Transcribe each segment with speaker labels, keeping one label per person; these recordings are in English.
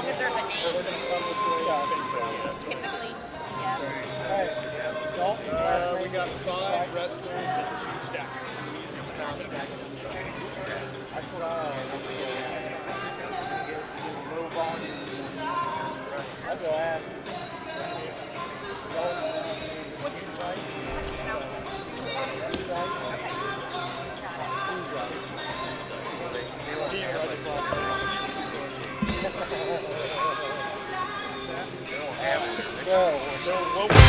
Speaker 1: long as there's a name. Typically, yes.
Speaker 2: We got 5 wrestlers and 2 stackers.
Speaker 3: That's what I low volume. That's what I asked.
Speaker 1: What's it like?
Speaker 3: So what was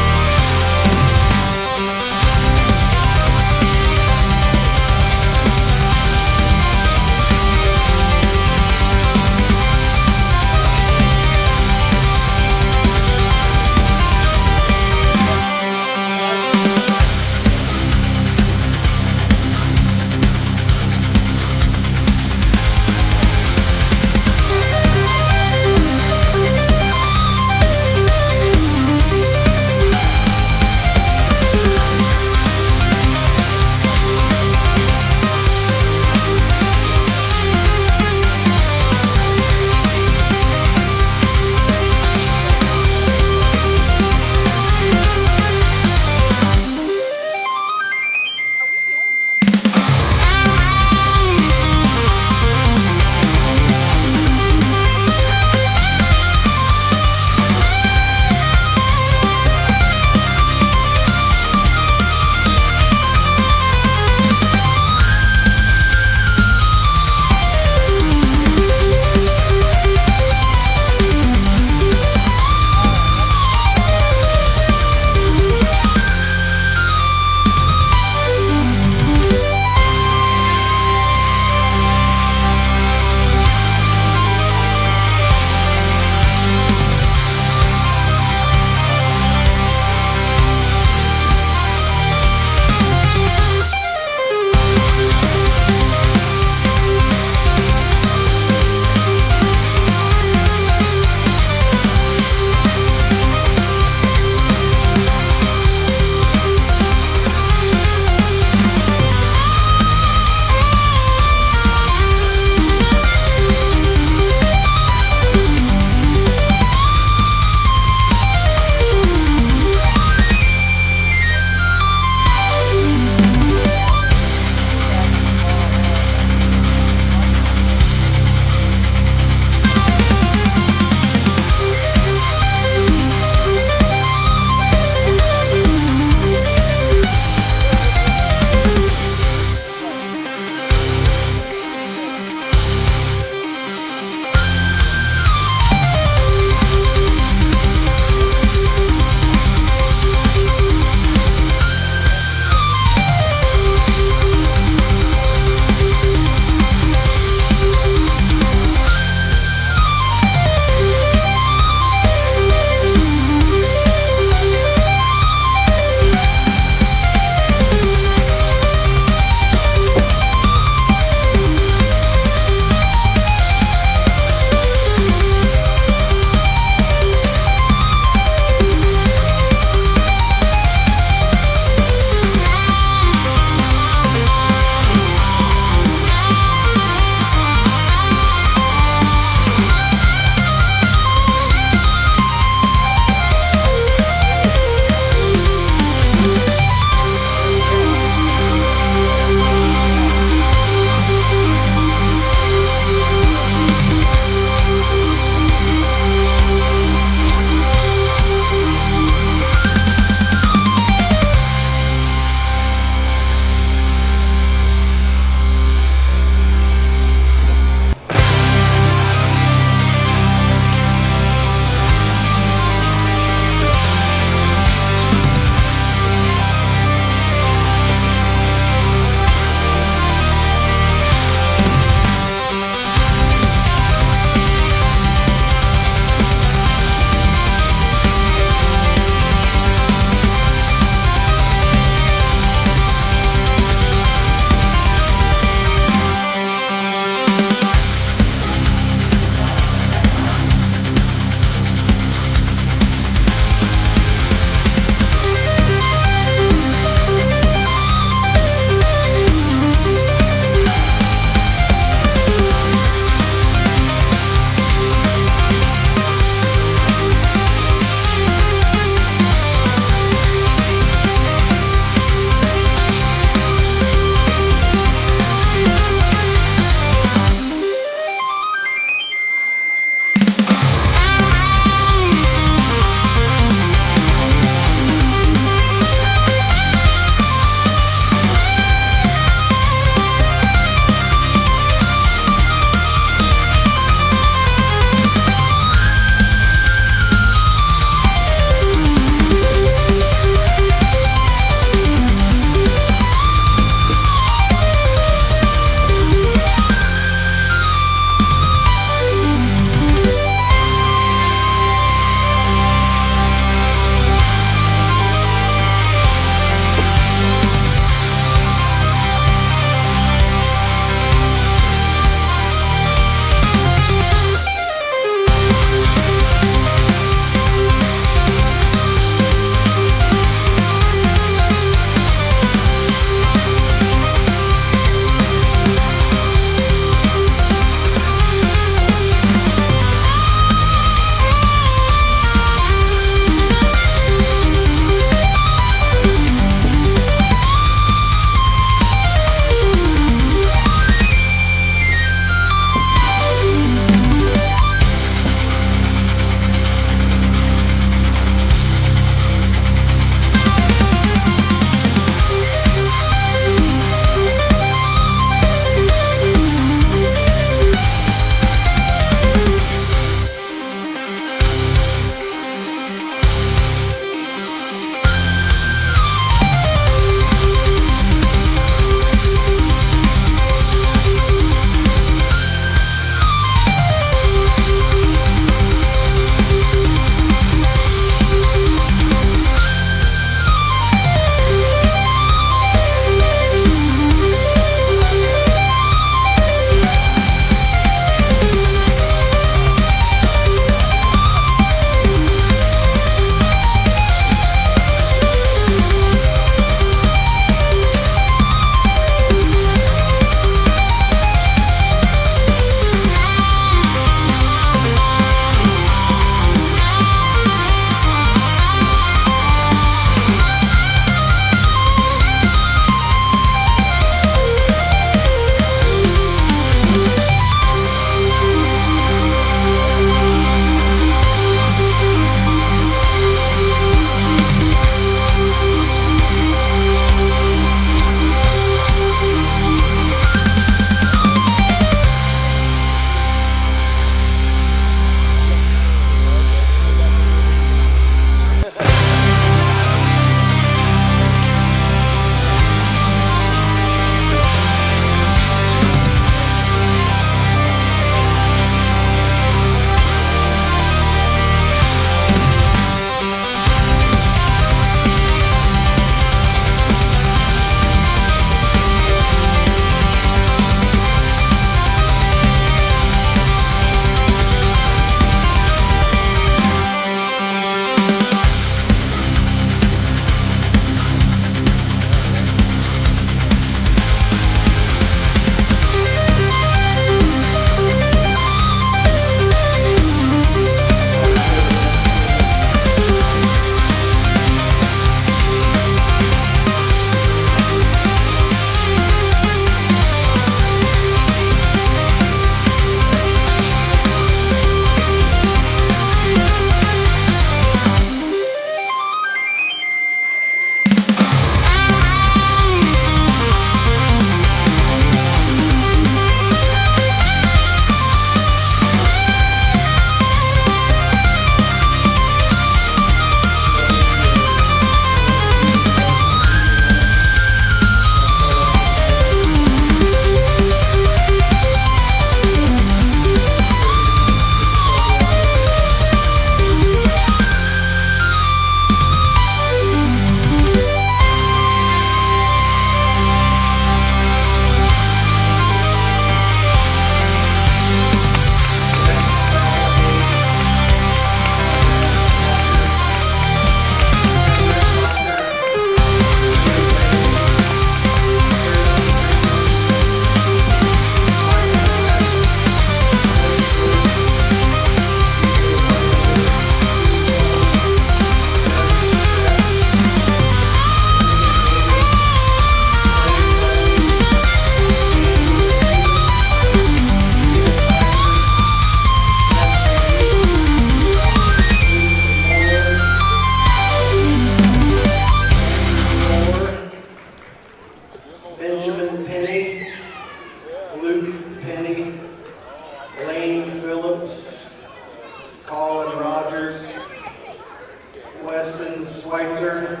Speaker 4: Justin Schweitzer,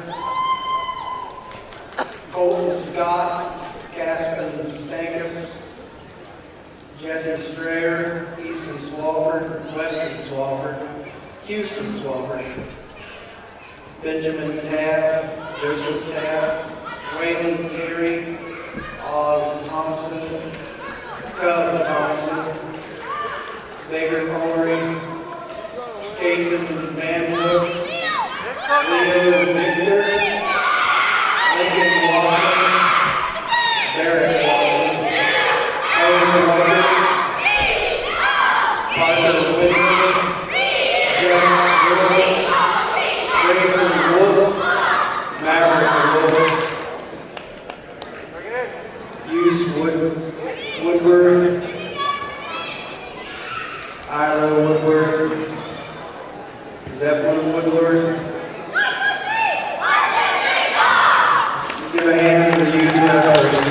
Speaker 4: Colton Scott, Caspin Stankus, Jesse Strayer, Easton Swafford, Weston Swafford, Houston Swafford, Benjamin Taft, Joseph Taft, Waylon Terry, Oz Thompson, Cub Thompson, Baker Corey, Kason Manhook, Leo Victor, Lincoln Watson, Barrett Watson, Owen White, Parker Whitman, James Wilson, Grayson Wolf, Maverick Wolf, Hughes Woodworth, Ilo Woodworth, Zeppelin Woodworth. Give a hand to the youth wrestlers.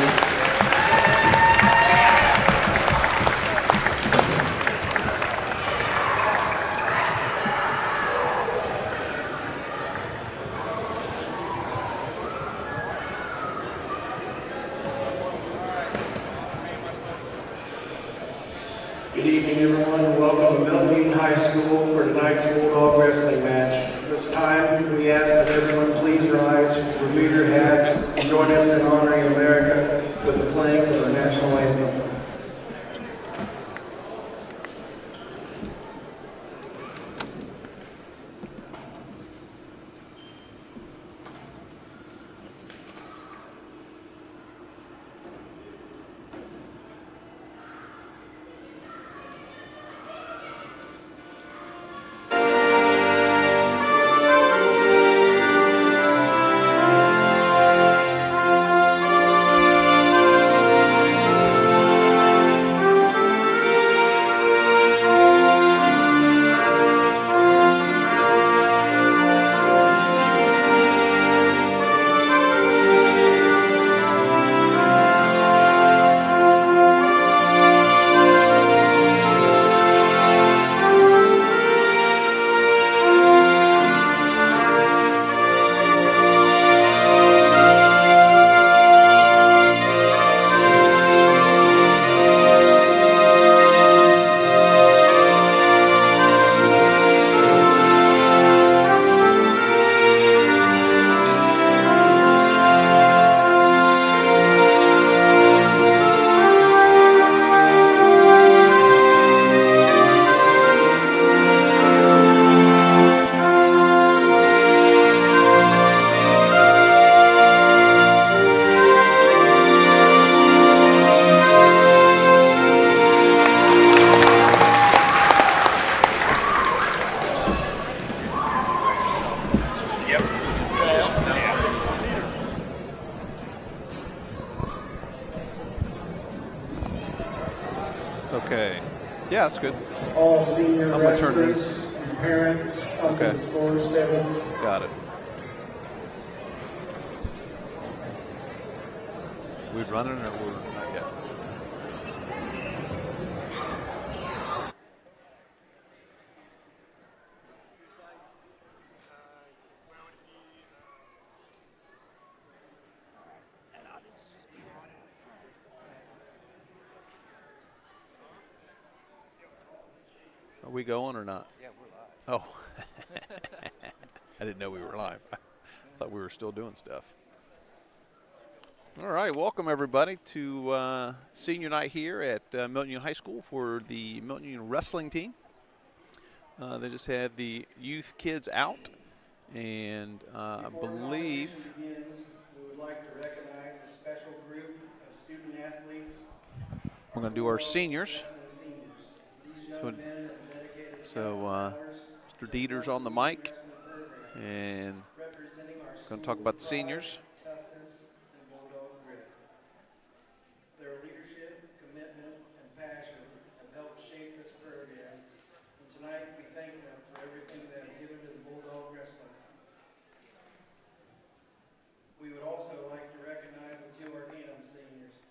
Speaker 4: Good evening, everyone, and welcome to Milton-Union High School for tonight's Bulldog Wrestling match. This time, we ask that everyone please rise, remove your hats, and join us in honoring America with the playing of our national anthem.
Speaker 5: Okay. Yeah, that's good.
Speaker 4: All senior
Speaker 5: I'm gonna turn
Speaker 4: wrestlers and parents up to
Speaker 5: Okay.
Speaker 4: the scores table.
Speaker 5: Got it. We running or we're not yet? Are we going or not?
Speaker 3: Yeah, we're live.
Speaker 5: Oh. I didn't know we were live. I thought we were still doing stuff. All right, welcome everybody to senior night here at Milton-Union High School for the Milton-Union wrestling team. They just had the youth kids out, and I believe
Speaker 4: Begins, we would like to recognize a special group of student athletes.
Speaker 5: we're going to do our seniors.
Speaker 4: Wrestling seniors. These
Speaker 5: So-
Speaker 4: young men have dedicated
Speaker 5: So
Speaker 4: countless hours
Speaker 5: Mr. Dieter's on the mic,
Speaker 4: wrestling program,
Speaker 5: and
Speaker 4: representing our
Speaker 5: going to talk about the
Speaker 4: school with
Speaker 5: seniors.
Speaker 4: pride, toughness, and bulldog grit. Their leadership, commitment, and passion have helped shape this program. And tonight, we thank them for everything they have given to the bulldog wrestling. We would also like to recognize the two Arcanum seniors.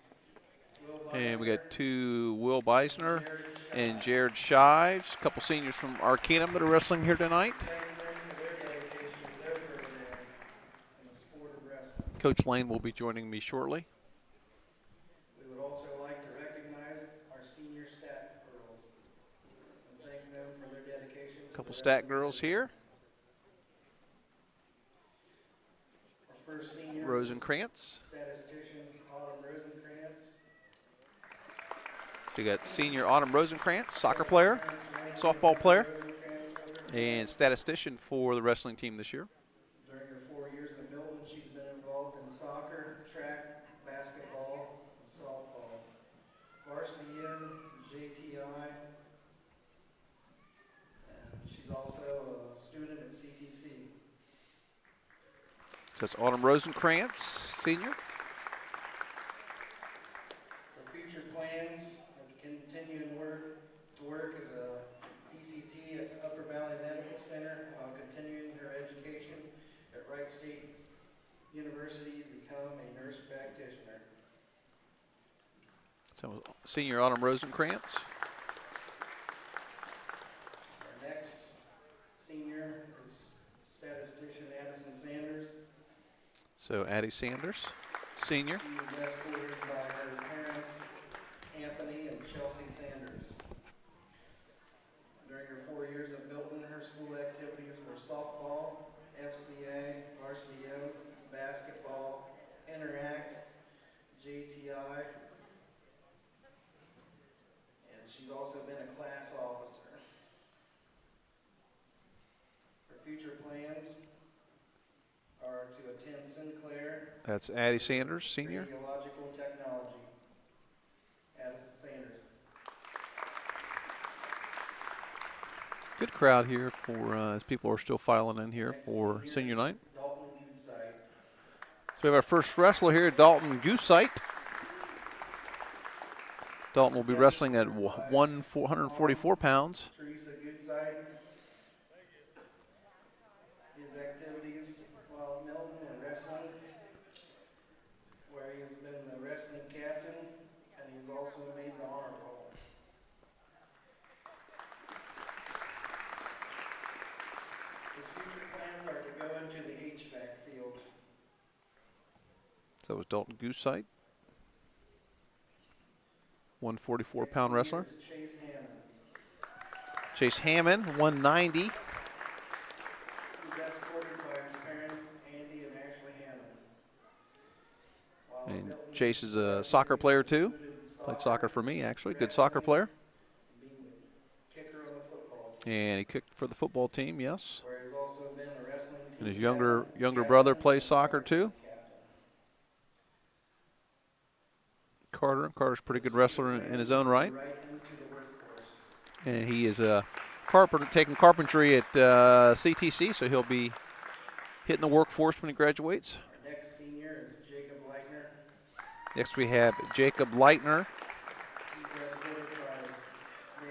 Speaker 5: And we got two Will Beisner and Jared Shives, a couple seniors from Arcanum that are wrestling here tonight.
Speaker 4: Thank them for their dedication to their program
Speaker 5: Coach Lane will be joining me shortly.
Speaker 4: We would also like to recognize our senior stat girls and thank them for their dedication.
Speaker 5: A couple stat girls here.
Speaker 4: Our first senior,
Speaker 5: Rosenkrantz.
Speaker 4: statistician Autumn Rosenkrantz.
Speaker 5: So you got senior Autumn Rosenkrantz, soccer player, softball player, and statistician for the wrestling team this year.
Speaker 4: During her 4 years in Milton, she's been involved in soccer, track, basketball, and softball. Varsity in JTI, and she's also a student at CTC.
Speaker 5: So that's Autumn Rosenkrantz, senior.
Speaker 4: Her future plans are to continue to work as a PCT at Upper Valley Medical Center while continuing her education at Wright State University to become a nurse practitioner.
Speaker 5: So senior Autumn Rosenkrantz.
Speaker 4: Our next senior is statistician Addison Sanders.
Speaker 5: So Addie Sanders, senior.
Speaker 4: She was escorted by her parents, Anthony and Chelsea Sanders. During her 4 years at Milton, her school activities were softball, FCA, varsity M, basketball, Interact, JTI, and she's also been a class officer. Her future plans are to attend Sinclair
Speaker 5: That's Addie Sanders, senior.
Speaker 4: Radiological Technology. Addison Sanders.
Speaker 5: Good crowd here for as people are still filing in here
Speaker 4: Next
Speaker 5: for
Speaker 4: senior
Speaker 5: senior
Speaker 4: is
Speaker 5: night.
Speaker 4: Dalton Goodside.
Speaker 5: So we have our first wrestler here, Dalton Goosite. Dalton will be wrestling at 144 pounds.
Speaker 4: Teresa Goodside. His activities while at Milton were wrestling, where he has been the wrestling captain, and he's also made the honor roll. His future plans are to go into the HVAC field.
Speaker 5: So it was Dalton Goosite, 144-pound
Speaker 4: Next
Speaker 5: wrestler.
Speaker 4: senior is Chase Hammond.
Speaker 5: Chase Hammond, 190.
Speaker 4: He's escorted by his parents, Andy and Ashley Hammond. While at
Speaker 5: And
Speaker 4: Milton,
Speaker 5: Chase is a soccer player too. Played soccer for me, actually. Good soccer player.
Speaker 4: being the kicker on the football team,
Speaker 5: And he kicked for the football team, yes.
Speaker 4: where he's also been a wrestling team
Speaker 5: And his
Speaker 4: captain,
Speaker 5: younger brother plays soccer too.
Speaker 4: captain.
Speaker 5: Carter's a pretty good wrestler in his own right.
Speaker 4: Right into the workforce.
Speaker 5: And he is a carpenter, taking carpentry at CTC, so he'll be hitting the workforce when he graduates.
Speaker 4: Our next senior is Jacob Leitner.
Speaker 5: Next we have Jacob Leitner.
Speaker 4: He's escorted by his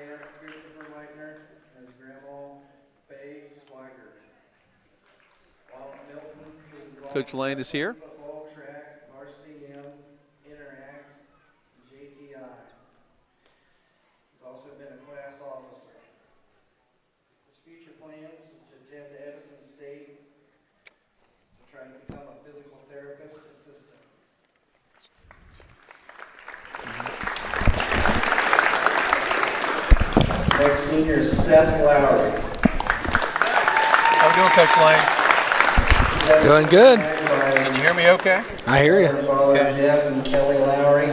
Speaker 4: dad, Christopher Leitner, and his grandma, Faye Swiger. While at Milton, he was involved
Speaker 5: Coach
Speaker 4: in
Speaker 5: Lane is here.
Speaker 4: football, track, varsity M, Interact, JTI. He's also been a class officer. His future plans is to attend Edison State to try to become a physical therapist assistant. Next senior is Seth Lowry.
Speaker 2: How we doing, Coach Lane?
Speaker 4: He's
Speaker 6: Doing good.
Speaker 4: escorted by his
Speaker 2: Can you hear me okay?
Speaker 6: I hear
Speaker 4: mother
Speaker 6: you.
Speaker 4: and father,
Speaker 2: Okay.
Speaker 4: Jeff and Kelly Lowry.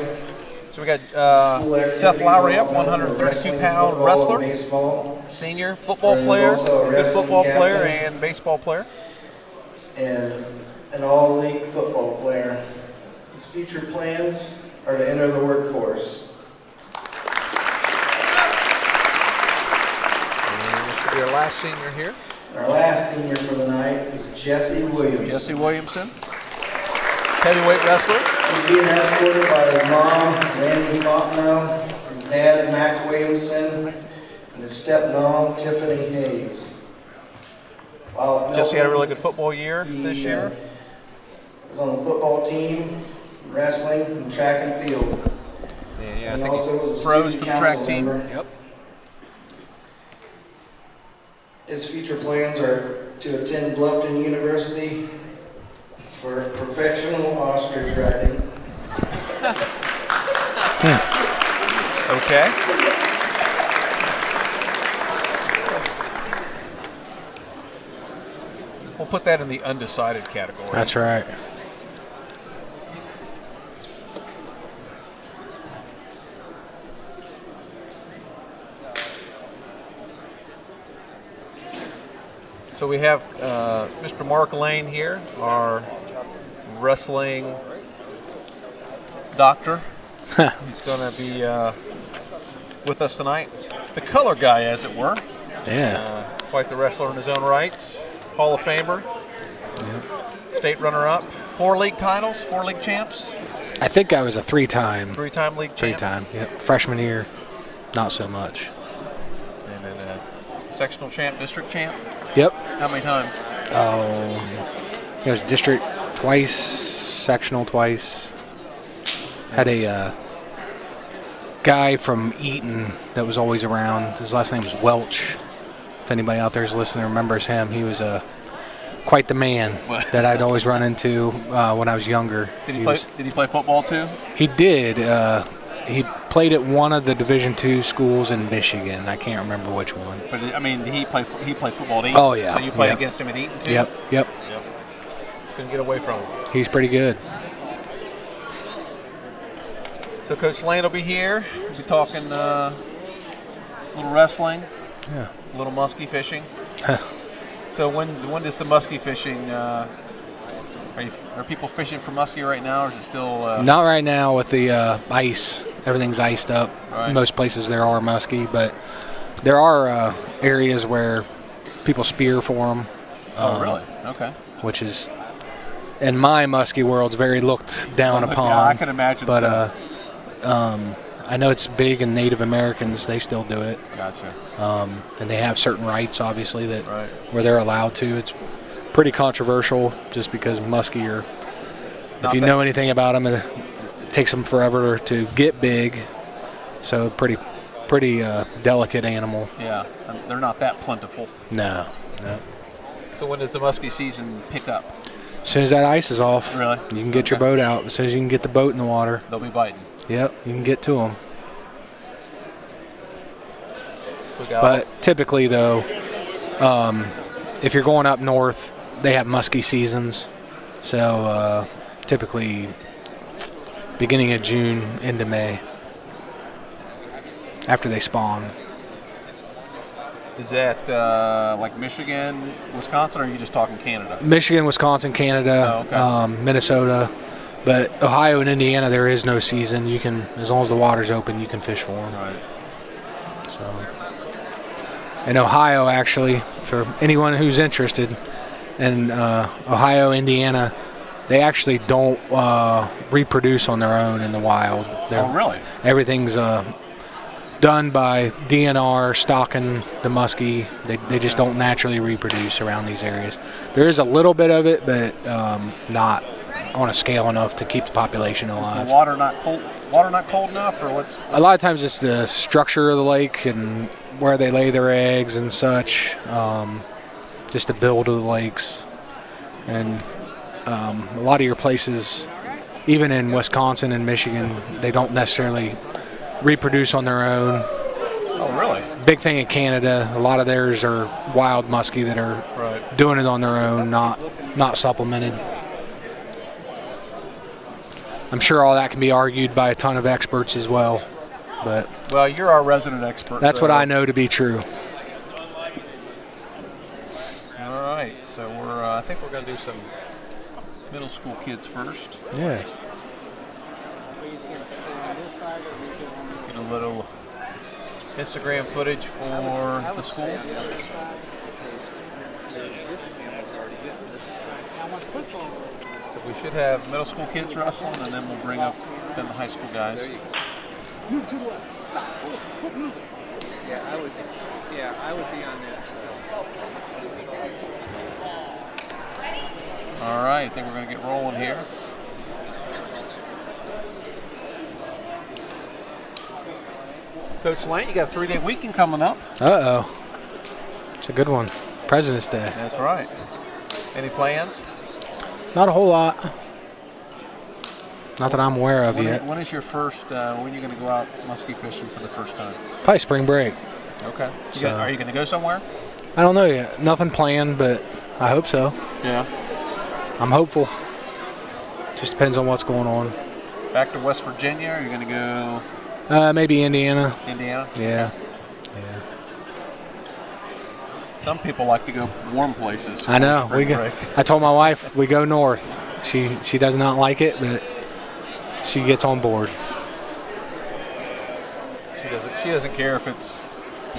Speaker 2: So we got
Speaker 4: School activities
Speaker 2: Seth Lowry up,
Speaker 4: involve wrestling,
Speaker 2: 132-pound
Speaker 4: football,
Speaker 2: wrestler,
Speaker 4: and baseball,
Speaker 2: senior football
Speaker 4: He's
Speaker 2: player,
Speaker 4: also a
Speaker 2: good
Speaker 4: wrestling
Speaker 2: football player
Speaker 4: captain.
Speaker 2: and baseball player.
Speaker 4: and an all-league football player. His future plans are to enter the workforce.
Speaker 5: And this should be our last senior here.
Speaker 4: Our last senior for the night is Jesse Williams.
Speaker 5: Jesse Williamson, heavyweight wrestler.
Speaker 4: He's being escorted by his mom, Randy Fontenot, his dad, Mac Williamson, and his stepmom, Tiffany Hayes. While at
Speaker 5: Jesse had a
Speaker 4: Milton,
Speaker 5: really good football year
Speaker 4: he,
Speaker 5: this year.
Speaker 4: was on the football team, wrestling, and track and field.
Speaker 5: Yeah, I
Speaker 4: And he
Speaker 5: think
Speaker 4: also was
Speaker 5: he's
Speaker 4: a
Speaker 5: pros
Speaker 4: student
Speaker 5: for the track
Speaker 4: council
Speaker 5: team.
Speaker 4: member.
Speaker 5: Yep.
Speaker 4: His future plans are to attend Bluffton University for professional ostrich riding.
Speaker 2: Okay. We'll put that in the undecided category.
Speaker 6: That's right.
Speaker 2: So we have Mr. Mark Lane here, our wrestling doctor. He's going to be with us tonight. The color guy, as it were.
Speaker 6: Yeah.
Speaker 2: Quite the wrestler in his own right. Hall of Famer. State runner-up. 4 league titles, 4 league champs.
Speaker 6: I think I was a 3-time.
Speaker 2: 3-time league champ.
Speaker 6: 3-time. Yep. Freshman year, not so much.
Speaker 2: And then sectional champ, district champ.
Speaker 6: Yep.
Speaker 2: How many times?
Speaker 6: It was district twice, sectional twice. Had a guy from Eaton that was always around. His last name was Welch. If anybody out there is listening remembers him, he was quite the man that I'd always run into when I was younger.
Speaker 2: Did he play football too?
Speaker 6: He did. He played at one of the Division II schools in Michigan. I can't remember which one.
Speaker 2: But I mean, he played football at Eaton.
Speaker 6: Oh yeah.
Speaker 2: So you played
Speaker 6: Yep.
Speaker 2: against him at Eaton too.
Speaker 6: Yep.
Speaker 2: Couldn't get away from him.
Speaker 6: He's pretty good.
Speaker 2: So Coach Lane will be here. We'll be talking a little wrestling,
Speaker 6: Yeah.
Speaker 2: a little muskie fishing. So when does the muskie fishing? Are people fishing for muskie right now, or is it still?
Speaker 6: Not right now with the ice. Everything's iced up.
Speaker 2: Right.
Speaker 6: Most places there are muskie, but there are areas where people spear for them.
Speaker 2: Oh, really? Okay.
Speaker 6: Which is, in my muskie world, very looked down upon.
Speaker 2: Yeah, I can imagine.
Speaker 6: But
Speaker 2: so.
Speaker 6: I know it's big in Native Americans. They still do it.
Speaker 2: Gotcha.
Speaker 6: And they have certain rights, obviously, that
Speaker 2: Right.
Speaker 6: where they're allowed to. It's pretty controversial just because muskie are, if you know anything about them, it takes them forever to get big. So pretty delicate animal.
Speaker 2: Yeah, they're not that plentiful.
Speaker 6: No.
Speaker 2: So when does the muskie season pick up?
Speaker 6: As soon as that ice is off,
Speaker 2: Really?
Speaker 6: you can get your boat out. As soon as you can get the boat in the water,
Speaker 2: They'll be biting.
Speaker 6: yep, you can get to them.
Speaker 2: We got
Speaker 6: But typically, though, if you're going up north, they have muskie seasons. So typically beginning of June into May after they spawn.
Speaker 2: Is that like Michigan, Wisconsin, or are you just talking Canada?
Speaker 6: Michigan, Wisconsin, Canada,
Speaker 2: Oh, okay.
Speaker 6: Minnesota. But Ohio and Indiana, there is no season. You can, as long as the water's open, you can fish for them.
Speaker 2: Right.
Speaker 6: So, in Ohio, actually, for anyone who's interested, in Ohio, Indiana, they actually don't reproduce on their own in the wild.
Speaker 2: Oh, really?
Speaker 6: Everything's done by DNR, stocking the muskie. They just don't naturally reproduce around these areas. There is a little bit of it, but not on a scale enough to keep the population
Speaker 2: Is
Speaker 6: alive.
Speaker 2: the water not cold? Water not cold enough, or what's?
Speaker 6: A lot of times it's the structure of the lake and where they lay their eggs and such, just the build of the lakes. And a lot of your places, even in Wisconsin and Michigan, they don't necessarily reproduce on their own.
Speaker 2: Oh, really?
Speaker 6: Big thing in Canada, a lot of theirs are wild muskie that are
Speaker 2: Right.
Speaker 6: doing it on their own, not supplemented. I'm sure all that can be argued by a ton of experts as well, but
Speaker 2: Well, you're our resident expert.
Speaker 6: that's
Speaker 2: so-
Speaker 6: what I know to be true.
Speaker 2: All right, so I think we're going to do some middle school kids first.
Speaker 6: Yeah.
Speaker 2: Get a little Instagram footage for the school. So we should have middle school kids wrestling, and then we'll bring up then the high school guys.
Speaker 3: Move to the left. Stop. Move. Yeah, I would be on that.
Speaker 2: All right, I think we're going to get rolling here. Coach Lane, you got a 3-day weekend coming up.
Speaker 6: Uh-oh. It's a good one. President's Day.
Speaker 2: That's right. Any plans?
Speaker 6: Not a whole lot. Not that I'm aware of
Speaker 2: When,
Speaker 6: yet.
Speaker 2: when is your first? When are you going to go out muskie fishing for the first time?
Speaker 6: Probably spring break.
Speaker 2: Okay.
Speaker 6: So-
Speaker 2: Are you going to go somewhere?
Speaker 6: I don't know yet. Nothing planned, but I hope so.
Speaker 2: Yeah.
Speaker 6: I'm hopeful. Just depends on what's going on.
Speaker 2: Back to West Virginia? Or are you going to go
Speaker 6: Maybe Indiana.
Speaker 2: Indiana?
Speaker 6: Yeah.
Speaker 2: Some people like to go warm places.
Speaker 6: I know.
Speaker 2: for spring break.
Speaker 6: I told my wife we go north. She does not like it, but she gets on board.
Speaker 2: She doesn't care if it's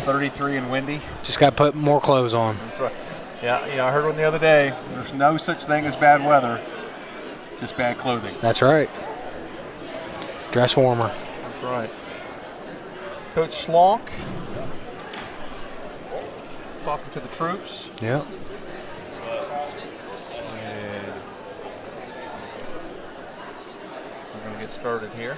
Speaker 2: 33 and windy.
Speaker 6: Just got to put more clothes on.
Speaker 2: That's right. Yeah, I heard one the other day. There's no such thing as bad weather, just bad clothing.
Speaker 6: That's right. Dress warmer.
Speaker 2: That's right. Coach Slonk talking to the troops.
Speaker 6: Yep.
Speaker 2: And we're going to get started here.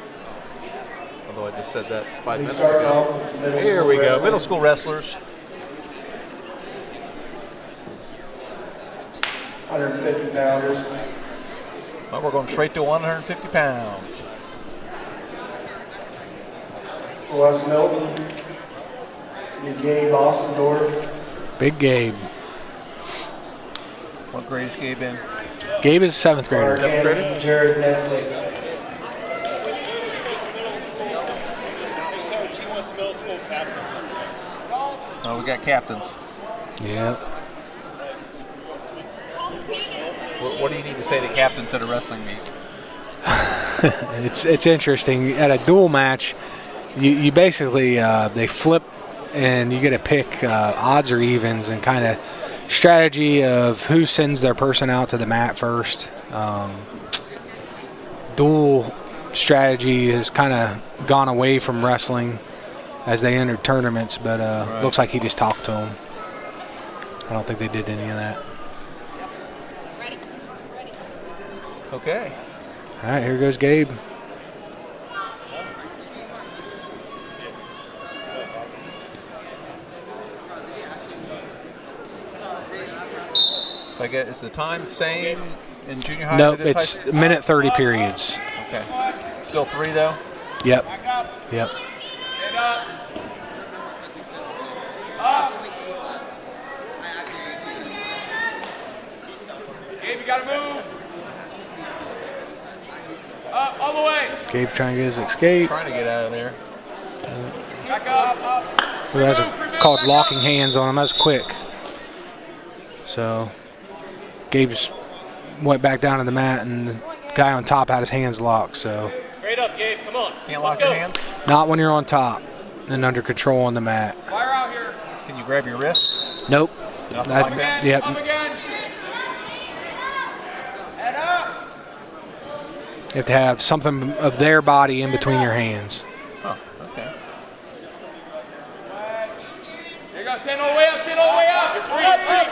Speaker 2: Although I just said that 5
Speaker 4: We
Speaker 2: minutes
Speaker 4: start
Speaker 2: ago.
Speaker 4: off with middle
Speaker 2: Here
Speaker 4: school
Speaker 2: we go.
Speaker 4: wrestling.
Speaker 2: Middle school wrestlers.
Speaker 4: 150 pounders.
Speaker 2: Well, we're going straight to 150 pounds.
Speaker 4: West Milton. The Gabe Ostendorf.
Speaker 6: Big Gabe.
Speaker 2: What grade is Gabe in?
Speaker 6: Gabe is a 7th grader.
Speaker 4: Arcanum, Jared Nesley.
Speaker 2: Oh, we got captains.
Speaker 6: Yeah.
Speaker 2: What do you need to say to captains at a wrestling meet?
Speaker 6: It's interesting. At a duel match, you basically they flip and you get to pick odds or evens and kind of strategy of who sends their person out to the mat first. Duel strategy has kind of gone away from wrestling as they entered tournaments, but looks like he just talked to them. I don't think they did any of that.
Speaker 2: Okay.
Speaker 6: All right, here goes Gabe.
Speaker 2: So I guess, is the time the same in junior high?
Speaker 6: Nope,
Speaker 2: as it is high
Speaker 6: it's
Speaker 2: school?
Speaker 6: minute 30 periods.
Speaker 2: Okay. Still 3 though?
Speaker 6: Yep. Yep.
Speaker 7: Gabe, you gotta move. Up, all the way.
Speaker 6: Gabe trying to get his escape.
Speaker 2: Trying to get out of there.
Speaker 7: Back up.
Speaker 6: Who has called locking hands on him. That's quick. So Gabe's went back down to the mat, and the guy on top had his hands locked. So
Speaker 7: Straight up, Gabe. Come on.
Speaker 2: Can't lock your hands?
Speaker 6: not when you're on top and under control on the mat.
Speaker 7: Fire out here.
Speaker 2: Can you grab your wrist?
Speaker 6: Nope.
Speaker 2: Nothing
Speaker 6: That-
Speaker 2: like that?
Speaker 6: Yep.
Speaker 7: Come again. Head up.
Speaker 6: You have to have something of their body in between your hands.
Speaker 2: Oh, okay.
Speaker 7: There you go. Stand all the way up. Stand all the way up. Up.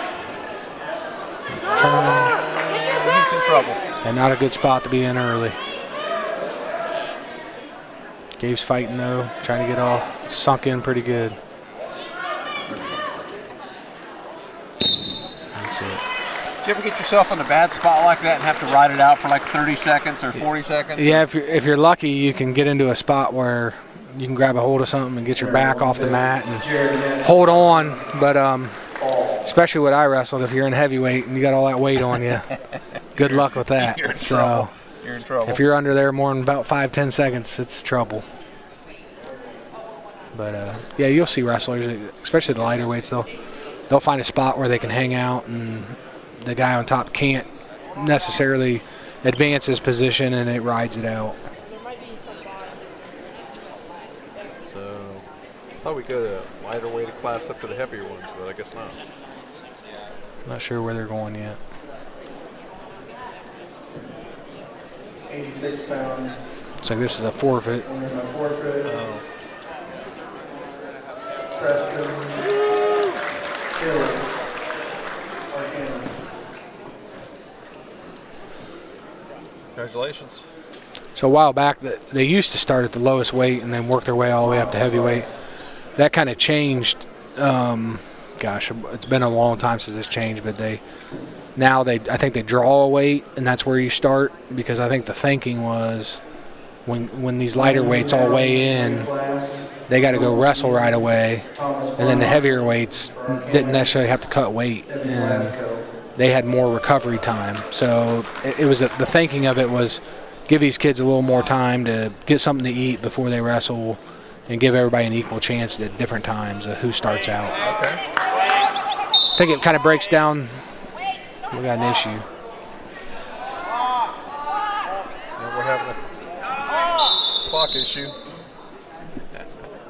Speaker 6: Turn.
Speaker 2: He's in trouble.
Speaker 6: And not a good spot to be in early. Gabe's fighting though, trying to get off. Sunk in pretty good. That's it.
Speaker 2: Do you ever get yourself in a bad spot like that and have to ride it out for like 30 seconds or 40 seconds?
Speaker 6: Yeah, if you're lucky, you can get into a spot where you can grab a hold of something and get your back off the mat and
Speaker 4: Jared Nesley.
Speaker 6: hold on. But especially what I wrestled, if you're in heavyweight and you got all that weight on you, good luck with that.
Speaker 2: You're in
Speaker 6: So
Speaker 2: trouble. You're in trouble.
Speaker 6: if you're under there more than about 5-10 seconds, it's trouble. But yeah, you'll see wrestlers, especially the lighter weights, they'll find a spot where they can hang out, and the guy on top can't necessarily advance his position, and it rides it out.
Speaker 2: So, I thought we go to lighter weighted class up to the heavier ones, but I guess not.
Speaker 6: Not sure where they're going yet.
Speaker 4: 86 pound.
Speaker 6: Looks like this is a forfeit.
Speaker 4: Winner by forfeit.
Speaker 2: Oh.
Speaker 4: Preston. Hills. Arcanum.
Speaker 2: Congratulations.
Speaker 6: So a while back, they used to start at the lowest weight and then work their way all the way up to heavyweight. That kind of changed. Gosh, it's been a long time since this changed, but they Now I think they draw a weight, and that's where you start, because I think the thinking was when these lighter weights all weigh in, they got to go wrestle right away, and then the heavier weights didn't necessarily have to cut weight, and they had more recovery time. So it was the thinking of it was give these kids a little more time to get something to eat before they wrestle, and give everybody an equal chance at different times of who starts out.
Speaker 2: Okay.
Speaker 6: I think it kind of breaks down. We got an issue.
Speaker 2: And we're having a clock issue.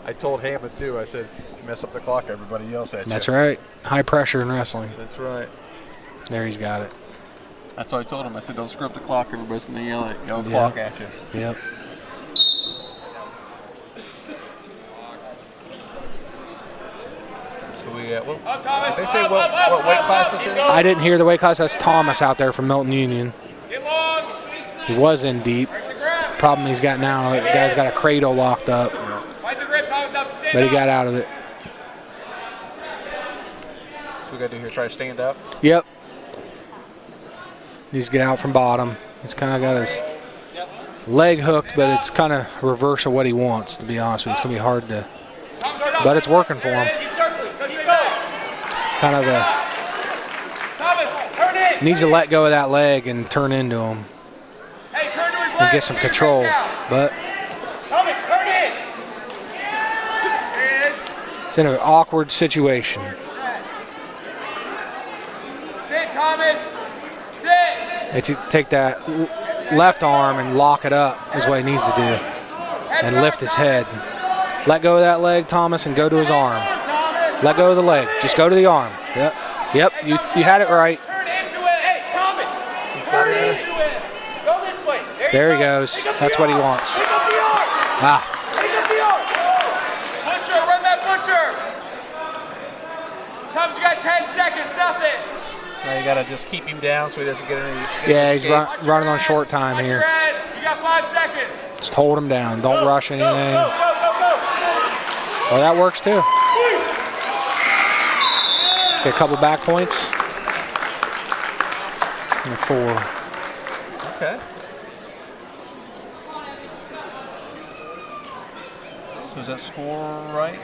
Speaker 2: I told Hammond too. I said, "You mess up the clock, everybody yells at you."
Speaker 6: That's right. High pressure in wrestling.
Speaker 2: That's right.
Speaker 6: There he's got it.
Speaker 2: That's what I told him. I said, "Don't screw up the clock. Everybody's going to yell the clock at you."
Speaker 6: Yep.
Speaker 2: So we did they say what weight class is in?
Speaker 6: I didn't hear the weight class. That's Thomas out there from Milton-Union. He was in deep. Problem he's got now, the guy's got a cradle locked up, but he got out of it.
Speaker 2: So we got to do here, try to stand up.
Speaker 6: Yep. Needs to get out from bottom. He's kind of got his leg hooked, but it's kind of reverse of what he wants, to be honest with you. It's going to be hard to, but it's working for him. Kind of needs to let go of that leg and turn into him and get some control. But it's in an awkward situation.
Speaker 7: Sit, Thomas. Sit.
Speaker 6: They take that left arm and lock it up is what he needs to do, and lift his head. Let go of that leg, Thomas, and go to his arm. Let go of the leg. Just go to the arm. Yep. Yep. You had it right.
Speaker 7: Turn into it. Hey, Thomas. Turn into it. Go this way.
Speaker 6: There he goes. That's what he wants.
Speaker 7: Pick up the arm.
Speaker 6: Ah.
Speaker 7: Pick up the arm. Butcher, run that butcher. Thomas, you got 10 seconds. Nothing.
Speaker 2: Now you got to just keep him down so he doesn't get any.
Speaker 6: Yeah, he's running on short time
Speaker 7: Watch
Speaker 6: here.
Speaker 7: your head. You got 5 seconds.
Speaker 6: Just hold him down. Don't rush anything.
Speaker 7: Go.
Speaker 6: Well, that works too. Get a couple back points. And 4.
Speaker 2: Okay. So is that score right?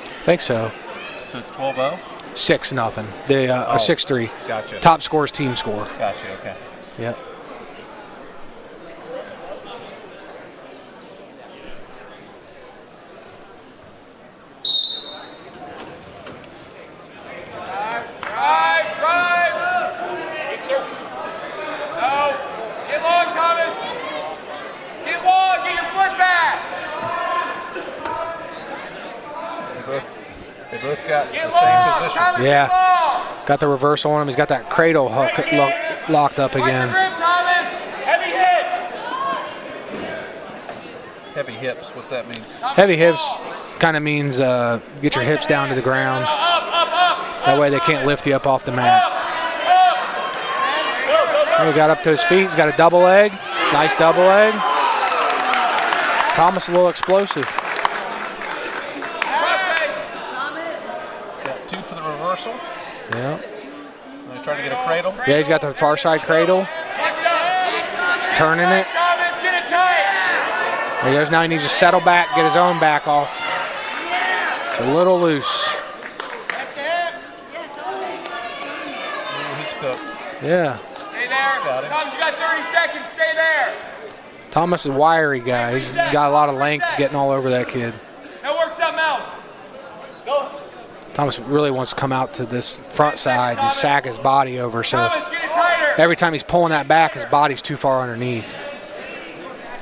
Speaker 6: I think so.
Speaker 2: So it's 12-0?
Speaker 6: 6-0. The 6-3.
Speaker 2: Gotcha.
Speaker 6: Top score is team score.
Speaker 2: Gotcha, okay.
Speaker 6: Yep.
Speaker 7: Drive. No. Get long, Thomas. Get long. Get your foot back.
Speaker 2: They both got
Speaker 7: Get
Speaker 2: the same
Speaker 7: long.
Speaker 2: position.
Speaker 7: Thomas,
Speaker 6: Yeah.
Speaker 7: get long.
Speaker 6: Got the reversal on him. He's got that cradle hook locked up
Speaker 7: Watch the
Speaker 6: again.
Speaker 7: grip, Thomas. Heavy hips.
Speaker 2: Heavy hips, what's that mean?
Speaker 6: Heavy hips kind of means get your hips down to the ground. That way they can't lift you up off the mat. Oh, he got up to his feet. He's got a double leg. Nice double leg. Thomas a little explosive.
Speaker 2: Got 2 for the reversal.
Speaker 6: Yeah.
Speaker 2: They're trying to get a cradle.
Speaker 6: Yeah, he's got the far side cradle. Just turning it.
Speaker 7: Thomas, get it tight.
Speaker 6: There he goes. Now he needs to settle back, get his own back off. It's a little loose.
Speaker 2: He's cooked.
Speaker 6: Yeah.
Speaker 7: Stay there.
Speaker 2: Got him.
Speaker 7: Thomas, you got 30 seconds. Stay there.
Speaker 6: Thomas is a wiry guy. He's got a lot of length getting all over that kid.
Speaker 7: Now work something else. Go.
Speaker 6: Thomas really wants to come out to this front side and sack his body over. So
Speaker 7: Thomas, get it tighter.
Speaker 6: every time he's pulling that back, his body's too far underneath.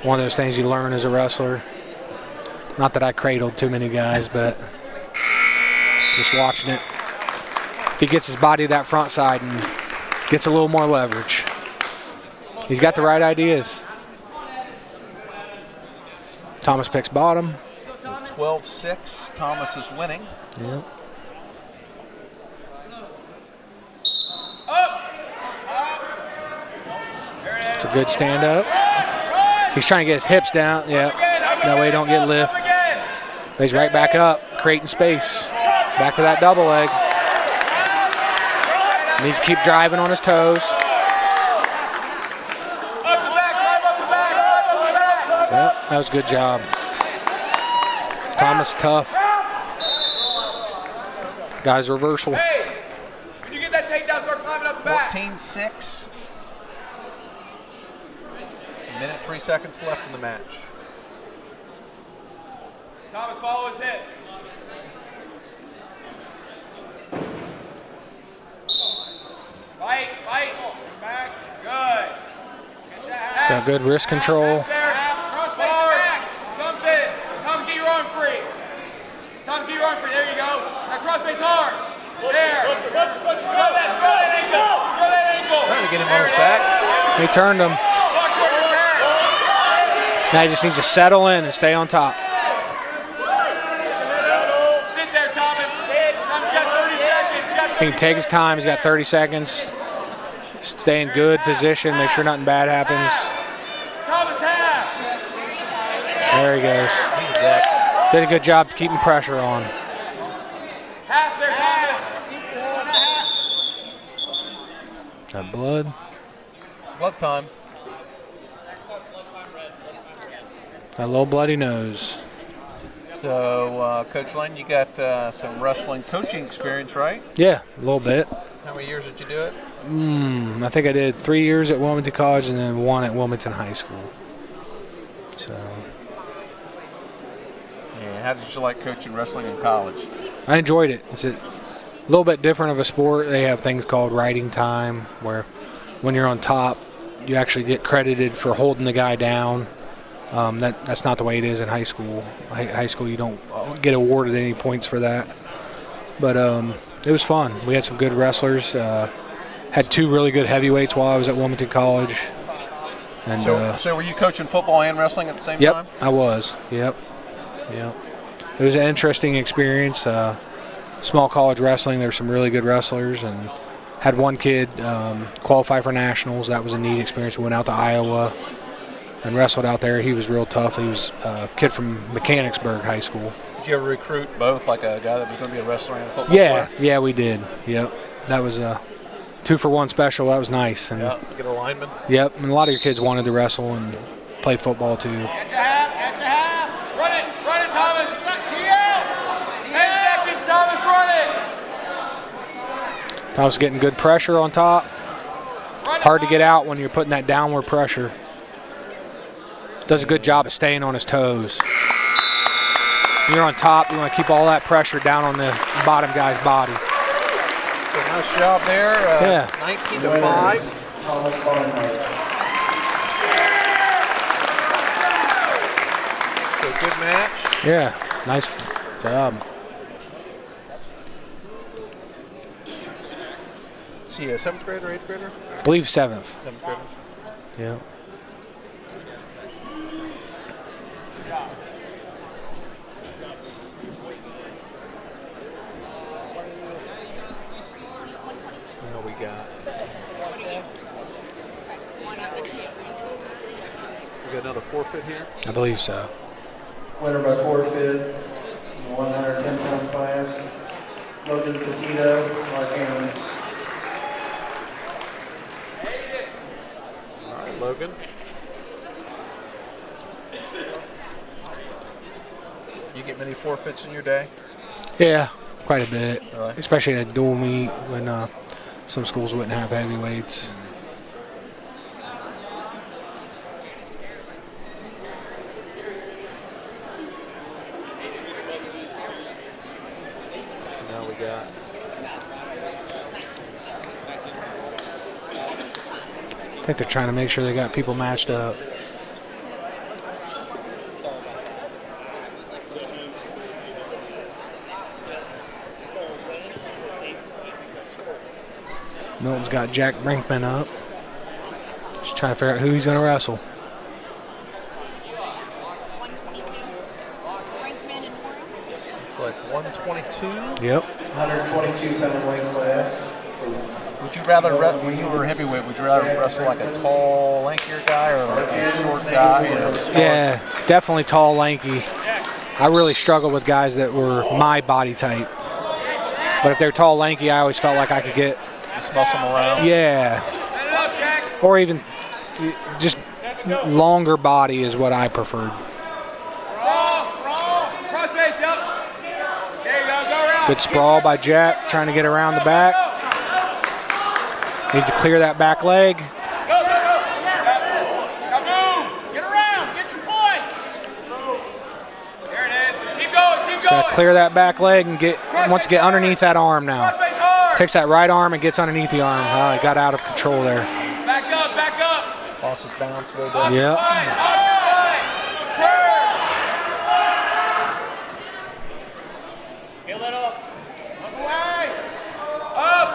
Speaker 6: One of those things you learn as a wrestler. Not that I cradled too many guys, but just watching it. If he gets his body to that front side and gets a little more leverage. He's got the right ideas. Thomas picks bottom.
Speaker 2: 12-6, Thomas is winning.
Speaker 6: Yep. It's a good stand up. He's trying to get his hips down. Yep. That way he don't get lift. He's right back up, creating space. Back to that double leg. Needs to keep driving on his toes.
Speaker 7: Up the back, climb up the back, climb up the back.
Speaker 6: Yep, that was a good job. Thomas tough. Guys, reversal.
Speaker 7: Hey, when you get that takedown, start climbing up the back.
Speaker 2: 14-6. A minute, 3 seconds left in the match.
Speaker 7: Thomas, follow his hips. Fight, fight. Back. Good.
Speaker 6: Got good wrist control.
Speaker 7: Forward. Something. Thomas, get your arm free. Thomas, get your arm free. There you go. That cross face hard. There. Throw that ankle. Throw that ankle.
Speaker 2: Trying to get him on his back.
Speaker 6: He turned him.
Speaker 7: Walk toward his head.
Speaker 6: Now he just needs to settle in and stay on top.
Speaker 7: Sit there, Thomas. Thomas, you got 30 seconds. You got 30
Speaker 6: He can take his time. He's got 30 seconds. Stay in good position. Make sure nothing bad happens.
Speaker 7: Thomas half.
Speaker 6: There he goes. Did a good job keeping pressure on.
Speaker 7: Half there, Thomas.
Speaker 6: Got blood.
Speaker 2: Blood time.
Speaker 6: Got a little bloody nose.
Speaker 2: So, Coach Lane, you got some wrestling coaching experience, right?
Speaker 6: Yeah, a little bit.
Speaker 2: How many years did you do it?
Speaker 6: I think I did 3 years at Wilmington College and then 1 at Wilmington High School. So
Speaker 2: Yeah. How did you like coaching wrestling in college?
Speaker 6: I enjoyed it. It's a little bit different of a sport. They have things called riding time where when you're on top, you actually get credited for holding the guy down. That's not the way it is in high school. High school, you don't get awarded any points for that. But it was fun. We had some good wrestlers. Had 2 really good heavyweights while I was at Wilmington College. And
Speaker 2: So were you coaching football and wrestling at the same
Speaker 6: yep,
Speaker 2: time?
Speaker 6: I was. Yep. It was an interesting experience. Small college wrestling. There's some really good wrestlers, and had one kid qualify for nationals. That was a neat experience. We went out to Iowa and wrestled out there. He was real tough. He was a kid from Mechanicsburg High School.
Speaker 2: Did you ever recruit both, like a guy that was going to be a wrestler and a football player?
Speaker 6: Yeah, we did. Yep, that was a 2-for-1 special. That was nice. And
Speaker 2: Yeah, get a lineman.
Speaker 6: yep, and a lot of your kids wanted to wrestle and play football too.
Speaker 7: Get your half. Run it, Thomas. 10 seconds, Thomas, run it.
Speaker 6: I was getting good pressure on top.
Speaker 7: Run it,
Speaker 6: Hard to get
Speaker 7: Thomas.
Speaker 6: out when you're putting that downward pressure. Does a good job of staying on his toes. When you're on top, you want to keep all that pressure down on the bottom guy's body.
Speaker 2: So nice job there.
Speaker 6: Yeah.
Speaker 2: 19-5.
Speaker 4: Thomas Barnhart.
Speaker 2: So good match.
Speaker 6: Yeah, nice job.
Speaker 2: Is he a 7th grader or 8th grader?
Speaker 6: I believe 7th.
Speaker 2: 7th grader.
Speaker 6: Yeah.
Speaker 2: What we got? We got another forfeit here.
Speaker 6: I believe so.
Speaker 4: Winner by forfeit, in the 110-pound class, Logan Petito, Arcanum.
Speaker 2: All right, Logan. You get many forfeits in your day?
Speaker 6: Yeah, quite a bit.
Speaker 2: Really?
Speaker 6: Especially in a dual meet when some schools wouldn't have heavyweights.
Speaker 2: Now we got.
Speaker 6: I think they're trying to make sure they got people matched up. Milton's got Jack Brinkman up. Just trying to figure out who he's going to wrestle.
Speaker 1: 122. Brinkman and Warren.
Speaker 2: It's like 122.
Speaker 6: Yep.
Speaker 4: 122-pound weight class.
Speaker 2: Would you rather, when you were heavyweight, would you rather wrestle like a tall, lankier guy or like a short guy? You know, smaller?
Speaker 6: Yeah, definitely tall, lanky. I really struggled with guys that were my body type. But if they're tall, lanky, I always felt like I could get
Speaker 2: Just muscle them around.
Speaker 6: Yeah.
Speaker 7: Set it up, Jack.
Speaker 6: Or even just longer body is what I preferred.
Speaker 7: Sprawl. Cross face, yep. There you go. Go around.
Speaker 6: Good sprawl by Jack, trying to get around the back. Needs to clear that back leg.
Speaker 7: Go. Now move. Get around. Get your points. There it is. Keep going.
Speaker 6: Got to clear that back leg and wants to get underneath that arm now.
Speaker 7: Cross face hard.
Speaker 6: Takes that right arm and gets underneath the arm. Oh, he got out of control there.
Speaker 7: Back up.
Speaker 2: Lost his balance a little bit.
Speaker 6: Yep.
Speaker 3: Peel it up.
Speaker 7: Up away. Up.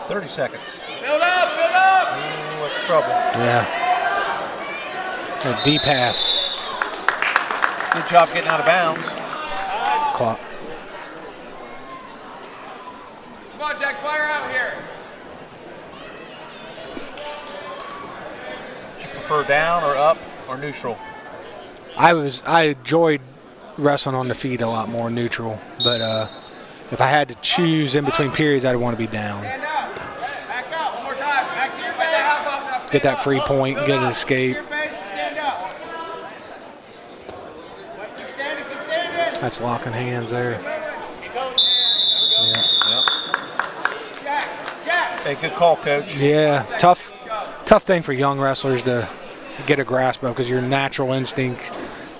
Speaker 2: 30 seconds.
Speaker 7: Build up.
Speaker 2: Ooh, what's trouble?
Speaker 6: Yeah. A deep half.
Speaker 2: Good job getting out of bounds.
Speaker 6: Clock.
Speaker 7: Come on, Jack. Fire out here.
Speaker 2: Did you prefer down or up or neutral?
Speaker 6: I enjoyed wrestling on the feet a lot more neutral, but if I had to choose in between periods, I'd want to be down.
Speaker 7: Stand up. Back up. One more time. Back to your base.
Speaker 6: Get that free point, get an escape.
Speaker 7: Stand up. Keep standing.
Speaker 6: That's locking hands there.
Speaker 7: Jack.
Speaker 2: Hey, good call, Coach.
Speaker 6: Yeah, tough thing for young wrestlers to get a grasp of, because your natural instinct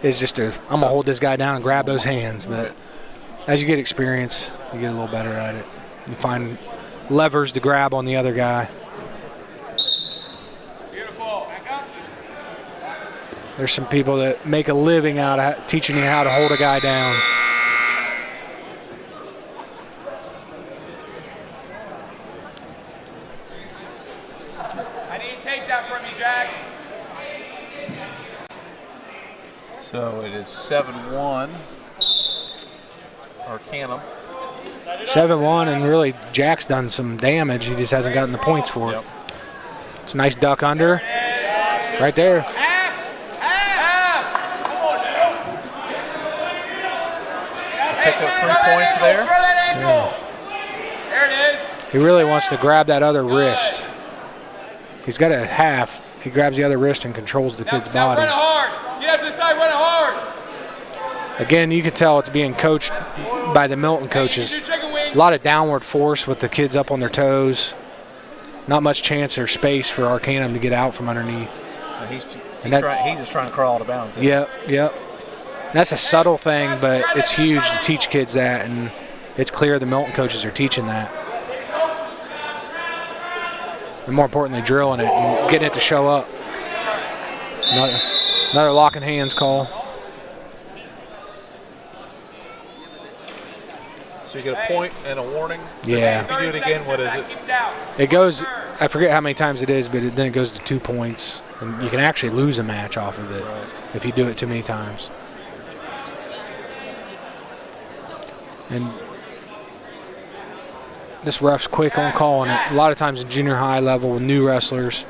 Speaker 6: is just I'm going to hold this guy down and grab those hands. But as you get experience, you get a little better at it. You find levers to grab on the other guy.
Speaker 7: Beautiful. Back up.
Speaker 6: There's some people that make a living out of teaching you how to hold a guy down.
Speaker 7: I need to take that from you, Jack.
Speaker 2: So it is 7-1. Arcanum.
Speaker 6: 7-1, and really Jack's done some damage. He just hasn't gotten the points for it.
Speaker 2: Yep.
Speaker 6: It's a nice duck under. Right there.
Speaker 2: Pick up 3 points there.
Speaker 7: Throw that ankle. There it is.
Speaker 6: He really wants to grab that other wrist. He's got a half. He grabs the other wrist and controls the kid's
Speaker 7: Now
Speaker 6: body.
Speaker 7: run it hard. Get up to the side, run it hard.
Speaker 6: Again, you can tell it's being coached by the Milton coaches.
Speaker 7: Do chicken wing.
Speaker 6: A lot of downward force with the kids up on their toes. Not much chance or space for Arcanum to get out from underneath.
Speaker 2: And he's
Speaker 6: that-
Speaker 2: just trying to crawl out of bounds. isn't he?
Speaker 6: Yep. That's a subtle thing, but it's huge to teach kids that, and it's clear the Milton coaches are teaching that. And more importantly, drilling it and getting it to show up. Another locking hands call.
Speaker 2: So you get a point and a warning.
Speaker 6: Yeah.
Speaker 2: If you do it again, what is it?
Speaker 7: Keep it down.
Speaker 6: It goes, I forget how many times it is, but then it goes to 2 points. And you can actually lose a match off of it if you do it too many times. And this ref's quick on calling it. A lot of times in junior high level with new wrestlers,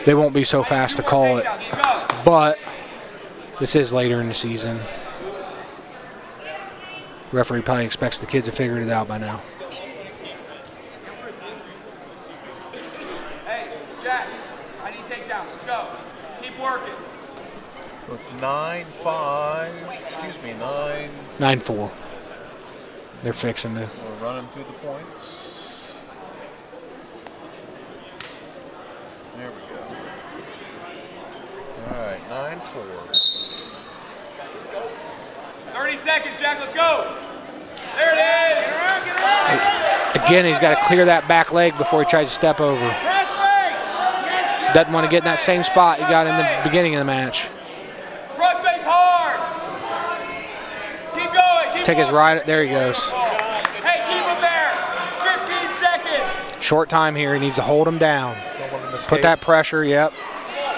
Speaker 6: they won't be so fast to call it. But this is later in the season. Referee probably expects the kids to figure it out by now.
Speaker 7: Hey, Jack, I need takedown. Let's go. Keep working.
Speaker 2: So it's 9-5. Excuse me, 9.
Speaker 6: 9-4. They're fixing to.
Speaker 2: We're running through the points. There we go. All right, 9-4.
Speaker 7: 30 seconds, Jack. Let's go. There it is. Get around.
Speaker 6: Again, he's got to clear that back leg before he tries to step over. Doesn't want to get in that same spot he got in the beginning of the match.
Speaker 7: Cross face hard. Keep going. Keep
Speaker 6: Take his right. There he goes.
Speaker 7: Hey, keep him there. 15 seconds.
Speaker 6: Short time here. He needs to hold him down.
Speaker 2: Don't want him to
Speaker 6: Put
Speaker 2: escape.
Speaker 6: that pressure. Yep.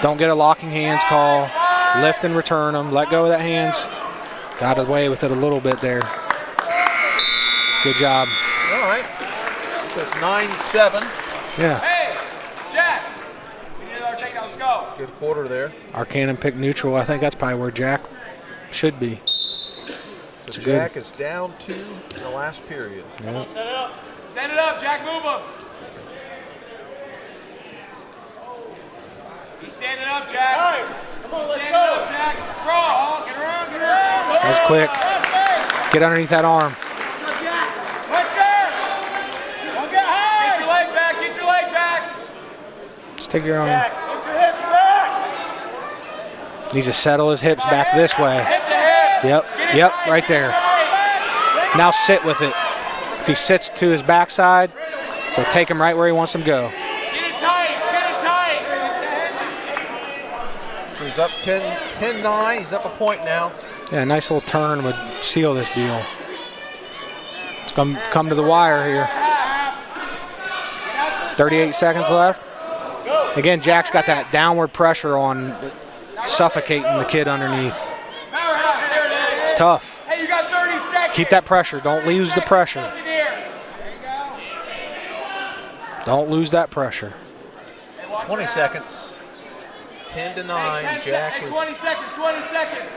Speaker 6: Don't get a locking hands call. Lift and return them. Let go of that hands. Got away with it a little bit there. Good job.
Speaker 2: All right. So it's 9-7.
Speaker 6: Yeah.
Speaker 7: Hey, Jack. We need another takedown. Let's go.
Speaker 2: Good quarter there.
Speaker 6: Arcanum picked neutral. I think that's probably where Jack Should be.
Speaker 2: So Jack is down 2 in the last period.
Speaker 6: Yep.
Speaker 7: Set it up. Set it up, Jack. Move him. He's standing up, Jack. Come on, let's go. Up, Jack. Strong. Get around, get around.
Speaker 6: That's quick. Get underneath that arm.
Speaker 7: Watch out. Don't get high. Get your leg back. Get your leg back.
Speaker 6: Just take your arm.
Speaker 7: Jack, get your hips back.
Speaker 6: Needs to settle his hips back this way.
Speaker 7: Hip to hip.
Speaker 6: Yep,
Speaker 7: Get it
Speaker 6: yep,
Speaker 7: tight,
Speaker 6: right
Speaker 7: get it
Speaker 6: there.
Speaker 7: tight.
Speaker 6: Now sit with it. If he sits to his backside, so take him right where he wants him to go.
Speaker 7: Get it tight. Get it tight.
Speaker 2: So he's up 10-9. He's up a point now.
Speaker 6: Yeah, a nice little turn would seal this deal. It's going to come to the wire here. 38 seconds left. Again, Jack's got that downward pressure on, suffocating the kid underneath.
Speaker 7: Powerhouse. There it is.
Speaker 6: It's tough.
Speaker 7: Hey, you got 30 seconds.
Speaker 6: Keep that pressure. Don't lose the pressure.
Speaker 7: Something here.
Speaker 6: Don't lose that pressure.
Speaker 2: 20 seconds. 10-9.
Speaker 7: Hey,
Speaker 2: Jack
Speaker 7: hey,
Speaker 2: is.
Speaker 7: 20 seconds. 20 seconds.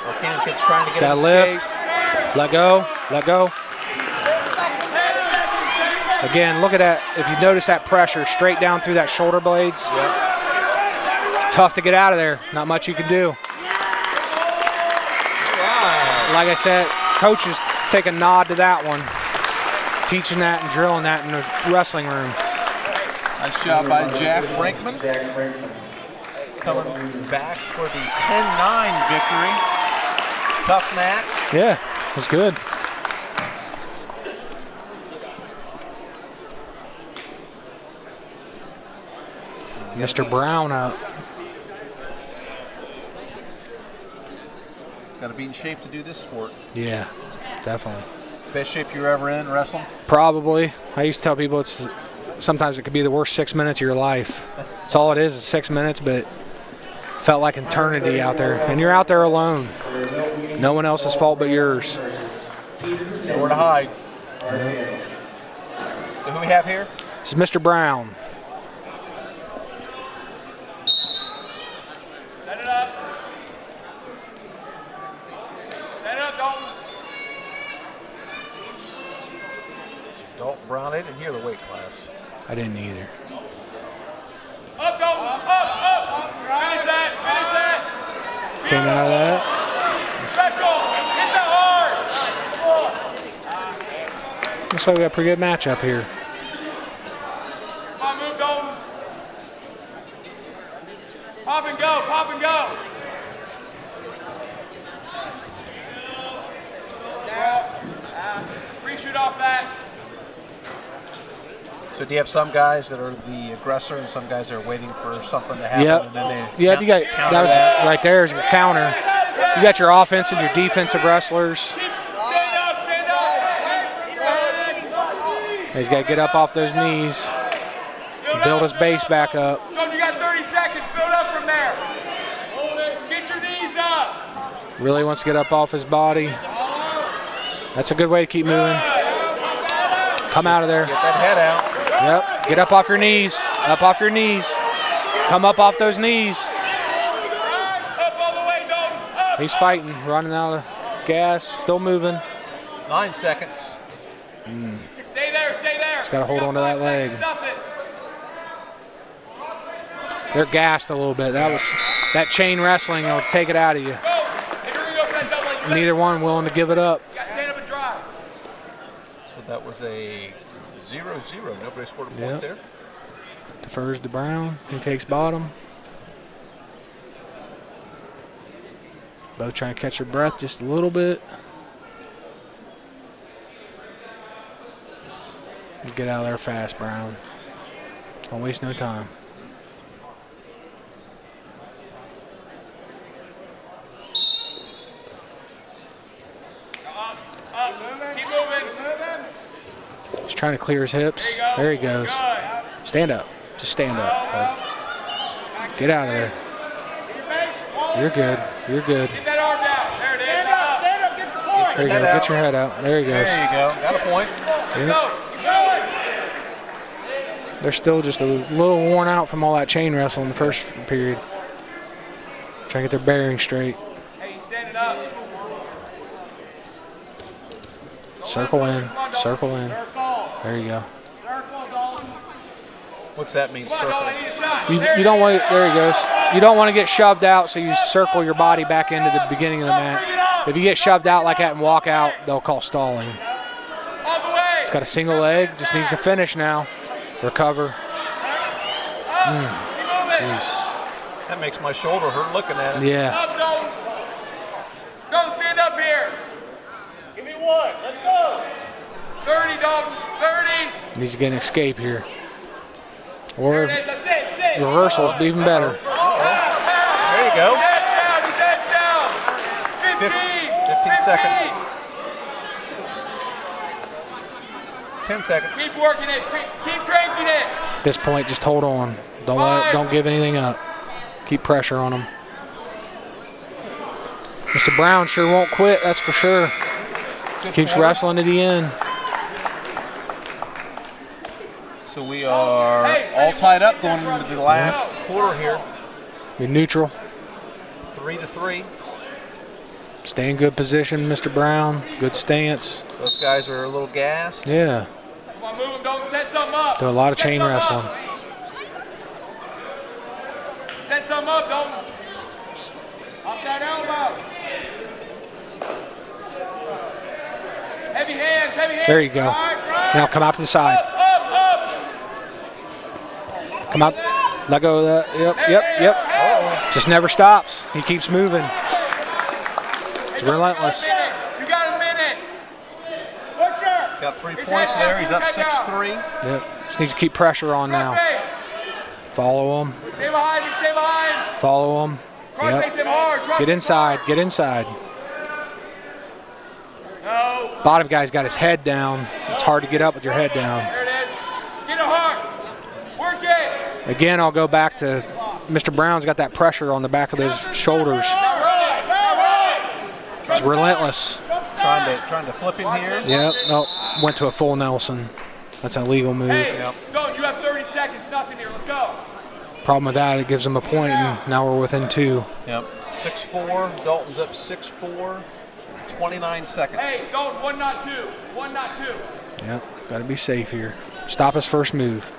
Speaker 2: Arcanum kid's trying to get
Speaker 6: Got
Speaker 2: him
Speaker 6: to lift.
Speaker 2: escape.
Speaker 6: Let go. Let go. Again, look at that. If you notice that pressure straight down through that shoulder blades, tough to get out of there. Not much you can do. Like I said, coaches take a nod to that one. Teaching that and drilling that in the wrestling room.
Speaker 2: Nice job by Jack Brinkman.
Speaker 4: Jack Brinkman.
Speaker 2: Coming back for the 10-9 victory. Tough match.
Speaker 6: Yeah, it was good. Mr. Brown out.
Speaker 2: Got to be in shape to do this sport.
Speaker 6: Yeah, definitely.
Speaker 2: Best shape you're ever in wrestling?
Speaker 6: Probably. I used to tell people sometimes it could be the worst 6 minutes of your life. That's all it is 6 minutes, but felt like eternity out there. And you're out there alone. No one else's fault but yours.
Speaker 2: Nowhere to hide. So who we have here?
Speaker 6: This is Mr. Brown.
Speaker 7: Set it up. Set it up, Dalton.
Speaker 2: Dalton Brown. I didn't hear the weight class.
Speaker 6: I didn't either.
Speaker 7: Up, Dalton. Up, up. Finish that. Finish that.
Speaker 6: Came out of that.
Speaker 7: Special. Hit that hard.
Speaker 6: Looks like we got a pretty good matchup here.
Speaker 7: Come on, move, Dalton. Pop and go. Pop and go. Reshoot off that.
Speaker 2: So do you have some guys that are the aggressor and some guys that are waiting for something to happen?
Speaker 6: Yep.
Speaker 2: And then they
Speaker 6: Yep, you got
Speaker 2: counter
Speaker 6: that was right there is your counter. You got your offense and your defensive wrestlers.
Speaker 7: Stand up. Stand up.
Speaker 6: He's got to get up off those knees, build his base back up.
Speaker 7: Dalton, you got 30 seconds. Build up from there. Get your knees up.
Speaker 6: Really wants to get up off his body. That's a good way to keep moving. Come out of there.
Speaker 2: get that head out.
Speaker 6: Yep. Get up off your knees. Up off your knees. Come up off those knees.
Speaker 7: Up all the way, Dalton. Up.
Speaker 6: He's fighting, running out of gas, still moving.
Speaker 2: 9 seconds.
Speaker 7: Stay there. Stay there.
Speaker 6: He's got to hold on to that leg.
Speaker 7: Stuff it.
Speaker 6: They're gassed a little bit. That chain wrestling will take it out of you.
Speaker 7: Go. Take a ring over that double leg.
Speaker 6: Neither one willing to give it up.
Speaker 7: You got to stand up and drive.
Speaker 2: So that was a 0-0. Nobody scored a point
Speaker 6: Yep.
Speaker 2: there.
Speaker 6: Defers to Brown. He takes bottom. Both trying to catch their breath just a little bit. Get out of there fast, Brown. Don't waste no time.
Speaker 7: Up. Keep moving.
Speaker 6: He's trying to clear his hips. There he goes.
Speaker 7: Good.
Speaker 6: Stand up. Just stand up. bud. Get out of there. You're good. You're good.
Speaker 7: Get that arm down. There it is. Stand up. Stand up. Get your point.
Speaker 6: There you go. Get your head out. There he goes.
Speaker 2: There you go. Got a point.
Speaker 6: Yep.
Speaker 7: Go. Keep going.
Speaker 6: They're still just a little worn out from all that chain wrestling in the first period. Trying to get their bearings straight.
Speaker 7: standing up.
Speaker 6: Circle in. Circle in. There you go.
Speaker 2: What's that mean,
Speaker 7: Come on,
Speaker 2: circle?
Speaker 7: Dalton, I need a shot.
Speaker 6: You don't want. There he goes. You don't want to get shoved out, so you circle your body back into the beginning of the mat. If you get shoved out like that and walk out, they'll call stalling.
Speaker 7: All the way.
Speaker 6: He's got a single leg. Just needs to finish now. Recover. Jeez.
Speaker 2: That makes my shoulder hurt looking at it.
Speaker 6: Yeah.
Speaker 7: Up, Dalton. Dalton, stand up here.
Speaker 3: Give me one. Let's go.
Speaker 7: 30, Dalton. 30.
Speaker 6: Needs to get an escape here.
Speaker 7: There
Speaker 6: Or
Speaker 7: it is. That's it.
Speaker 6: reversals be even better.
Speaker 2: There you go.
Speaker 7: His head's down.
Speaker 2: 15 seconds. 10 seconds.
Speaker 7: Keep working it. Keep cranking it.
Speaker 6: At this point, just hold on. Don't give anything up. Keep pressure on him. Mr. Brown sure won't quit, that's for sure. Keeps wrestling to the end.
Speaker 2: So we are all tied up going into the last quarter here.
Speaker 6: Be neutral.
Speaker 2: 3-3.
Speaker 6: Stay in good position, Mr. Brown. Good stance.
Speaker 2: Those guys are a little gassed.
Speaker 6: Yeah.
Speaker 7: Come on, move him. Don't set something up.
Speaker 6: Do a lot of
Speaker 7: Set
Speaker 6: chain
Speaker 7: something
Speaker 6: wrestling.
Speaker 7: up. Set something up, Dalton. Up that elbow. Heavy hands, heavy hands.
Speaker 6: There you go. Now come out to the side.
Speaker 7: Up.
Speaker 6: Come out. Let go of that. Yep. Just never stops. He keeps moving. It's relentless.
Speaker 7: You got a minute.
Speaker 2: Got 3 points there. He's up 6-3.
Speaker 6: Yep. Just needs to keep pressure on now.
Speaker 7: Crossface.
Speaker 6: Follow him.
Speaker 7: Stay behind. Stay behind.
Speaker 6: Follow him.
Speaker 7: Crossface him hard. Crossface
Speaker 6: Get inside. Get inside.
Speaker 7: No.
Speaker 6: Bottom guy's got his head down. It's hard to get up with your head down.
Speaker 7: There it is. Get it hard. Work it.
Speaker 6: Again, I'll go back to Mr. Brown's got that pressure on the back of those shoulders. It's relentless.
Speaker 2: Trying to flip him here.
Speaker 6: Yep. No, went to a full Nelson. That's an illegal move.
Speaker 7: Hey, Dalton, you have 30 seconds. Nothing here. Let's go.
Speaker 6: Problem with that, it gives him a point, and now we're within 2.
Speaker 2: Yep. 6-4. Dalton's up 6-4. 29 seconds.
Speaker 7: Hey, Dalton, 1 not 2. 1 not 2.
Speaker 6: Yep. Got to be safe here. Stop his first move.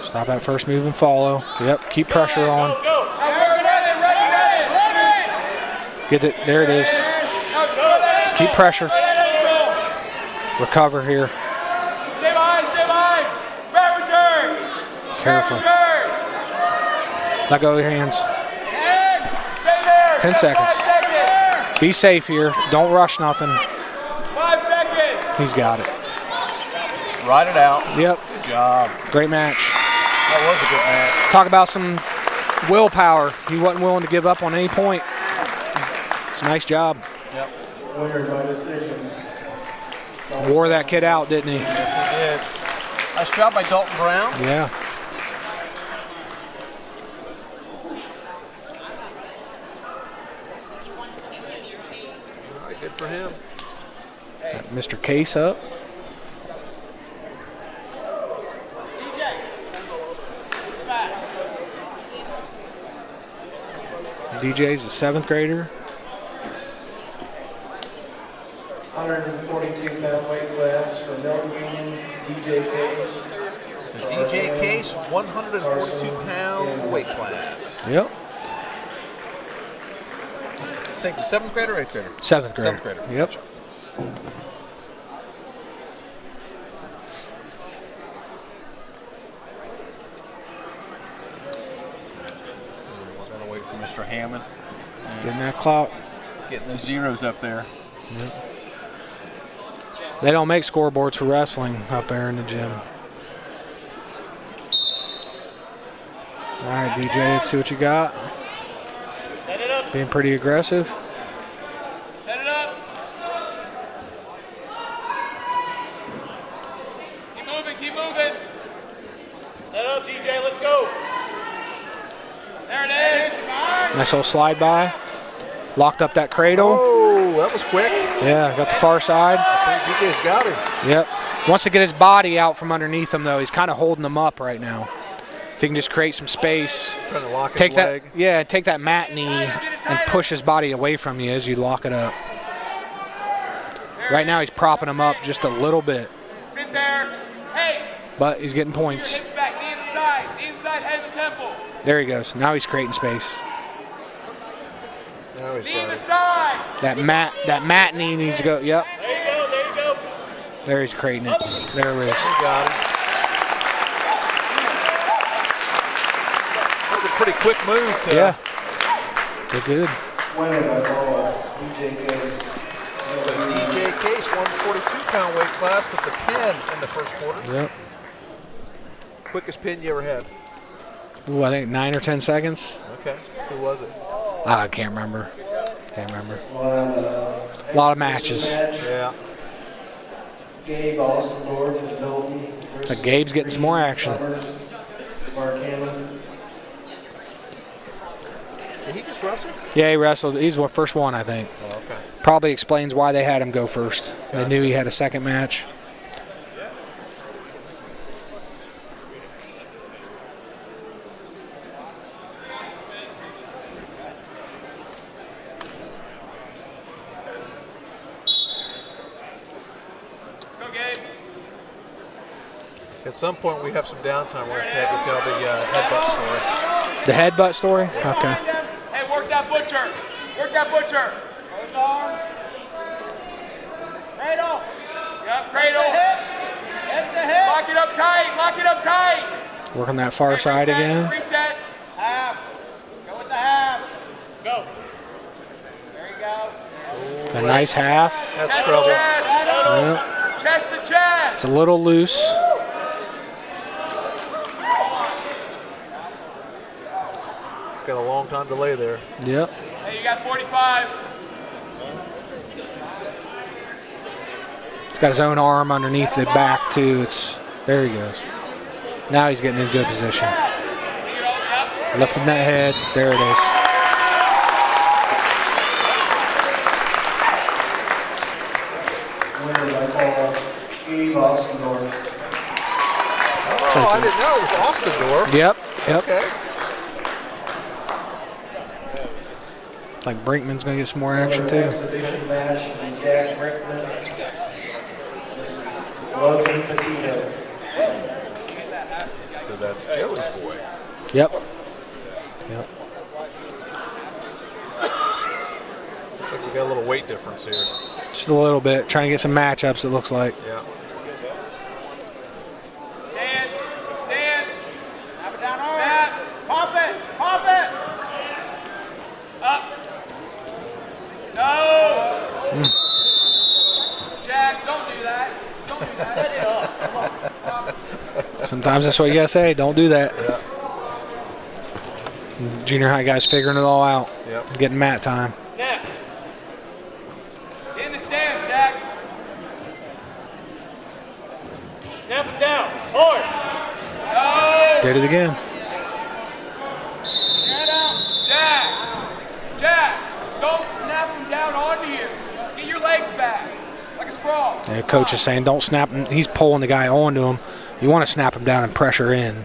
Speaker 6: Stop that first move and follow. Yep. Keep pressure on. Get it. There it is. Keep pressure. Recover here.
Speaker 7: Stay behind. Stay behind. Back return.
Speaker 6: Careful.
Speaker 7: Back return.
Speaker 6: Let go of your hands.
Speaker 7: Stay there.
Speaker 6: 10 seconds. Be safe here. Don't rush nothing.
Speaker 7: 5 seconds.
Speaker 6: He's got it.
Speaker 2: Ride it out.
Speaker 6: Yep.
Speaker 2: Good job.
Speaker 6: Great match.
Speaker 2: That was a good match.
Speaker 6: Talk about some willpower. He wasn't willing to give up on any point. It's a nice job.
Speaker 2: Yep.
Speaker 4: Winner by decision.
Speaker 6: Wore that kid out, didn't he?
Speaker 2: Yes, he did. Nice job by Dalton Brown.
Speaker 6: Yeah.
Speaker 2: All right, good for him.
Speaker 6: Got Mr. Case up. DJ's a 7th grader.
Speaker 4: 142-pound weight class for Milton-Union, DJ Case.
Speaker 2: So DJ Case, 142-pound weight class.
Speaker 6: Yep.
Speaker 2: Say the 7th grader or 8th grader?
Speaker 6: 7th grader.
Speaker 2: 7th grader.
Speaker 6: Yep.
Speaker 2: We're going to wait for Mr. Hammond.
Speaker 6: Getting that clout.
Speaker 2: Getting those zeros up there.
Speaker 6: Yep. They don't make scoreboards for wrestling up there in the gym. All right, DJ, let's see what you got.
Speaker 7: Set it up.
Speaker 6: Being pretty aggressive.
Speaker 7: Set it up. Keep moving. Keep moving.
Speaker 3: Set up, DJ. Let's go.
Speaker 7: There it is.
Speaker 6: Nice little slide by. Locked up that cradle.
Speaker 2: Oh, that was quick.
Speaker 6: Yeah, got the far side.
Speaker 2: I think DJ's got her.
Speaker 6: Yep. Wants to get his body out from underneath him, though. He's kind of holding him up right now. If he can just create some space,
Speaker 2: Trying to lock his
Speaker 6: take
Speaker 2: leg.
Speaker 6: take that mat knee and push his body away from you as you lock it up. Right now he's propping him up just a little bit,
Speaker 7: Sit there. Hey.
Speaker 6: but he's getting
Speaker 7: Your
Speaker 6: points.
Speaker 7: hips back. Knee inside. Knee inside. Head in the temple.
Speaker 6: There he goes. Now he's creating space.
Speaker 2: Now he's
Speaker 7: Knee in
Speaker 2: got
Speaker 7: the
Speaker 2: it.
Speaker 7: side.
Speaker 6: That mat knee needs to go. Yep.
Speaker 3: There you go, there you go.
Speaker 6: There he's creating it. There it is.
Speaker 2: Got it. That was a pretty quick move.
Speaker 6: Yeah. They're good.
Speaker 4: Winner by fall, DJ Case.
Speaker 2: So DJ Case, 142-pound weight class with the pin in the first quarter.
Speaker 6: Yep.
Speaker 2: Quickest pin you ever had.
Speaker 6: Ooh, I think 9 or 10 seconds.
Speaker 2: Okay. Who was it?
Speaker 6: I can't remember. Can't remember.
Speaker 4: A
Speaker 6: lot of matches.
Speaker 2: Yeah.
Speaker 4: Gabe Ostendorf from Milton. versus
Speaker 6: Gabe's getting some more action.
Speaker 4: Summers of Arcanum.
Speaker 2: Did he just wrestle?
Speaker 6: Yeah, he wrestled. He's the first one, I think.
Speaker 2: Oh, okay.
Speaker 6: Probably explains why they had him go first. They knew he had a second match.
Speaker 7: Go, Gabe.
Speaker 2: At some point, we have some downtime. We're going to have to tell the headbutt story.
Speaker 6: The headbutt story? Okay.
Speaker 7: Hey, work that butcher. Work that butcher.
Speaker 3: Closed arms. Cradle.
Speaker 7: Yep, cradle.
Speaker 3: Hip to hip.
Speaker 7: Lock it up tight. Lock it up tight.
Speaker 6: Working that far
Speaker 7: Okay,
Speaker 6: side
Speaker 7: reset,
Speaker 6: again.
Speaker 7: Reset.
Speaker 3: Half. Go with the half. Go. There you go.
Speaker 6: A nice half.
Speaker 2: That's
Speaker 7: Chest to
Speaker 2: trouble.
Speaker 7: chest.
Speaker 6: Yep.
Speaker 7: Chest to chest.
Speaker 6: It's a little loose.
Speaker 2: It's got a long time delay there.
Speaker 6: Yep.
Speaker 7: Hey, you got 45.
Speaker 6: He's got his own arm underneath the back, too. There he goes. Now he's getting in good position. Lifting that head. There it is.
Speaker 4: Winner by fall, Gabe Ostendorf.
Speaker 2: Oh, I didn't know it was Ostendorf.
Speaker 6: Yep. Yep.
Speaker 2: Okay.
Speaker 6: Like Brinkman's going to get some more action,
Speaker 4: Another
Speaker 6: too.
Speaker 4: exhibition match from Jack Brinkman versus Logan Petito.
Speaker 2: So that's Joey's boy.
Speaker 6: Yep. Yep.
Speaker 2: Looks like we got a little weight difference here.
Speaker 6: Just a little bit. Trying to get some matchups, it looks like.
Speaker 2: Yeah.
Speaker 7: Stance. Stance.
Speaker 3: Snap it down hard.
Speaker 7: Snap.
Speaker 3: Pop it. Pop it.
Speaker 7: Up. No. Jax, don't do that. Don't do that.
Speaker 3: Set it up. Come on.
Speaker 6: Sometimes that's what you got to say. Don't do that. Junior high guys figuring it all out.
Speaker 2: Yep.
Speaker 6: Getting mat time.
Speaker 7: Snap. Get in the stance, Jack.
Speaker 3: Snap it down. Hard.
Speaker 7: No.
Speaker 6: Did it again.
Speaker 3: Head out.
Speaker 7: Jack. Jack. Don't snap him down onto you. Get your legs back. Like a sprawl.
Speaker 6: The coach is saying don't snap him. He's pulling the guy onto him. You want to snap him down and pressure in.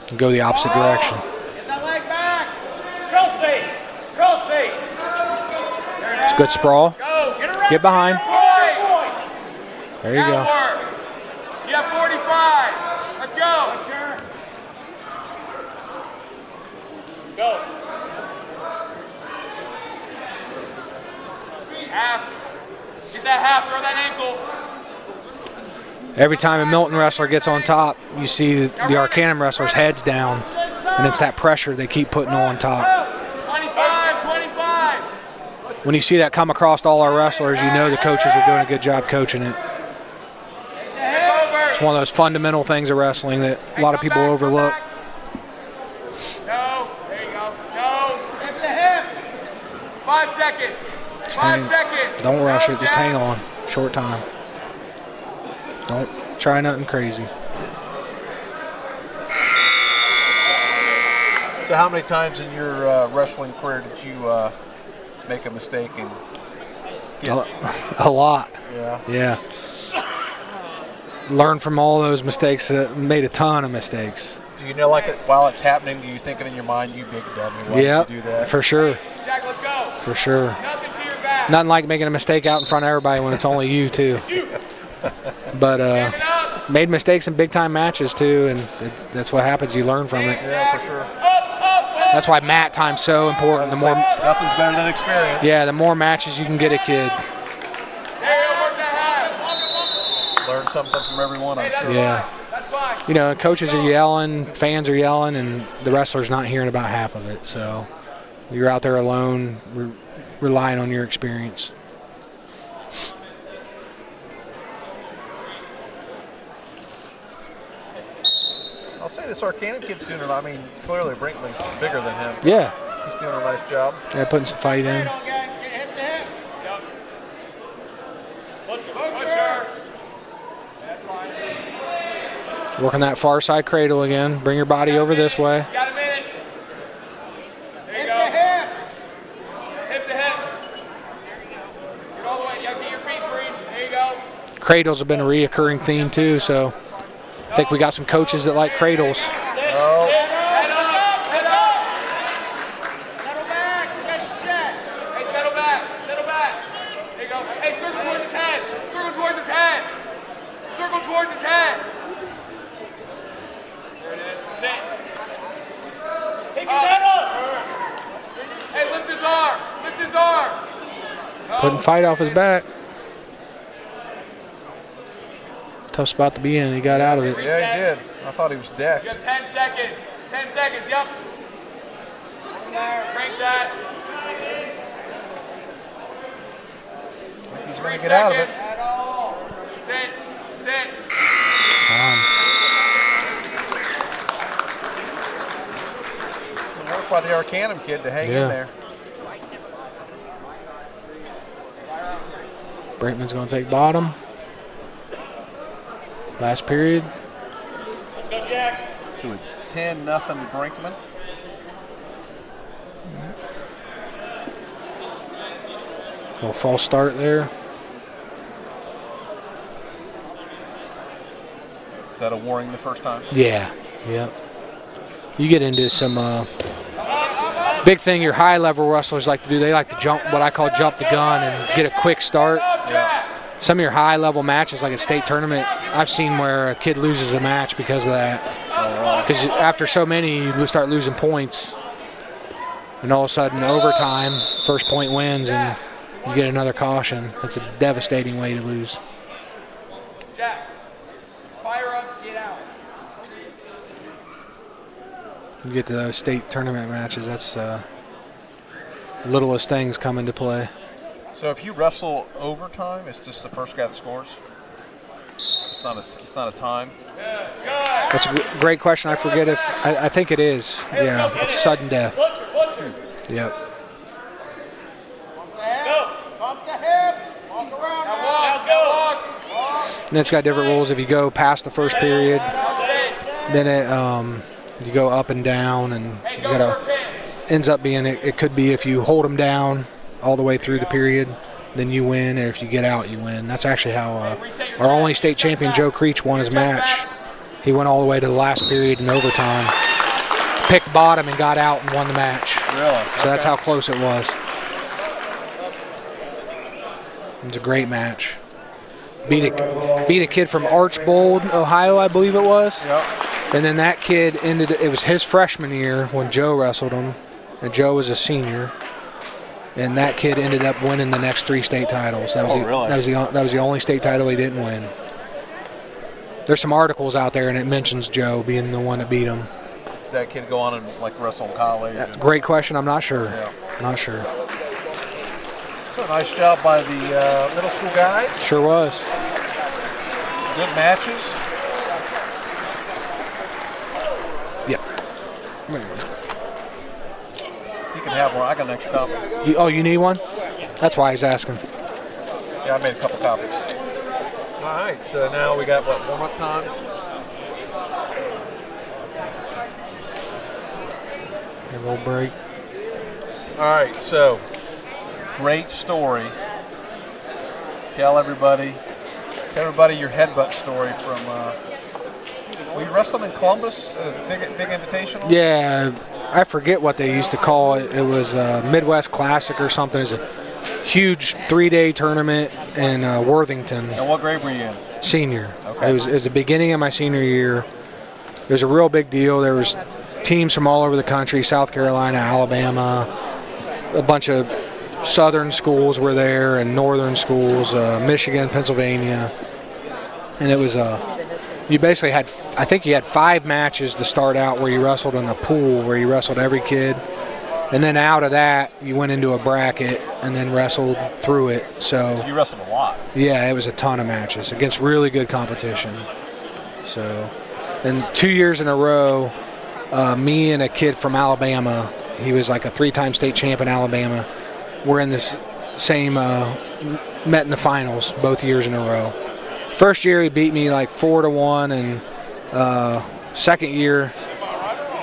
Speaker 6: And go the opposite direction.
Speaker 3: Get that leg back. Girl space. Girl space.
Speaker 6: It's a good sprawl.
Speaker 7: Go.
Speaker 3: Get around.
Speaker 6: Get behind.
Speaker 7: Boys.
Speaker 6: There you
Speaker 7: That
Speaker 6: go.
Speaker 7: work. You have 45. Let's go.
Speaker 3: Sure. Go.
Speaker 7: Half. Get that half. Throw that ankle.
Speaker 6: Every time a Milton wrestler gets on top, you see the Arcanum wrestler's head's down, and it's that pressure they keep putting on top.
Speaker 7: 25. 25.
Speaker 6: When you see that come across all our wrestlers, you know the coaches are doing a good job coaching it.
Speaker 7: Over.
Speaker 6: It's one of those fundamental things of wrestling that a lot of people overlook.
Speaker 7: No. There you go. No.
Speaker 3: Hip to hip.
Speaker 7: 5 seconds.
Speaker 6: Just
Speaker 7: 5
Speaker 6: hang-
Speaker 7: seconds.
Speaker 6: Don't rush
Speaker 7: No,
Speaker 6: it, just
Speaker 7: Jack.
Speaker 6: hang on. Short time. Don't try nothing crazy.
Speaker 2: So how many times in your wrestling career did you make a mistake and
Speaker 6: A lot.
Speaker 2: yeah?
Speaker 6: Yeah. learn from all those mistakes. Made a ton of mistakes.
Speaker 2: Do you know, like, while it's happening, do you think it in your mind, you big dummy, why did
Speaker 6: Yep,
Speaker 2: you do that?
Speaker 6: for sure.
Speaker 7: Jack, let's go.
Speaker 6: For sure.
Speaker 7: Nothing to your back.
Speaker 6: Nothing like making a mistake out in front of everybody when it's only you, too. But made mistakes in big-time matches, too, and that's what happens. You learn from it.
Speaker 2: Yeah, for sure.
Speaker 6: That's why mat time's so important. The more,
Speaker 2: Nothing's better than experience.
Speaker 6: yeah, the more matches you can get a kid.
Speaker 2: Learn something from everyone, I'm sure.
Speaker 6: Yeah.
Speaker 7: That's fine.
Speaker 6: You know, coaches are yelling, fans are yelling, and the wrestler's not hearing about half of it. So you're out there alone, relying on your experience.
Speaker 2: I'll say this Arcanum kid's doing it. I mean, clearly Brinkley's bigger than him.
Speaker 6: Yeah.
Speaker 2: He's doing a nice job.
Speaker 6: Yeah, putting some fight in. Working that far side cradle again. Bring your body over this way.
Speaker 7: Got a minute. There you go. Hip to hip. Get all the way. Yeah, get your feet free. There you go.
Speaker 6: Cradles have been a reoccurring theme too, so I think we got some coaches that like cradles.
Speaker 7: Head up. Head up.
Speaker 3: Settle back. You got your check.
Speaker 7: Hey, settle back. Settle back. There you go. Hey, circle towards his head. Circle towards his head. Circle towards his head. There it is. Sit. Take his head up. Hey, lift his arm. Lift his arm.
Speaker 6: Putting fight off his back. Tough spot to be in. He got out of it.
Speaker 2: Yeah, he did. I thought he was decked.
Speaker 7: You have 10 seconds. 10 seconds. Yep. Crank that.
Speaker 2: He's going to get out of it.
Speaker 7: Sit. Sit.
Speaker 2: Work by the Arcanum kid to hang
Speaker 6: Yeah.
Speaker 2: in there.
Speaker 6: Brinkman's going to take bottom. Last period.
Speaker 2: So it's 10-0 Brinkman.
Speaker 6: Little false start there.
Speaker 2: Is that a warning the first time?
Speaker 6: Yeah. Yep. You get into some big thing your high level wrestlers like to do. They like to jump, what I call jump the gun, and get a quick start. Some of your high level matches, like a state tournament, I've seen where a kid loses a match because of that. Because after so many, you start losing points, and all of a sudden overtime, first point wins, and you get another caution. It's a devastating way to lose.
Speaker 7: Jack. Fire up. Get out.
Speaker 6: You get to those state tournament matches, that's littlest things come into play.
Speaker 2: So if you wrestle overtime, it's just the first guy that scores? It's not a time?
Speaker 6: That's a great question. I forget if I think it is. Yeah, it's sudden death. Yep.
Speaker 3: Pump the hip. Walk around now.
Speaker 7: Walk.
Speaker 6: And it's got different rules. If you go past the first period, then it you go up and down, and you gotta ends up being it could be if you hold them down all the way through the period, then you win, and if you get out, you win. That's actually how our only state champion, Joe Creech, won his match. He went all the way to the last period in overtime, picked bottom, and got out and won the match.
Speaker 2: Really?
Speaker 6: So that's how close it was. It was a great match. Beat a kid from Archbold, Ohio, I believe it was.
Speaker 2: Yep.
Speaker 6: And then that kid it was his freshman year when Joe wrestled him, and Joe was a senior. And that kid ended up winning the next 3 state titles. That was
Speaker 2: Really?
Speaker 6: that was the only state title he didn't win. There's some articles out there, and it mentions Joe being the one that beat him.
Speaker 2: That kid go on and like wrestle in college. and-
Speaker 6: Great question. I'm not sure.
Speaker 2: Yeah.
Speaker 6: Not sure.
Speaker 2: So nice job by the middle school guys.
Speaker 6: Sure was.
Speaker 2: Good matches.
Speaker 6: Yeah.
Speaker 2: You can have one. I got an extra copy.
Speaker 6: You need one? That's why he's asking.
Speaker 2: Yeah, I made a couple copies. All right, so now we got what, warm-up time?
Speaker 6: A little break.
Speaker 2: All right, so great story. Tell Tell everybody your headbutt story from. Were you wrestling in Columbus? Big Invitational?
Speaker 6: Yeah, I forget what they used to call it. It was Midwest Classic or something. It was a huge 3-day tournament in Worthington.
Speaker 2: And what grade were you in?
Speaker 6: Senior.
Speaker 2: Okay.
Speaker 6: It was the beginning of my senior year. It was a real big deal. There was teams from all over the country, South Carolina, Alabama, a bunch of southern schools were there and northern schools, Michigan, Pennsylvania. And it was you basically had, I think you had 5 matches to start out where you wrestled in a pool where you wrestled every kid. And then out of that, you went into a bracket and then wrestled through it. So
Speaker 2: You wrestled a lot.
Speaker 6: yeah, it was a ton of matches against really good competition. So, and 2 years in a row, me and a kid from Alabama, he was like a 3-time state champ in Alabama, we're in this same, met in the finals both years in a row. First year he beat me like 4-1, and second year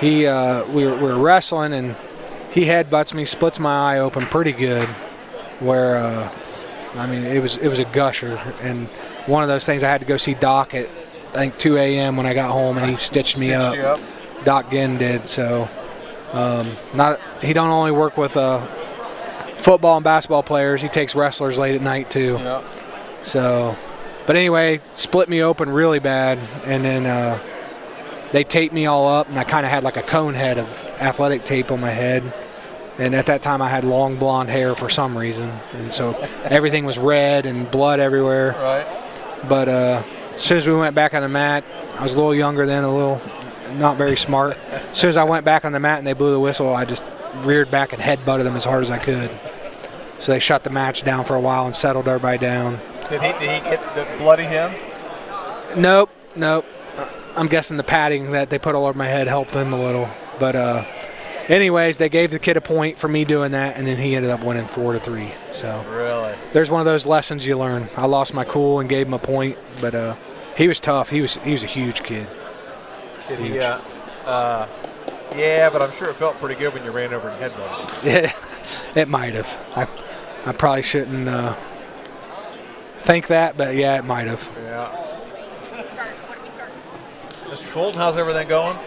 Speaker 6: we were wrestling and he headbutts me, splits my eye open pretty good. Where I mean it was a gusher, and one of those things I had to go see Doc at I think 2 a.m. when I got home, and he stitched me up.
Speaker 2: You up.
Speaker 6: Doc Ginn did. So he don't only work with football and basketball players. He takes wrestlers late at night too.
Speaker 2: Yeah.
Speaker 6: So, but anyway, split me open really bad, and then they taped me all up, and I kind of had like a cone head of athletic tape on my head. And at that time, I had long blonde hair for some reason, and so everything was red and blood everywhere.
Speaker 2: Right.
Speaker 6: But as soon as we went back on the mat, I was a little younger then, a little not very smart. As soon as I went back on the mat and they blew the whistle, I just reared back and headbutted them as hard as I could. So they shut the match down for a while and settled everybody down.
Speaker 2: Did he get the bloody him?
Speaker 6: Nope. I'm guessing the padding that they put all over my head helped him a little. But anyways, they gave the kid a point for me doing that, and then he ended up winning 4-3. So
Speaker 2: Really?
Speaker 6: there's one of those lessons you learn. I lost my cool and gave him a point, but he was tough. He was a huge kid.
Speaker 2: Did he? Yeah, but I'm sure it felt pretty good when you ran over and headbutted him.
Speaker 6: Yeah, it might have. I probably shouldn't think that, but yeah, it might have.
Speaker 2: Yeah. Mr. Fulton, how's everything going?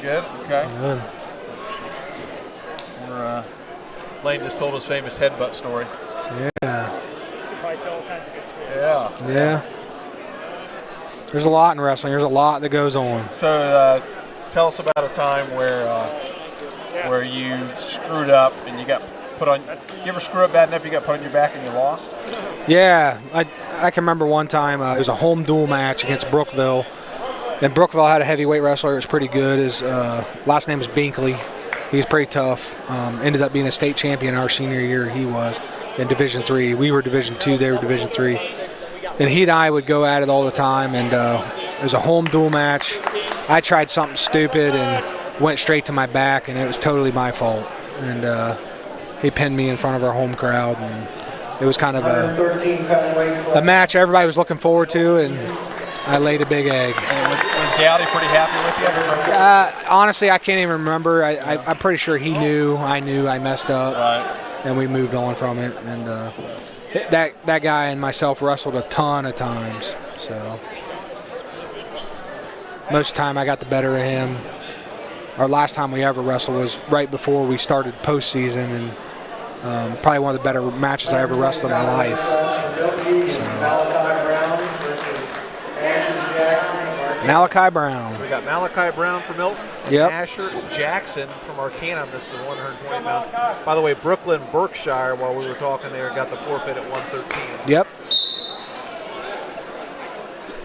Speaker 2: Good. Okay.
Speaker 6: Good.
Speaker 2: Lane just told his famous headbutt story.
Speaker 6: Yeah.
Speaker 3: Probably tell all kinds of good stories.
Speaker 2: Yeah.
Speaker 6: Yeah. There's a lot in wrestling. There's a lot that goes on.
Speaker 2: So tell us about a time where you screwed up and you got put on. You ever screw up bad enough you got put on your back and you lost?
Speaker 6: Yeah, I can remember one time it was a home duel match against Brookville, and Brookville had a heavyweight wrestler. It was pretty good. His last name was Binkley. He was pretty tough. Ended up being a state champion our senior year. He was in Division III. We were Division II. They were Division III. And he and I would go at it all the time. And it was a home duel match. I tried something stupid and went straight to my back, and it was totally my fault. And he pinned me in front of our home crowd, and it was kind of a match everybody was looking forward to, and I laid a big egg.
Speaker 2: And was Gowdy pretty happy with you?
Speaker 6: Honestly, I can't even remember. I'm pretty sure he knew. I knew I messed up, and we moved on from it. And that guy and myself wrestled a ton of times. So most of the time I got the better of him. Our last time we ever wrestled was right before we started postseason, and probably one of the better matches I ever wrestled in my life.
Speaker 4: Malachi Brown versus Asher Jackson.
Speaker 6: Malachi Brown.
Speaker 2: We got Malachi Brown from Milton.
Speaker 6: Yep.
Speaker 2: Asher Jackson from Arcanum. This is 120 pound. By the way, Brooklyn, Berkshire, while we were talking there, got the forfeit at 113.
Speaker 6: Yep.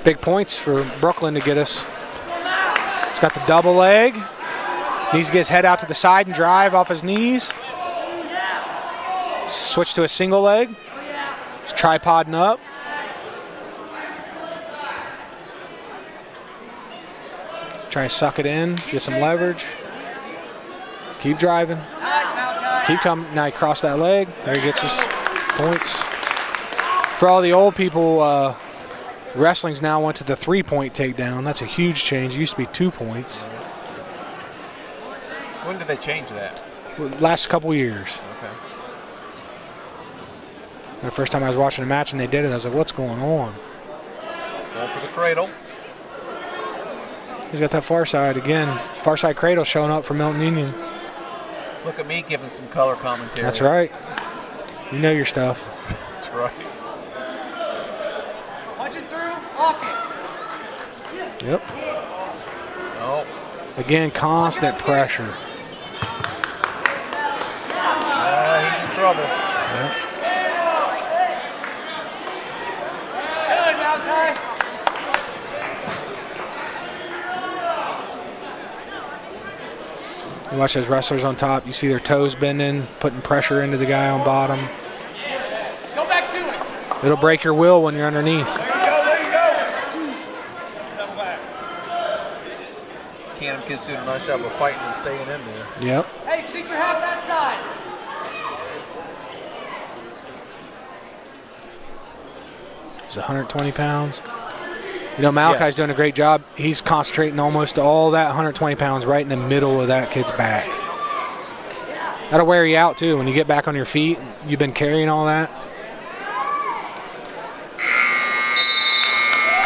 Speaker 6: Big points for Brooklyn to get us. He's got the double leg. Needs to get his head out to the side and drive off his knees. Switch to a single leg. He's tripoding up. Try to suck it in, get some leverage. Keep driving. Keep coming. Now he crossed that leg. There he gets his points. For all the old people, wrestling's now went to the 3-point takedown. That's a huge change. It used to be 2 points.
Speaker 2: When did they change that?
Speaker 6: Last couple years.
Speaker 2: Okay.
Speaker 6: The first time I was watching a match and they did it, I was like, what's going on?
Speaker 2: Going for the cradle.
Speaker 6: He's got that far side again. Far side cradle showing up for Milton-Union.
Speaker 2: Look at me giving some color commentary.
Speaker 6: That's right. You know your stuff.
Speaker 2: That's right.
Speaker 7: Punch it through, lock it.
Speaker 6: Yep.
Speaker 2: Oh,
Speaker 6: Again, constant pressure.
Speaker 2: he's in trouble.
Speaker 6: Yep.
Speaker 7: Good, Malachi.
Speaker 6: You watch those wrestlers on top, you see their toes bending, putting pressure into the guy on bottom.
Speaker 7: Go back to it.
Speaker 6: It'll break your will when you're underneath.
Speaker 7: There you go.
Speaker 2: Arcanum kids doing a nice job of fighting and staying in there.
Speaker 6: Yep.
Speaker 7: Hey, secret half that side.
Speaker 6: He's 120 pounds. You know, Malachi's
Speaker 2: Yes.
Speaker 6: doing a great job. He's concentrating almost all that 120 pounds right in the middle of that kid's back. That'll wear you out, too. When you get back on your feet, you've been carrying all that.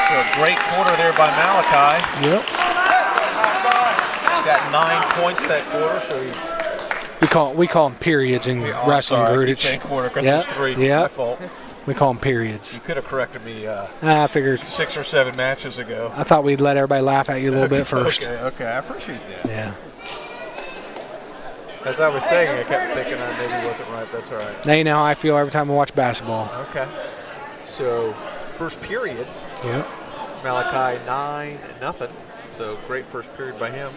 Speaker 2: So a great quarter there by Malachi.
Speaker 6: Yep.
Speaker 2: He's got 9 points that quarter, so he's
Speaker 6: We call them periods in wrestling,
Speaker 2: sorry, I
Speaker 6: Grudich.
Speaker 2: keep saying quarter because
Speaker 6: Yep,
Speaker 2: there's 3.
Speaker 6: yep.
Speaker 2: My fault.
Speaker 6: We call them periods.
Speaker 2: You could have corrected me
Speaker 6: I figured.
Speaker 2: 6 or 7 matches ago.
Speaker 6: I thought we'd let everybody laugh at you a little bit first.
Speaker 2: Okay, I appreciate that.
Speaker 6: Yeah.
Speaker 2: As I was saying, I kept thinking I maybe wasn't right. That's all right.
Speaker 6: Now you know how I feel every time I watch basketball.
Speaker 2: Okay. So, first period,
Speaker 6: Yep.
Speaker 2: Malachi 9-0. So, great first period by him.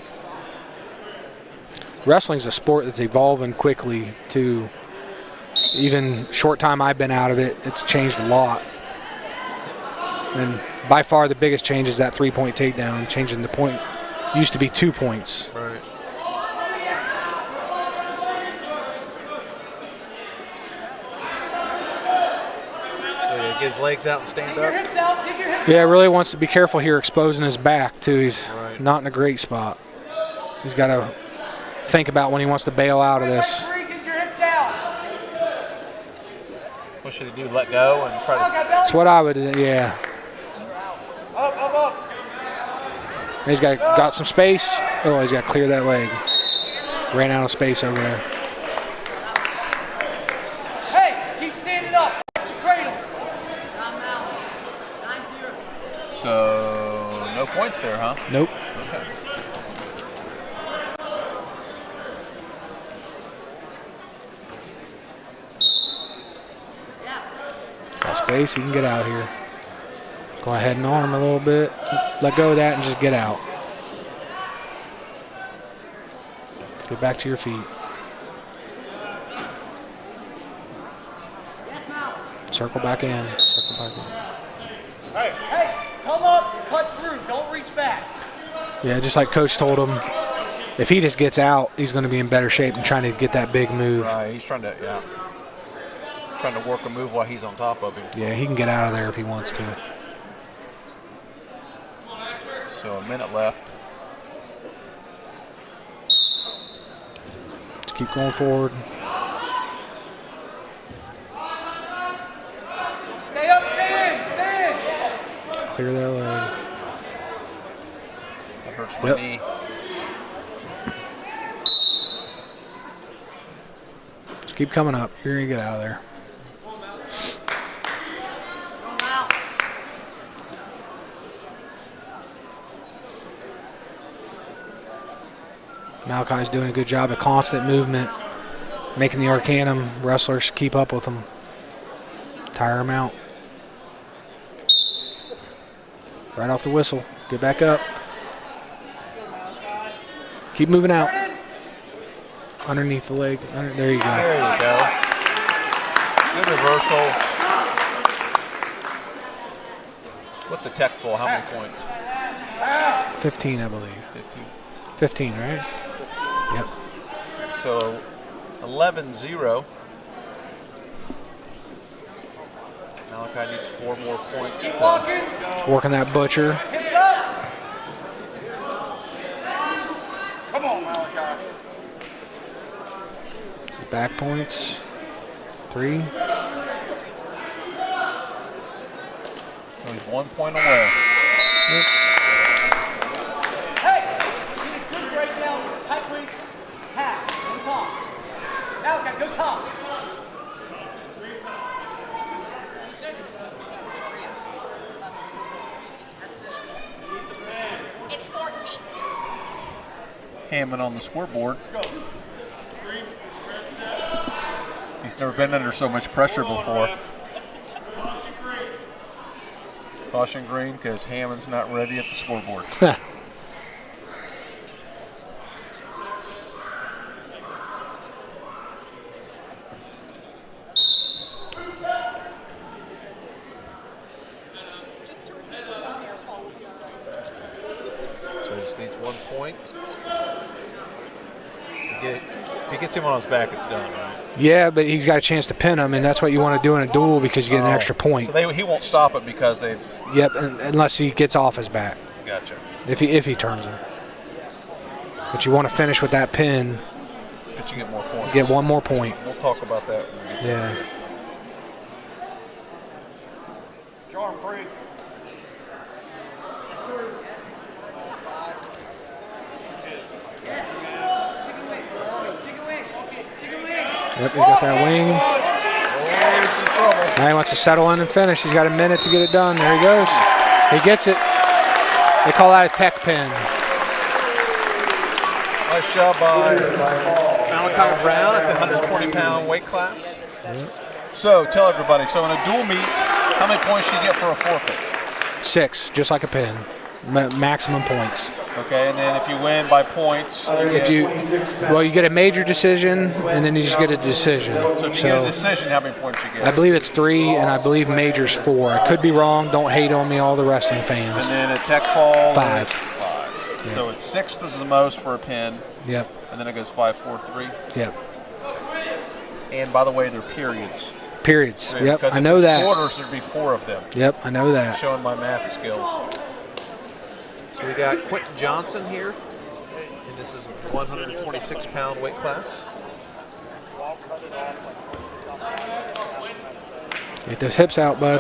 Speaker 6: Wrestling's a sport that's evolving quickly too. Even short time I've been out of it, it's changed a lot. And by far the biggest change is that 3-point takedown, changing the point. Used to be 2 points.
Speaker 2: Right. So, yeah, get his legs out and stand
Speaker 7: Dig your
Speaker 2: up.
Speaker 7: hips out. Dig your hips
Speaker 6: Yeah, really wants to be careful here exposing his back too. He's
Speaker 2: Right.
Speaker 6: not in a great spot. He's got to think about when he wants to bail out of this.
Speaker 7: Three, get your hips down.
Speaker 2: What should he do? Let go and try
Speaker 7: Oh,
Speaker 2: to.
Speaker 7: got belly.
Speaker 6: That's what I would do, yeah.
Speaker 7: Up.
Speaker 6: He's got some space. Oh, he's got to clear that leg. Ran out of space over there.
Speaker 7: Hey, keep standing up. Watch your cradles.
Speaker 2: So, no points there, huh?
Speaker 6: Nope.
Speaker 2: Okay.
Speaker 6: Got space, he can get out here. Go ahead and arm a little bit. Let go of that and just get out. Get back to your feet. Circle back in. Circle back in.
Speaker 7: Hey, come up, cut through. Don't reach back.
Speaker 6: Yeah, just like Coach told him, if he just gets out, he's going to be in better shape and trying to get that big move.
Speaker 2: Right, he's trying to, trying to work a move while he's on top of him.
Speaker 6: Yeah, he can get out of there if he wants to.
Speaker 2: So, a minute left.
Speaker 6: Just keep going forward.
Speaker 7: Stay up, stay in.
Speaker 6: Clear that leg.
Speaker 2: That hurts my
Speaker 6: Yep.
Speaker 2: knee.
Speaker 6: Just keep coming up. You're going to get out of there. Malachi's doing a good job of constant movement, making the Arcanum wrestlers keep up with him. Tire him out. Right off the whistle. Get back up. Keep moving out. Underneath the leg. There you go.
Speaker 2: There you go. Good reversal. What's a tech full? How many points?
Speaker 6: 15, I believe.
Speaker 2: 15.
Speaker 6: 15, right? Yep.
Speaker 2: So 11-0. Malachi needs 4 more points.
Speaker 7: Keep
Speaker 2: To,
Speaker 7: walking.
Speaker 6: Working that butcher.
Speaker 7: Hips up.
Speaker 3: Come on, Malachi.
Speaker 6: Back points. 3.
Speaker 2: So he's 1 point away.
Speaker 7: Hey! Good breakdown. Tight crease. Half. Go top. Now, okay, go top.
Speaker 1: It's 14.
Speaker 2: Hammond on the scoreboard. He's never been under so much pressure before. Caution green because Hammond's not ready at the scoreboard. So he just needs 1 point. If he gets him on his back, it's done, right?
Speaker 6: Yeah, but he's got a chance to pin him, and that's what you want to do in a duel because you get an extra point.
Speaker 2: So he won't stop it because they've.
Speaker 6: Yep, unless he gets off his back.
Speaker 2: Gotcha.
Speaker 6: If he turns him. But you want to finish with that pin.
Speaker 2: But you get more points.
Speaker 6: Get 1 more point.
Speaker 2: We'll talk about that when we get
Speaker 6: Yeah.
Speaker 2: there.
Speaker 3: Arm free.
Speaker 6: Yep, he's got that wing.
Speaker 2: Oh, he's in trouble.
Speaker 6: Now he wants to settle in and finish. He's got a minute to get it done. There he goes. He gets it. They call that a tech pin.
Speaker 2: Nice job by
Speaker 4: Fall.
Speaker 2: Malachi Brown at the 120-pound weight class. So tell everybody, so in a dual meet, how many points do you get for a forfeit?
Speaker 6: 6, just like a pin. Maximum points.
Speaker 2: Okay, and then if you win by points,
Speaker 6: If you, well, you get a major decision, and then you just get a decision.
Speaker 2: so if you get a decision, how many points you get?
Speaker 6: I believe it's 3, and I believe major's 4. I could be wrong. Don't hate on me, all the wrestling fans.
Speaker 2: And then a tech fall.
Speaker 6: 5.
Speaker 2: 5.
Speaker 6: Yeah.
Speaker 2: So it's 6th is the most for a pin,
Speaker 6: Yep.
Speaker 2: and then it goes 5, 4, 3.
Speaker 6: Yep.
Speaker 2: And by the way, they're periods.
Speaker 6: Periods. Yep.
Speaker 2: Because
Speaker 6: I
Speaker 2: if
Speaker 6: know
Speaker 2: it's
Speaker 6: that.
Speaker 2: quarters, there'd be 4 of them.
Speaker 6: Yep. I know that.
Speaker 2: Showing my math skills. So we got Quentin Johnson here, and this is 126-pound weight class.
Speaker 6: Get those hips out, bud.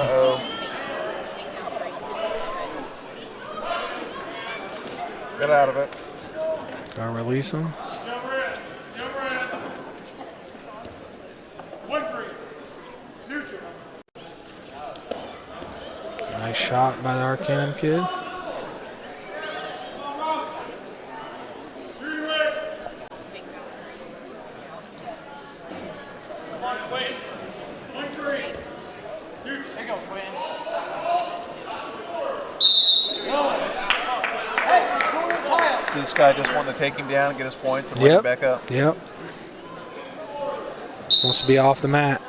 Speaker 2: Get out of it.
Speaker 6: Gotta release him. Nice shot by the Arcanum kid.
Speaker 2: So this guy just wanted to take him down and get his points and bring him back up.
Speaker 6: Yep. Wants to be off the mat.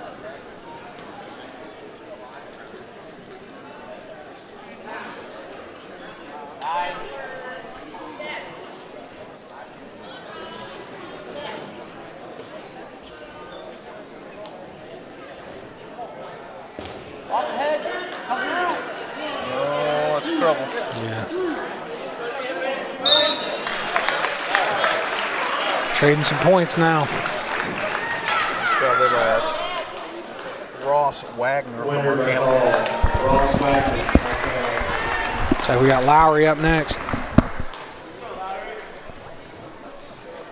Speaker 2: Oh, it's trouble.
Speaker 6: Yeah. Trading some points now.
Speaker 2: Ross Wagner from
Speaker 4: Winner by
Speaker 2: Arcanum.
Speaker 4: fall. Ross Wagner.
Speaker 6: So we got Lowry up next.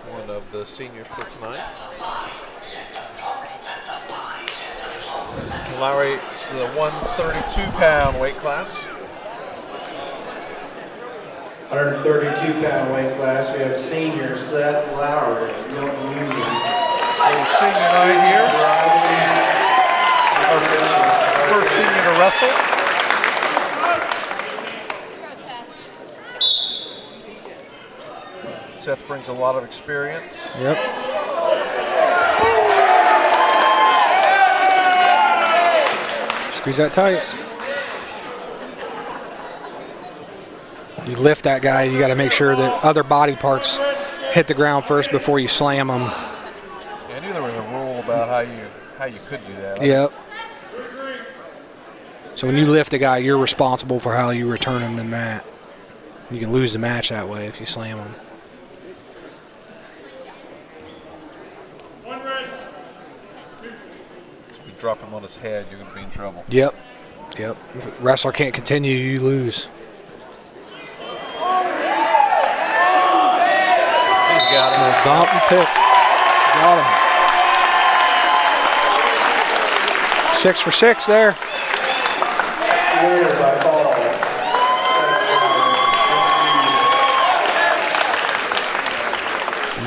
Speaker 2: One of the seniors for tonight. Lowry is the 132-pound weight class.
Speaker 4: 132-pound weight class. We have senior Seth Lowry, Milton-Union.
Speaker 2: So senior night here. First senior to wrestle. Seth brings a lot of experience.
Speaker 6: Yep. Squeeze that tight. You lift that guy, you got to make sure that other body parts hit the ground first before you slam them.
Speaker 2: Yeah, I knew there was a rule about how you could do that.
Speaker 6: Yep. So when you lift a guy, you're responsible for how you return him to the mat. You can lose the match that way if you slam him.
Speaker 2: If you drop him on his head, you're going to be in trouble.
Speaker 6: Yep. Yep. If a wrestler can't continue, you lose.
Speaker 2: He's got him.
Speaker 6: Dump and pick. Got him. 6 for 6 there.
Speaker 4: Winner by fall.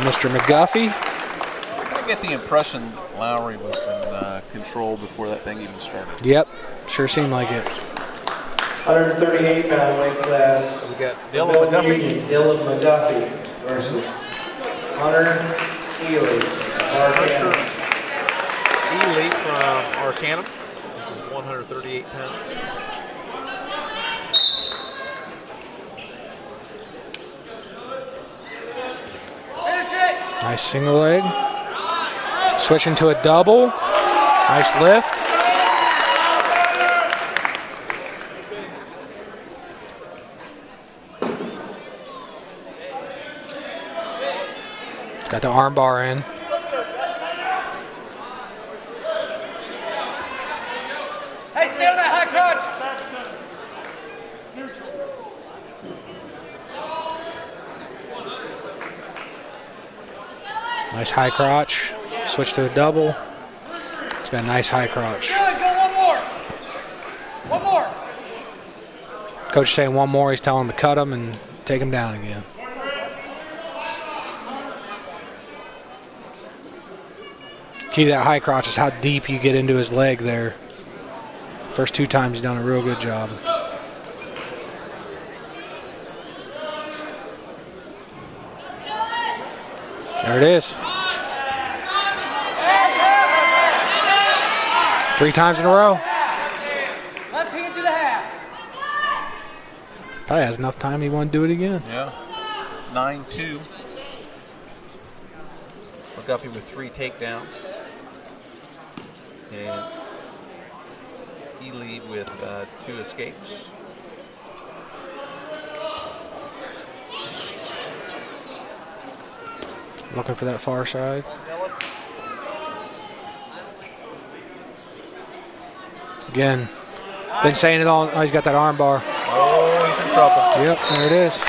Speaker 6: Mr. McGuffey.
Speaker 2: I get the impression Lowry was in control before that thing even started.
Speaker 6: Yep. Sure seemed like it.
Speaker 4: 138-pound weight class.
Speaker 2: We got Dylan McGuffey.
Speaker 4: Dylan McGuffey versus Hunter Ely. Arcanum.
Speaker 2: Ely from Arcanum. This is 138 pounds.
Speaker 6: Nice single leg. Switching to a double. Nice lift. Got the arm bar in.
Speaker 7: Hey, stay on that high crotch.
Speaker 6: Nice high crotch. Switch to a double. It's got a nice high crotch.
Speaker 7: Good, go one more. One more.
Speaker 6: Coach saying one more. He's telling him to cut him and take him down again. Key to that high crotch is how deep you get into his leg there. First 2 times he's done a real good job. There it is. 3 times in a row.
Speaker 7: Let's take it to the half.
Speaker 6: Probably has enough time he want to do it again.
Speaker 2: Yeah. 9-2. McGuffey with 3 takedowns. And Ely with 2 escapes.
Speaker 6: Looking for that far side. Again, been saying it all. Oh, he's got that arm bar.
Speaker 2: Oh, he's in trouble.
Speaker 6: Yep, there it is.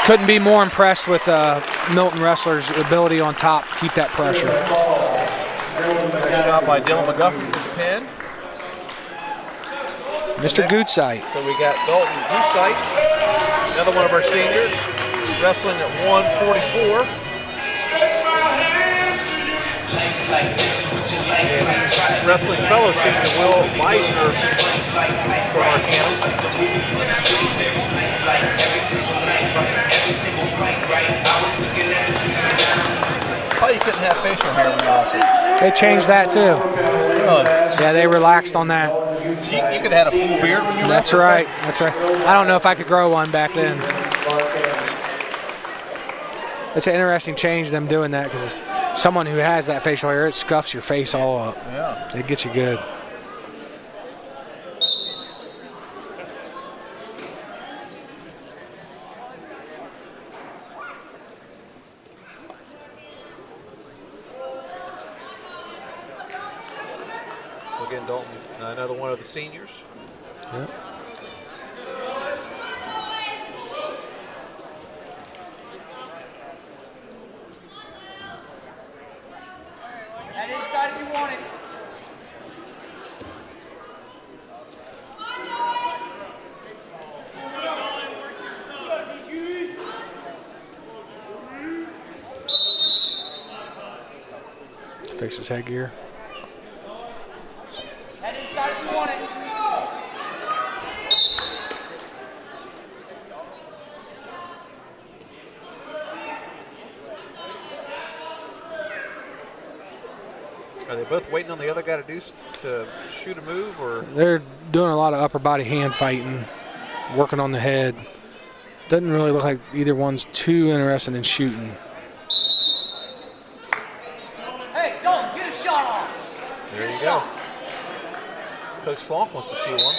Speaker 6: Couldn't be more impressed with Milton wrestler's ability on top to keep that pressure.
Speaker 2: Nice shot by Dylan McGuffey with the pin.
Speaker 6: Mr. Goodsite.
Speaker 2: So we got Dalton Goodsite, another one of our seniors, wrestling at 144. And wrestling fellow senior Will Meisner from Arcanum. Oh, you couldn't have facial hair when you wrestled.
Speaker 6: They changed that too. Yeah, they relaxed on that.
Speaker 2: You could have had a full beard when you wrestled.
Speaker 6: That's right. That's right. I don't know if I could grow one back then. It's an interesting change, them doing that, because someone who has that facial hair, it scuffs your face all up.
Speaker 2: Yeah.
Speaker 6: It gets you good.
Speaker 2: Again, Dalton, another one of the seniors.
Speaker 6: Yep.
Speaker 7: Head inside if you want it.
Speaker 6: Fix his headgear.
Speaker 7: Head inside if you want it.
Speaker 2: Are they both waiting on the other guy to shoot a move, or?
Speaker 6: They're doing a lot of upper body hand fighting, working on the head. Doesn't really look like either one's too interested in shooting.
Speaker 7: Hey, Dalton, get a shot off.
Speaker 2: There you go. Coach Slonk wants to see one.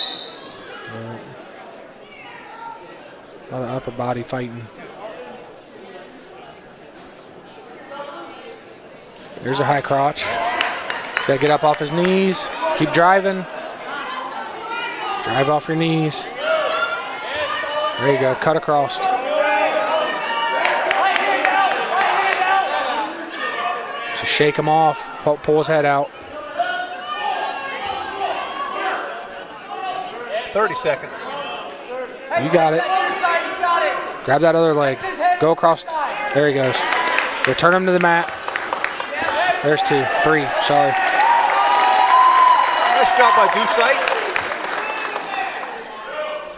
Speaker 6: A lot of upper body fighting. There's a high crotch. He's got to get up off his knees, keep driving. Drive off your knees. There you go. Cut across. So shake him off. Pull his head out.
Speaker 2: 30 seconds.
Speaker 6: You got it. Grab that other leg. Go across. There he goes. Return him to the mat. There's 2, 3. Sorry.
Speaker 2: Nice job by Goosite.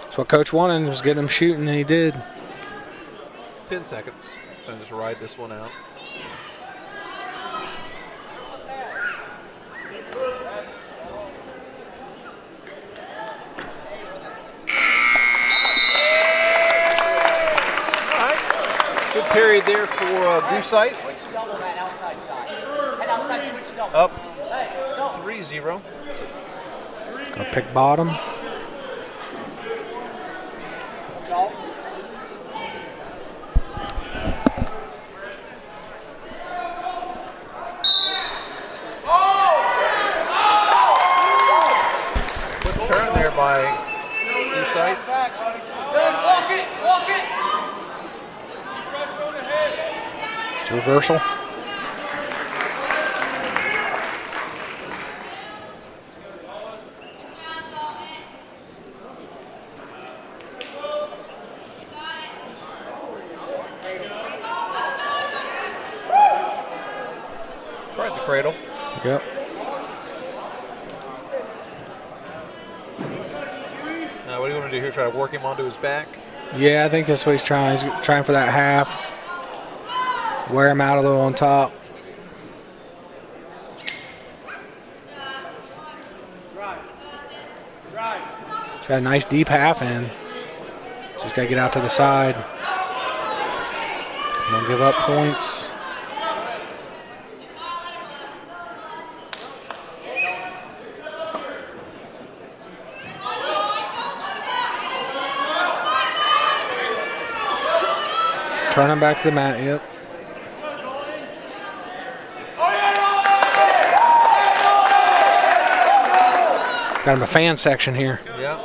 Speaker 6: That's what Coach wanted, was getting him shooting, and he did.
Speaker 2: 10 seconds. So just ride this one out. All right. Good period there for Goosite. Up 3-0.
Speaker 6: Gonna pick bottom.
Speaker 2: Good turn there by Goosite.
Speaker 7: Walk it.
Speaker 6: It's a reversal.
Speaker 2: Tried the cradle.
Speaker 6: Yep.
Speaker 2: Now, what do you want to do here? Try to work him onto his back?
Speaker 6: Yeah, I think that's what he's trying. He's trying for that half. Wear him out a little on top. He's got a nice deep half in. Just got to get out to the side. Don't give up points. Turn him back to the mat, yep. Got him a fan section here.
Speaker 2: Yeah.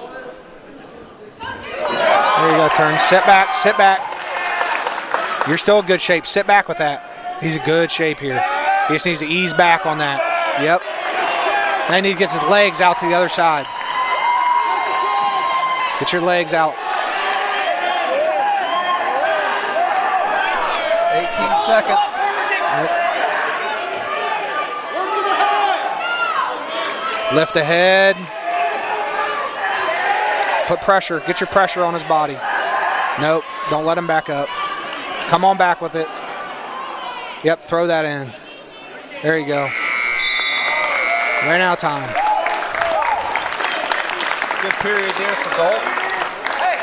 Speaker 6: There you go, turn. Sit back. You're still in good shape. Sit back with that. He's in good shape here. He just needs to ease back on that. Yep. Now he needs to get his legs out to the other side. Get your legs out.
Speaker 2: 18 seconds.
Speaker 6: Lift the head. Put pressure. Get your pressure on his body. Nope. Don't let him back up. Come on back with it. Yep. Throw that in. There you go. Ran out of time.
Speaker 2: Good period there for Dalton.
Speaker 7: Hey,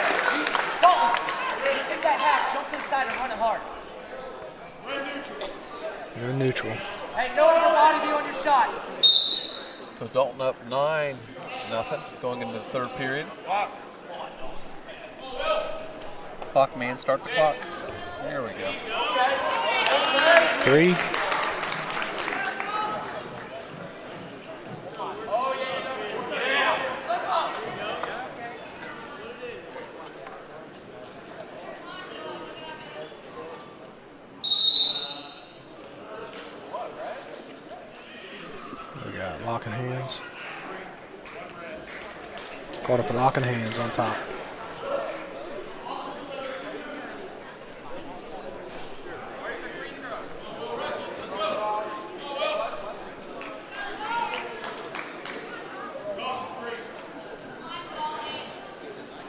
Speaker 7: Dalton, you sit that half, jump to the side and run it hard.
Speaker 6: You're neutral.
Speaker 7: Hey, no upper body be on your shots.
Speaker 2: So Dalton up 9-0 going into the third period. Clock man, start the clock. There we go.
Speaker 6: 3. We got locking hands. Called it for locking hands on top.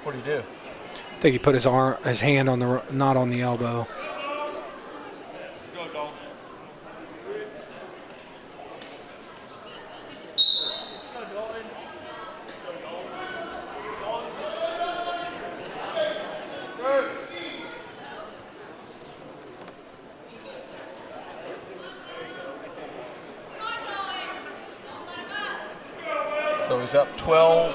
Speaker 2: What do you do?
Speaker 6: I think he put his hand on the, not on the elbow.
Speaker 2: So he's up 12-1.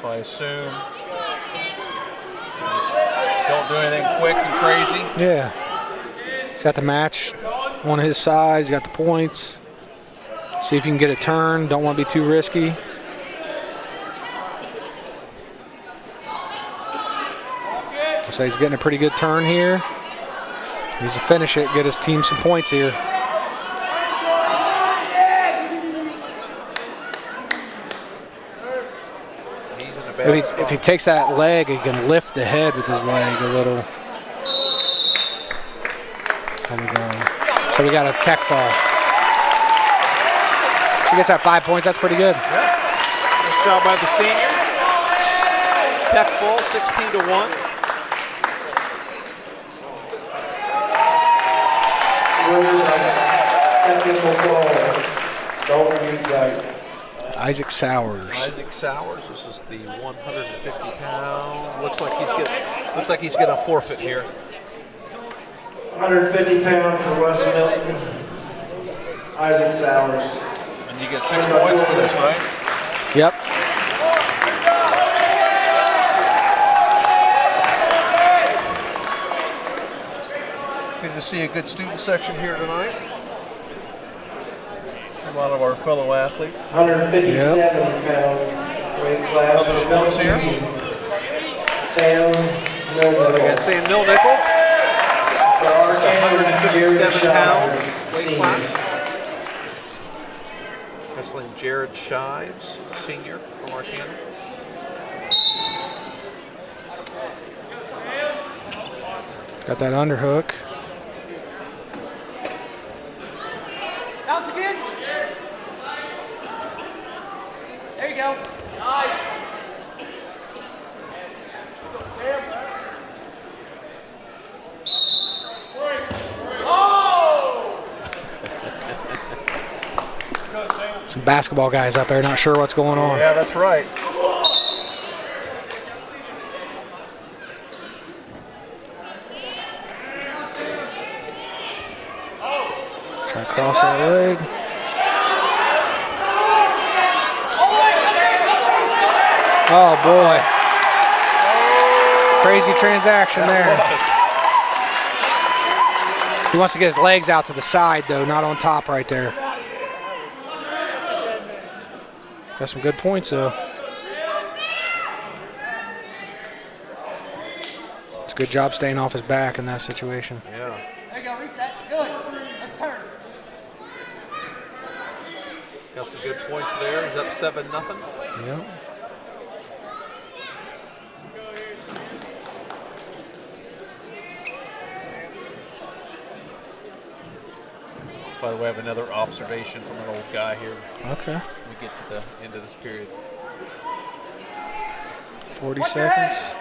Speaker 2: So I assume just don't do anything quick and crazy.
Speaker 6: Yeah. He's got the match on his side. He's got the points. See if you can get a turn. Don't want to be too risky. Looks like he's getting a pretty good turn here. Needs to finish it, get his team some points here. If he takes that leg, he can lift the head with his leg a little. So we got a tech fall. He gets that 5 points. That's pretty good.
Speaker 2: Nice job by the senior. Tech fall, 16-1.
Speaker 4: Technical fall. Dalton Inside.
Speaker 6: Isaac Sowers.
Speaker 2: Isaac Sowers. This is the 150-pound. Looks like he's getting a forfeit here.
Speaker 4: 150 pound for West Milton. Isaac Sowers.
Speaker 2: And you get 6 points for this, right?
Speaker 6: Yep.
Speaker 2: Good to see a good student section here tonight. See a lot of our fellow athletes.
Speaker 4: 157 pound weight class
Speaker 2: Other
Speaker 4: for
Speaker 2: sports here.
Speaker 4: Milton. Sam
Speaker 2: We got
Speaker 4: Milnickel.
Speaker 2: Sam Milnickel.
Speaker 4: For Arcanum, Jared
Speaker 2: 157 pounds
Speaker 4: Shives,
Speaker 2: weight
Speaker 4: senior.
Speaker 2: class. Wrestling Jared Shives, senior from Arcanum.
Speaker 6: Got that underhook.
Speaker 7: Bounce again. There you go. Nice.
Speaker 6: Some basketball guys up there, not sure what's going on.
Speaker 2: Yeah, that's right.
Speaker 6: Try to cross that leg. Oh boy. Crazy transaction there. He wants to get his legs out to the side though, not on top right there. Got some good points though. It's a good job staying off his back in that situation.
Speaker 2: Yeah.
Speaker 7: There you go. Reset. Good. Let's turn.
Speaker 2: Got some good points there. He's up 7-0.
Speaker 6: Yep.
Speaker 2: By the way, I have another observation from an old guy here.
Speaker 6: Okay.
Speaker 2: When we get to the end of this period.
Speaker 6: 40 seconds.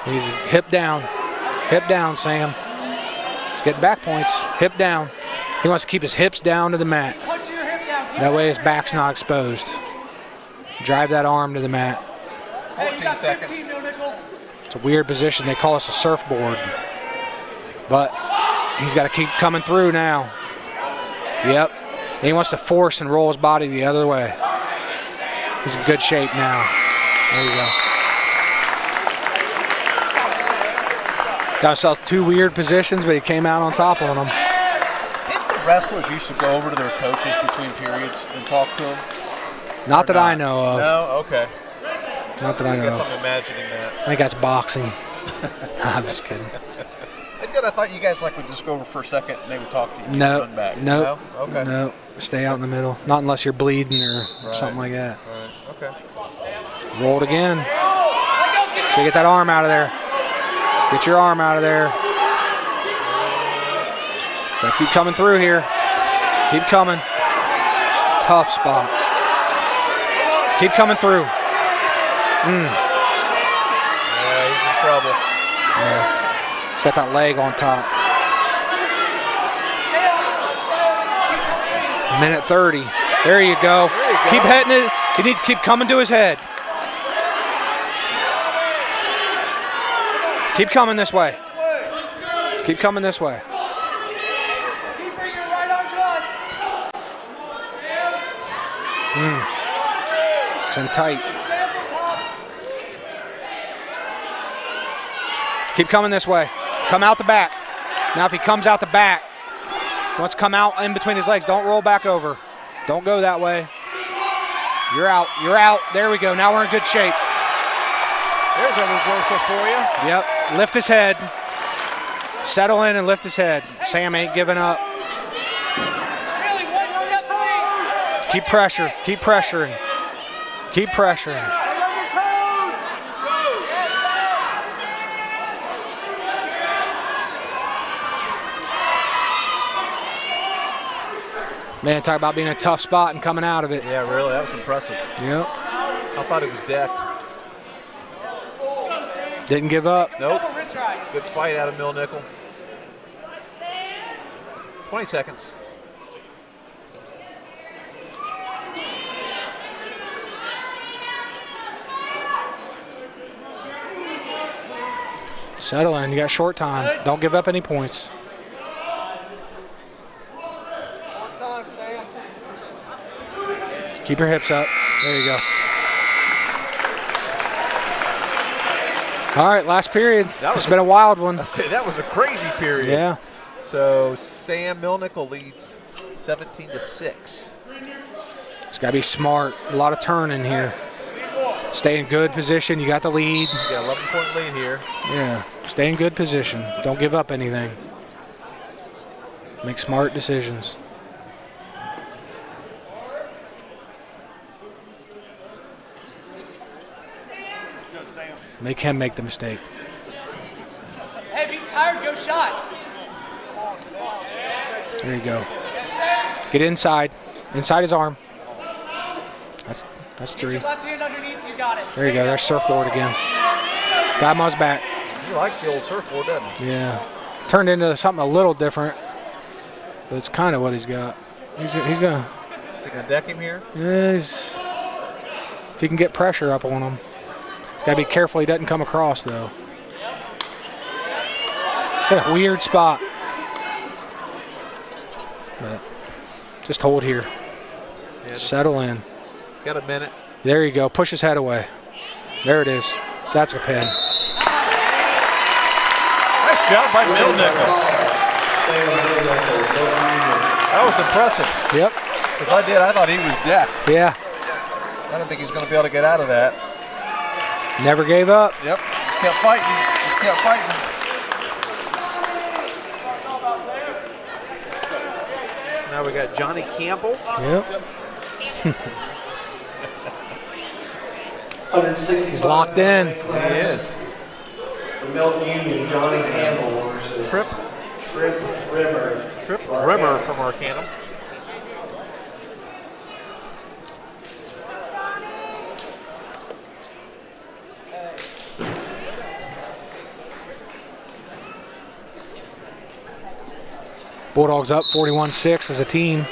Speaker 6: He's hip down, Sam. He's getting back points, hip down. He wants to keep his hips down to the mat.
Speaker 7: Punch your hip down.
Speaker 6: That way his back's not exposed. Drive that arm to the mat.
Speaker 7: Hey, you got
Speaker 2: 14
Speaker 7: 15,
Speaker 2: seconds.
Speaker 7: Nickel.
Speaker 6: It's a weird position. They call us a surfboard. But he's got to keep coming through now. Yep. And he wants to force and roll his body the other way. He's in good shape now. There you go. Got himself 2 weird positions, but he came out on top of them.
Speaker 2: Didn't the wrestlers used to go over to their coaches between periods and talk to them?
Speaker 6: Not that I know of.
Speaker 2: No? Okay.
Speaker 6: Not that I
Speaker 2: I
Speaker 6: know
Speaker 2: guess
Speaker 6: of.
Speaker 2: I'm imagining that.
Speaker 6: I think that's boxing. I'm just kidding.
Speaker 2: I thought you guys would just go over for a second and they would talk to you.
Speaker 6: No,
Speaker 2: Run back.
Speaker 6: no,
Speaker 2: No? Okay.
Speaker 6: no. Stay out in the middle. Not unless you're bleeding or
Speaker 2: Right.
Speaker 6: something like that.
Speaker 2: All right. Okay.
Speaker 6: Rolled again. So get that arm out of there. Get your arm out of there. Gotta keep coming through here. Keep coming. Tough spot. Keep coming through.
Speaker 2: Yeah, he's in trouble.
Speaker 6: Yeah. Set that leg on top. Minute 30. There you go. Keep hitting it. He needs to keep coming to his head. Keep coming this way. Keep coming this way.
Speaker 7: Keep bringing your right arm to us.
Speaker 6: It's in tight. Keep coming this way. Come out the back. Now if he comes out the back, wants to come out in between his legs, don't roll back over. Don't go that way. You're out. You're out. There we go. Now we're in good shape.
Speaker 2: There's a reversal for you.
Speaker 6: Yep. Lift his head. Settle in and lift his head. Sam ain't giving up.
Speaker 7: Really, one step away.
Speaker 6: Keep pressure. Keep pressuring. Keep pressuring. Man, talk about being a tough spot and coming out of it.
Speaker 2: Yeah, really, that was impressive.
Speaker 6: Yep.
Speaker 2: I thought it was decked.
Speaker 6: Didn't give up.
Speaker 2: Nope. Good fight out of Mill Nickel. 20 seconds.
Speaker 6: Settle in. You got short time. Don't give up any points. Keep your hips up. There you go. All right, last period. It's been a wild one.
Speaker 2: That was a crazy period.
Speaker 6: Yeah.
Speaker 2: So Sam Milnickel leads 17-6.
Speaker 6: It's got to be smart. A lot of turning here. Stay in good position. You got the lead.
Speaker 2: You got an 11-point lead here.
Speaker 6: Yeah. Stay in good position. Don't give up anything. Make smart decisions. Make him make the mistake.
Speaker 7: Hey, if he's tired, go shots.
Speaker 6: There you go. Get inside. Inside his arm. That's three.
Speaker 7: Left hand underneath, you got it.
Speaker 6: There you go. There's surfboard again. Got him on his back.
Speaker 2: He likes the old surfboard, doesn't he?
Speaker 6: Yeah. Turned into something a little different, but it's kind of what he's got. He's gonna.
Speaker 2: Is he going to deck him here?
Speaker 6: Yeah, if he can get pressure up on him. He's got to be careful he doesn't come across, though. It's in a weird spot. But just hold here.
Speaker 2: Yeah,
Speaker 6: Settle in.
Speaker 2: got a minute.
Speaker 6: There you go. Push his head away. There it is. That's a pin.
Speaker 2: Nice job by Mill Nickel. That was impressive.
Speaker 6: Yep.
Speaker 2: Because I thought he was decked.
Speaker 6: Yeah.
Speaker 2: I didn't think he was going to be able to get out of that.
Speaker 6: Never gave up.
Speaker 2: Yep. Just kept fighting. Just kept fighting. Now we got Johnny Campbell.
Speaker 6: Yep.
Speaker 4: 165.
Speaker 6: He's locked in.
Speaker 2: He is.
Speaker 4: The Milton-Union, Johnny Campbell versus Trip Rimmer.
Speaker 2: Trip Rimmer from Arcanum.
Speaker 6: Bulldogs up 41-6 as a team.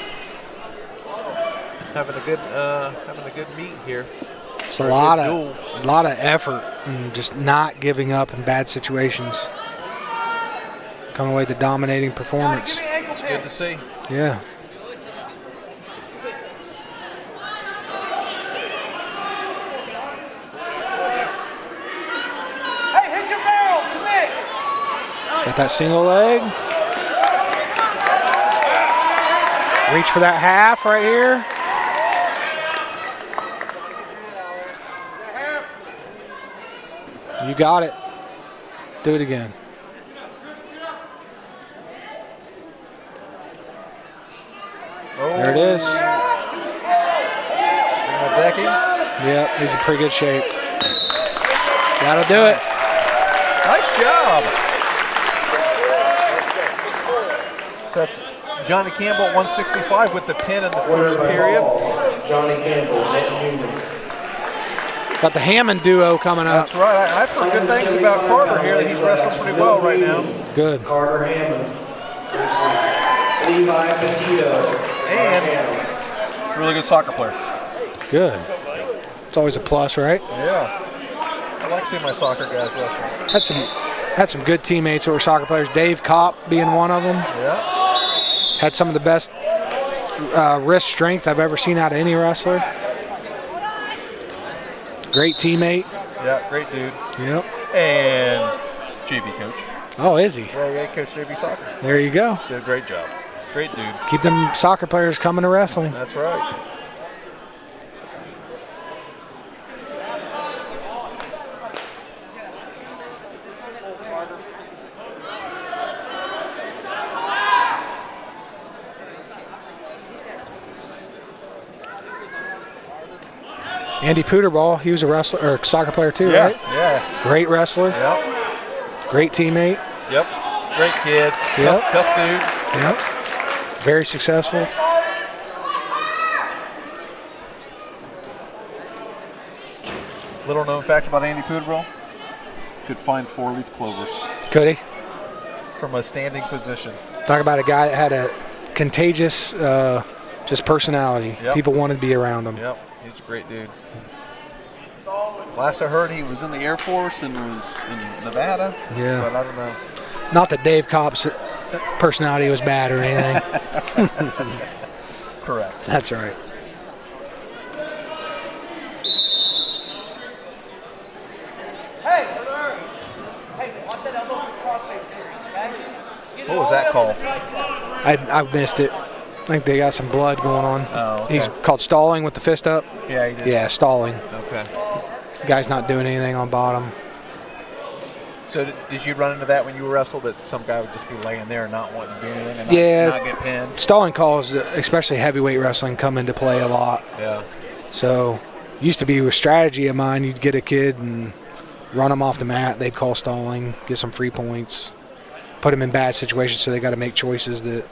Speaker 2: Having a good meet here.
Speaker 6: It's a lot of effort and just not giving up in bad situations. Coming away with the dominating performance.
Speaker 2: It's good to see.
Speaker 6: Yeah.
Speaker 7: Hey, hit your barrel, commit.
Speaker 6: Got that single leg. Reach for that half right here. You got it. Do it again. There it is.
Speaker 2: Becky.
Speaker 6: Yep, he's in pretty good shape. That'll do it.
Speaker 2: Nice job. So that's Johnny Campbell at 165 with the pin in the first period.
Speaker 4: Johnny Campbell, Milton-Union.
Speaker 6: Got the Hammond duo coming up.
Speaker 2: That's right. I've heard good things about Carter here. That he's wrestling pretty well right now.
Speaker 6: Good.
Speaker 4: Carter Hammond versus Levi Petito.
Speaker 2: And really good soccer player.
Speaker 6: Good. It's always a plus, right?
Speaker 2: Yeah. I like seeing my soccer guys wrestling.
Speaker 6: Had some good teammates who were soccer players. Dave Kopp being one of them.
Speaker 2: Yeah.
Speaker 6: Had some of the best wrist strength I've ever seen out of any wrestler. Great teammate.
Speaker 2: Yeah, great dude.
Speaker 6: Yep.
Speaker 2: And JV coach.
Speaker 6: Oh, is he?
Speaker 2: Yeah, coach JV soccer.
Speaker 6: There you go.
Speaker 2: Did a great job. Great dude.
Speaker 6: Keep them soccer players coming to wrestling.
Speaker 2: That's right.
Speaker 6: Andy Pooterball, he was a wrestler or soccer player too,
Speaker 2: Yeah,
Speaker 6: right?
Speaker 2: yeah.
Speaker 6: Great wrestler.
Speaker 2: Yep.
Speaker 6: Great teammate.
Speaker 2: Yep. Great kid.
Speaker 6: Yep.
Speaker 2: Tough dude.
Speaker 6: Yep. Very successful.
Speaker 2: Little known fact about Andy Pooterball: could find 4-leaf clovers
Speaker 6: Could he?
Speaker 2: from a standing position.
Speaker 6: Talk about a guy that had a contagious just personality.
Speaker 2: Yep.
Speaker 6: People wanted to be around him.
Speaker 2: Yep. He's a great dude. Last I heard, he was in the Air Force and was in Nevada.
Speaker 6: Yeah.
Speaker 2: But I don't know.
Speaker 6: Not that Dave Kopp's personality was bad or anything.
Speaker 2: Correct.
Speaker 6: That's right.
Speaker 2: What was that called?
Speaker 6: I missed it. I think they got some blood going on.
Speaker 2: Oh, okay.
Speaker 6: He's called stalling with the fist up.
Speaker 2: Yeah, he did.
Speaker 6: Yeah, stalling.
Speaker 2: Okay.
Speaker 6: Guy's not doing anything on bottom.
Speaker 2: So did you run into that when you wrestled, that some guy would just be laying there and not wanting to do anything and
Speaker 6: Yeah.
Speaker 2: not get pinned?
Speaker 6: Stalling calls, especially heavyweight wrestling, come into play a lot.
Speaker 2: Yeah.
Speaker 6: So used to be a strategy of mine. You'd get a kid and run them off the mat. They'd call stalling, get some free points, put them in bad situations, so they got to make choices that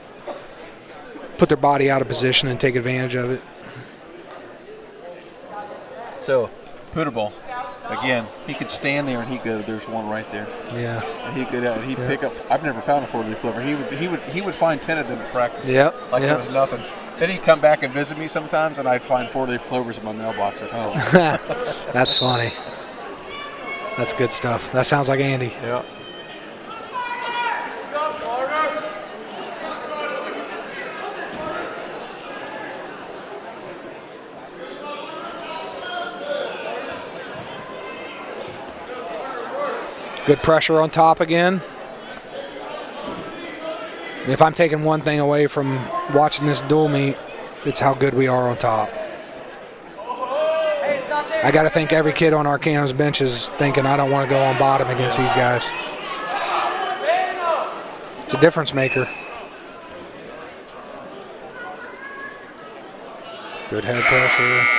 Speaker 6: put their body out of position and take advantage of it.
Speaker 2: So, Pooterball, again, he could stand there and he'd go, "There's one right there."
Speaker 6: Yeah.
Speaker 2: And he could, he'd pick up. I've never found a 4-leaf clover. He would find 10 of them at practice.
Speaker 6: Yep.
Speaker 2: Like
Speaker 6: Yep.
Speaker 2: it was nothing. Then he'd come back and visit me sometimes, and I'd find 4-leaf clovers in my mailbox at home.
Speaker 6: That's funny. That's good stuff. That sounds like Andy.
Speaker 2: Yeah.
Speaker 6: Good pressure on top again. If I'm taking one thing away from watching this dual meet, it's how good we are on top. I got to think every kid on Arcanum's bench is thinking, I don't want to go on bottom against these guys. It's a difference maker. Good head pressure.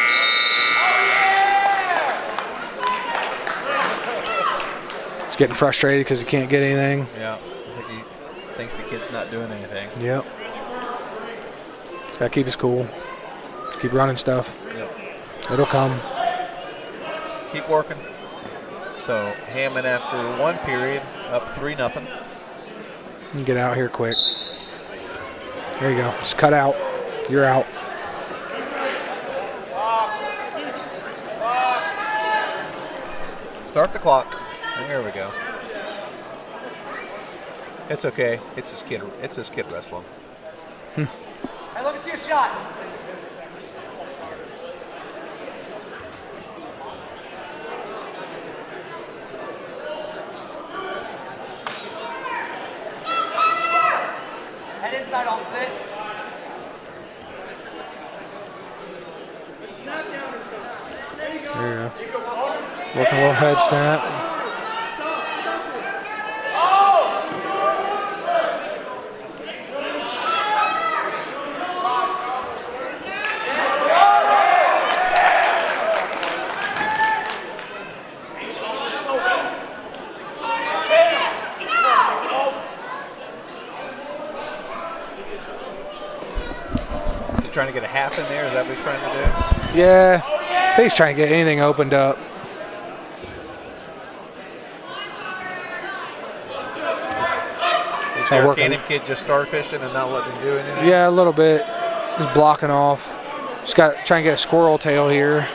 Speaker 6: He's getting frustrated because he can't get anything.
Speaker 2: Yeah. I think he thinks the kid's not doing anything.
Speaker 6: Yep. Just got to keep his cool. Keep running stuff.
Speaker 2: Yep.
Speaker 6: It'll come.
Speaker 2: Keep working. So Hammond, after one period, up 3-0.
Speaker 6: Get out here quick. There you go. Just cut out. You're out.
Speaker 2: Start the clock. And there we go. It's okay. It's his kid. It's his kid wrestling.
Speaker 7: Hey, let me see a shot. Head inside off of it.
Speaker 6: There you go. Working a little head snap.
Speaker 2: Trying to get a half in there? Is that what he's trying to do?
Speaker 6: Yeah. I think he's trying to get anything opened up.
Speaker 2: Is the Arcanum kid just starfishing and not letting him do anything?
Speaker 6: Yeah, a little bit. Just blocking off. Just got to try and get a squirrel tail here.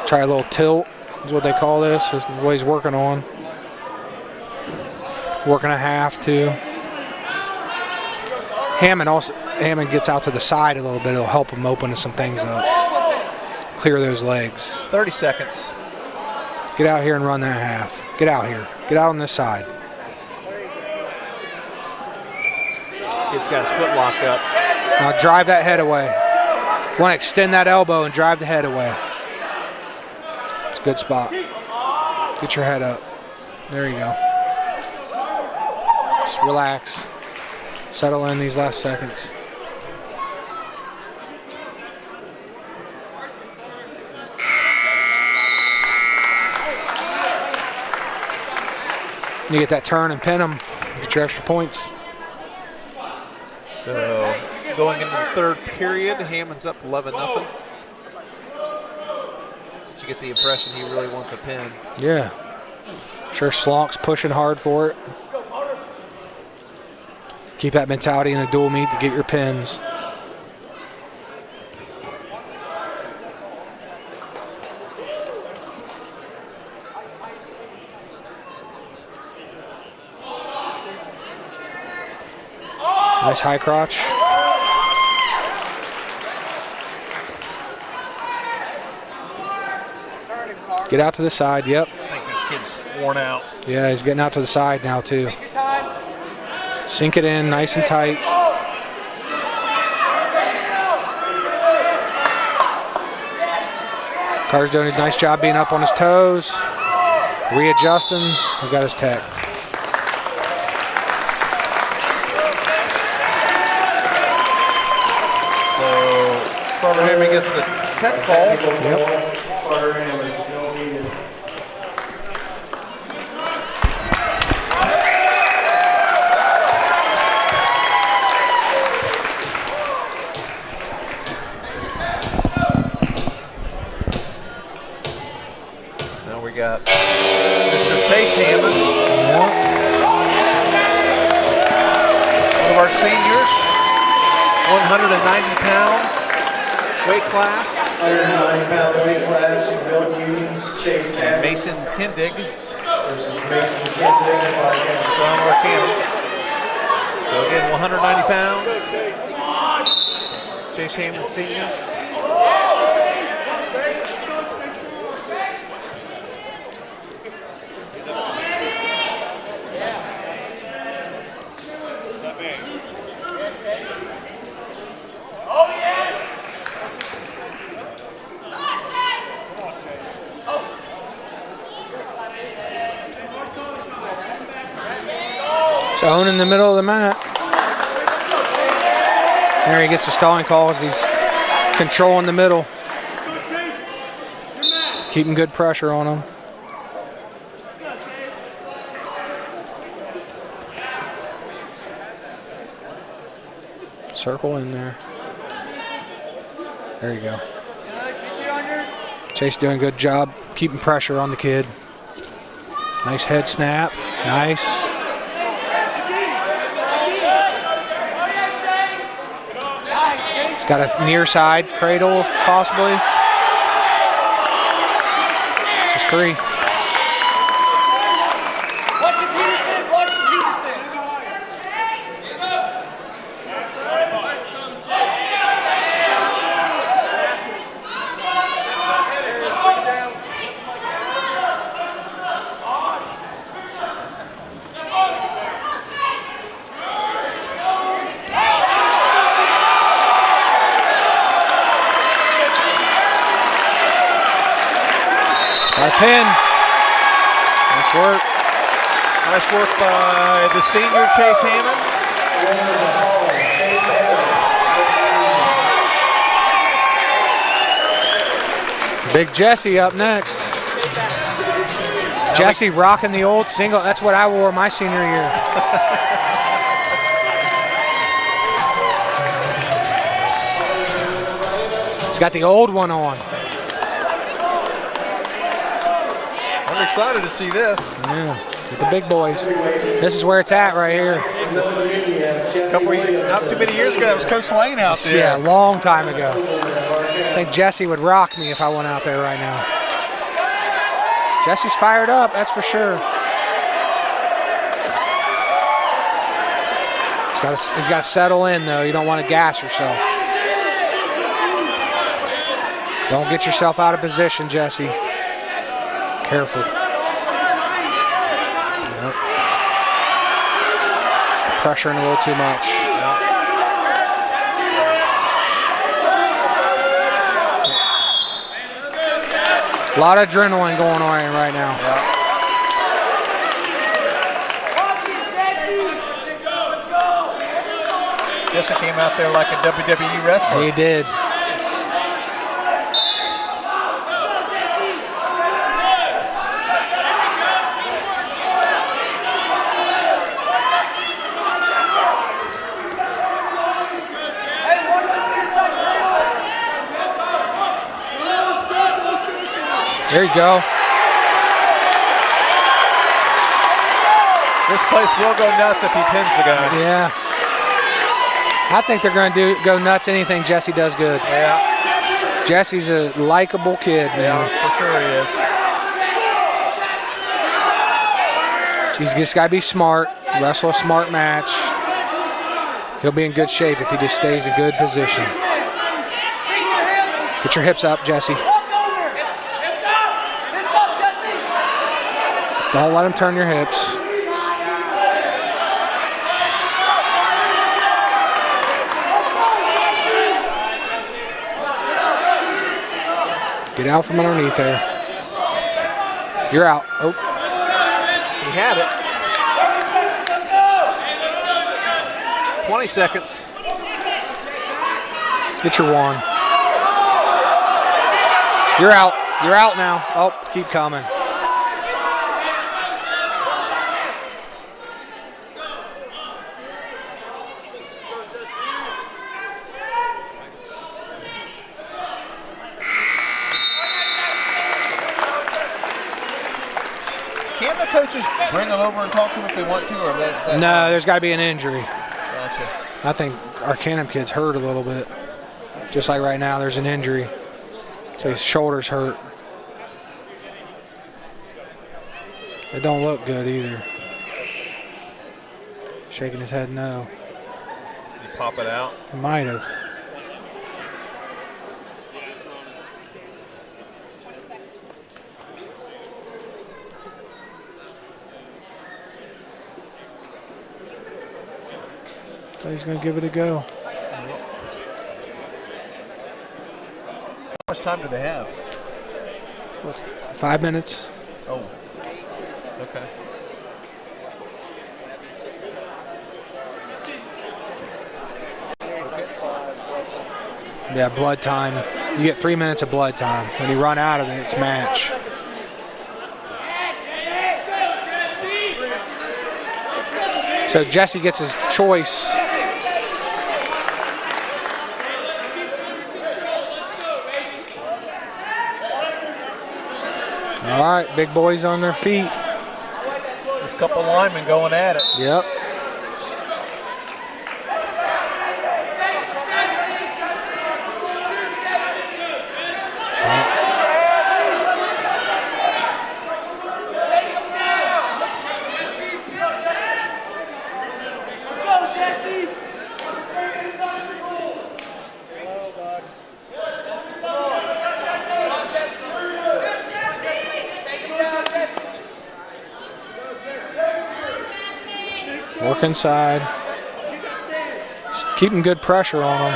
Speaker 6: Try a little tilt is what they call this. This is what he's working on. Working a half too. Hammond gets out to the side a little bit. It'll help him open some things up. Clear those legs.
Speaker 2: 30 seconds.
Speaker 6: Get out here and run that half. Get out here. Get out on this side.
Speaker 2: Kid's got his foot locked up.
Speaker 6: Now drive that head away. You want to extend that elbow and drive the head away. It's a good spot. Get your head up. There you go. Just relax. Settle in these last seconds. You get that turn and pin them. Get your extra points.
Speaker 2: So going into the third period, Hammond's up 11-0. But you get the impression he really wants a pin.
Speaker 6: Yeah. Sure, Slonk's pushing hard for it. Keep that mentality in a dual meet to get your pins. Nice high crotch. Get out to the side, yep.
Speaker 2: I think this kid's worn out.
Speaker 6: Yeah, he's getting out to the side now too. Sink it in nice and tight. Carter's doing a nice job being up on his toes, readjusting. We got his tech.
Speaker 2: Carter Hammond gets the tech fall.
Speaker 6: Yep.
Speaker 4: Carter Hammond, no needed.
Speaker 2: Now we got Mr. Chase Hammond.
Speaker 6: Yep.
Speaker 2: One of our seniors, 190-pound weight class.
Speaker 4: 190-pound weight class for Milton-Union's Chase Hammond
Speaker 2: Mason Kindig
Speaker 4: versus Mason Kindig
Speaker 2: from Arcanum. So again, 190 pounds. Chase Hammond Sr.
Speaker 6: Owen in the middle of the mat. There he gets the stalling calls. He's controlling the middle. Keeping good pressure on him. Circle in there. There you go. Chase doing a good job keeping pressure on the kid. Nice head snap. Nice. Got a near side cradle, possibly. Just three. Pin. Nice work.
Speaker 2: Nice work by the senior Chase Hammond.
Speaker 6: Big Jesse up next. Jesse rocking the old single. That's what I wore my senior year. He's got the old one on.
Speaker 2: I'm excited to see this.
Speaker 6: Yeah, with the big boys. This is where it's at right here.
Speaker 2: Not too many years ago, that was Coach Lane out there.
Speaker 6: Yeah, a long time ago. I think Jesse would rock me if I went out there right now. Jesse's fired up, that's for sure. He's got to settle in, though. You don't want to gas yourself. Don't get yourself out of position, Jesse. Careful. Yep. Pressuring a little too much. A lot of adrenaline going on right now.
Speaker 2: Jesse came out there like a WWE wrestler.
Speaker 6: He did. There you go.
Speaker 2: This place will go nuts if he pins the guy.
Speaker 6: Yeah. I think they're going to go nuts anything Jesse does good.
Speaker 2: Yeah.
Speaker 6: Jesse's a likable kid, man.
Speaker 2: Yeah, for sure he is.
Speaker 6: He's just got to be smart, wrestle a smart match. He'll be in good shape if he just stays in good position. Get your hips up, Jesse. Don't let him turn your hips. Get out from underneath there. You're out. Oh.
Speaker 2: He had it. 20 seconds.
Speaker 6: Get your one. You're out. You're out now. Oh, keep coming.
Speaker 2: Can't the coaches bring them over and talk to them if they want to? Or that
Speaker 6: No, there's got to be an injury.
Speaker 2: Gotcha.
Speaker 6: I think Arcanum kid's hurt a little bit. Just like right now, there's an injury. So his shoulder's hurt. It don't look good either. Shaking his head no.
Speaker 2: Did he pop it out?
Speaker 6: He might have. So he's going to give it a go.
Speaker 2: How much time do they have?
Speaker 6: 5 minutes.
Speaker 2: Oh. Okay.
Speaker 6: Yeah, blood time. You get 3 minutes of blood time. When you run out of it, it's match. So Jesse gets his choice. All right, big boys on their feet.
Speaker 2: Just a couple linemen going at it.
Speaker 6: Yep. Work inside. Just keeping good pressure on them.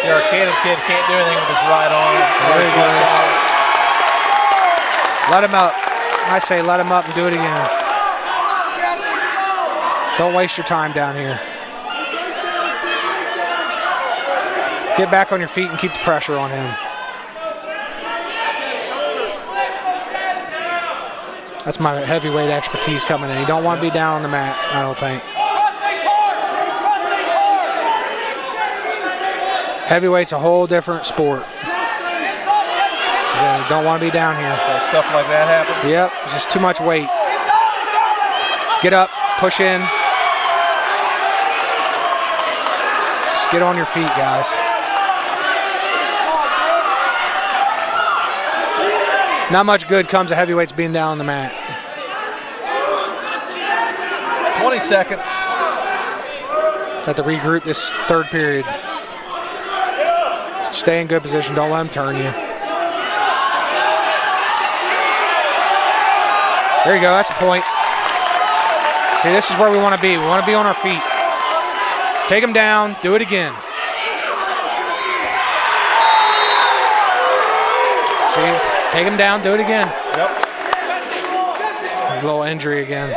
Speaker 2: The Arcanum kid can't do anything with his right arm.
Speaker 6: There he goes. Let him up. I say let him up and do it again. Don't waste your time down here. Get back on your feet and keep the pressure on him. That's my heavyweight expertise coming in. You don't want to be down on the mat, I don't think. Heavyweight's a whole different sport. Yeah, you don't want to be down here.
Speaker 2: So stuff like that happens?
Speaker 6: Yep, it's just too much weight. Get up, push in. Just get on your feet, guys. Not much good comes of heavyweights being down on the mat.
Speaker 2: 20 seconds.
Speaker 6: Have to regroup this third period. Stay in good position. Don't let them turn you. There you go. That's a point. See, this is where we want to be. We want to be on our feet. Take them down. Do it again. See, take them down. Do it again.
Speaker 2: Yep.
Speaker 6: A little injury again.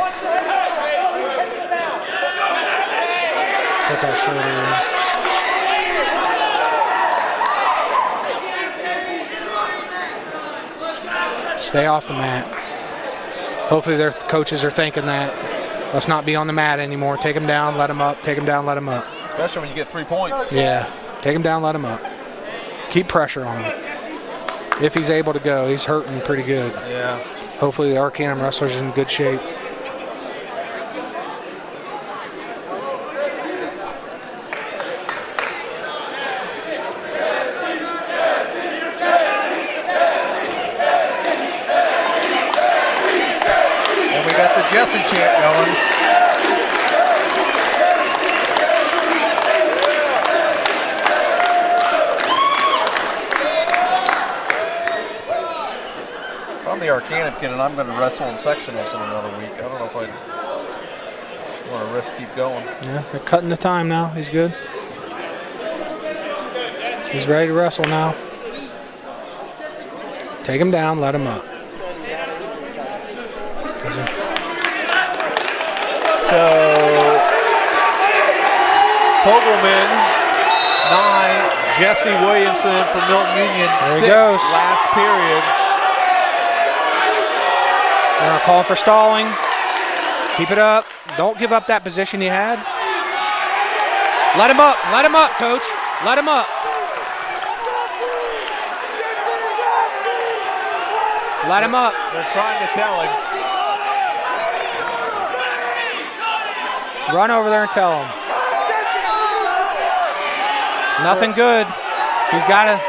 Speaker 6: Put that shoulder in. Stay off the mat. Hopefully their coaches are thinking that. Let's not be on the mat anymore. Take them down, let them up. Take them down, let them up.
Speaker 2: Especially when you get 3 points.
Speaker 6: Yeah. Take him down, let him up. Keep pressure on him. If he's able to go, he's hurting pretty good.
Speaker 2: Yeah.
Speaker 6: Hopefully the Arcanum wrestler's in good shape.
Speaker 2: And we got the Jesse chant going. I'm the Arcanum kid, and I'm going to wrestle in sectionals in another week. I don't know if I want to risk keep going.
Speaker 6: Yeah, they're cutting the time now. He's good. He's ready to wrestle now. Take him down, let him up.
Speaker 2: So, Fogelman, 9. Jesse Williamson from Milton-Union,
Speaker 6: There he
Speaker 2: 6.
Speaker 6: goes.
Speaker 2: Last period.
Speaker 6: They're going to call for stalling. Keep it up. Don't give up that position you had. Let him up. Let him up, coach. Let him up. Let him up.
Speaker 2: They're trying to tell him.
Speaker 6: Run over there and tell him. Nothing good. He's got to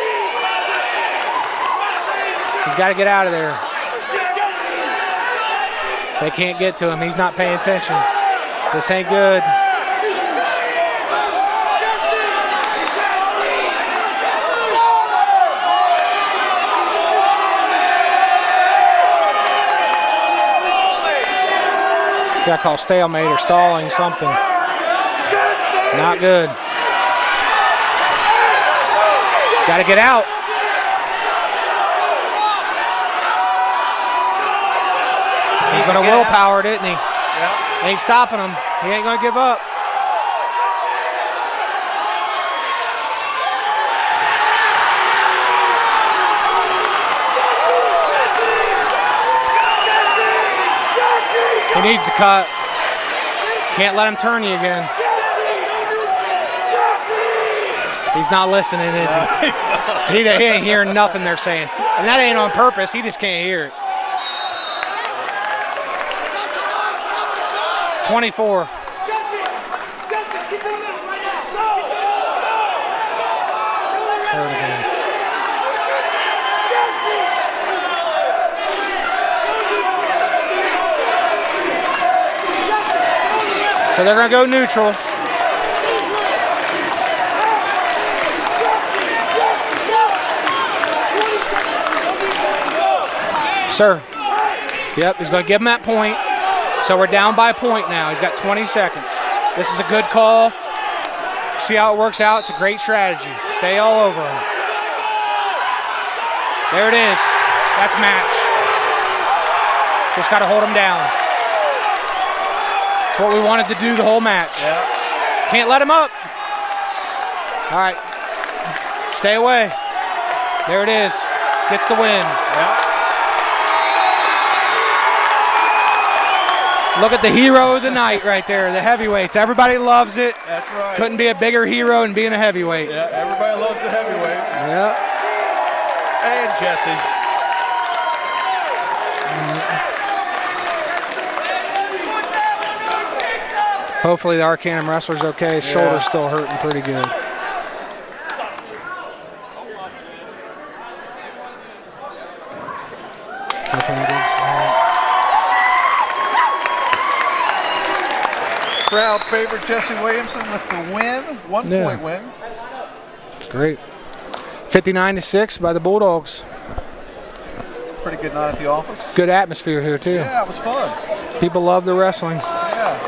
Speaker 6: get out of there. They can't get to him. He's not paying attention. This ain't good. Got called stalemate or stalling, something. Not good. Got to get out. He's going to willpower it, isn't he?
Speaker 2: Yeah.
Speaker 6: Ain't stopping him. He ain't going to give up. He needs to cut. Can't let him turn you again. He's not listening, is he? He ain't hearing nothing they're saying. And that ain't on purpose. He just can't hear it. 24. Third again. So they're going to go neutral. Sir. Yep, he's going to give him that point. So we're down by a point now. He's got 20 seconds. This is a good call. See how it works out? It's a great strategy. Stay all over him. There it is. That's match. Just got to hold him down. That's what we wanted to do the whole match.
Speaker 2: Yeah.
Speaker 6: Can't let him up. All right. Stay away. There it is. Gets the win.
Speaker 2: Yeah.
Speaker 6: Look at the hero of the night right there, the heavyweights. Everybody loves it.
Speaker 2: That's right.
Speaker 6: Couldn't be a bigger hero than being a heavyweight.
Speaker 2: Yeah, everybody loves the heavyweight.
Speaker 6: Yeah.
Speaker 2: And Jesse.
Speaker 6: Hopefully the Arcanum wrestler's okay. His shoulder's still hurting pretty good.
Speaker 2: crowd favored Jesse Williamson with the win, 1 point win.
Speaker 6: Great. 59-6 by the Bulldogs.
Speaker 2: Pretty good night at the office.
Speaker 6: Good atmosphere here too.
Speaker 2: Yeah, it was fun.
Speaker 6: People love the wrestling.
Speaker 2: Yeah.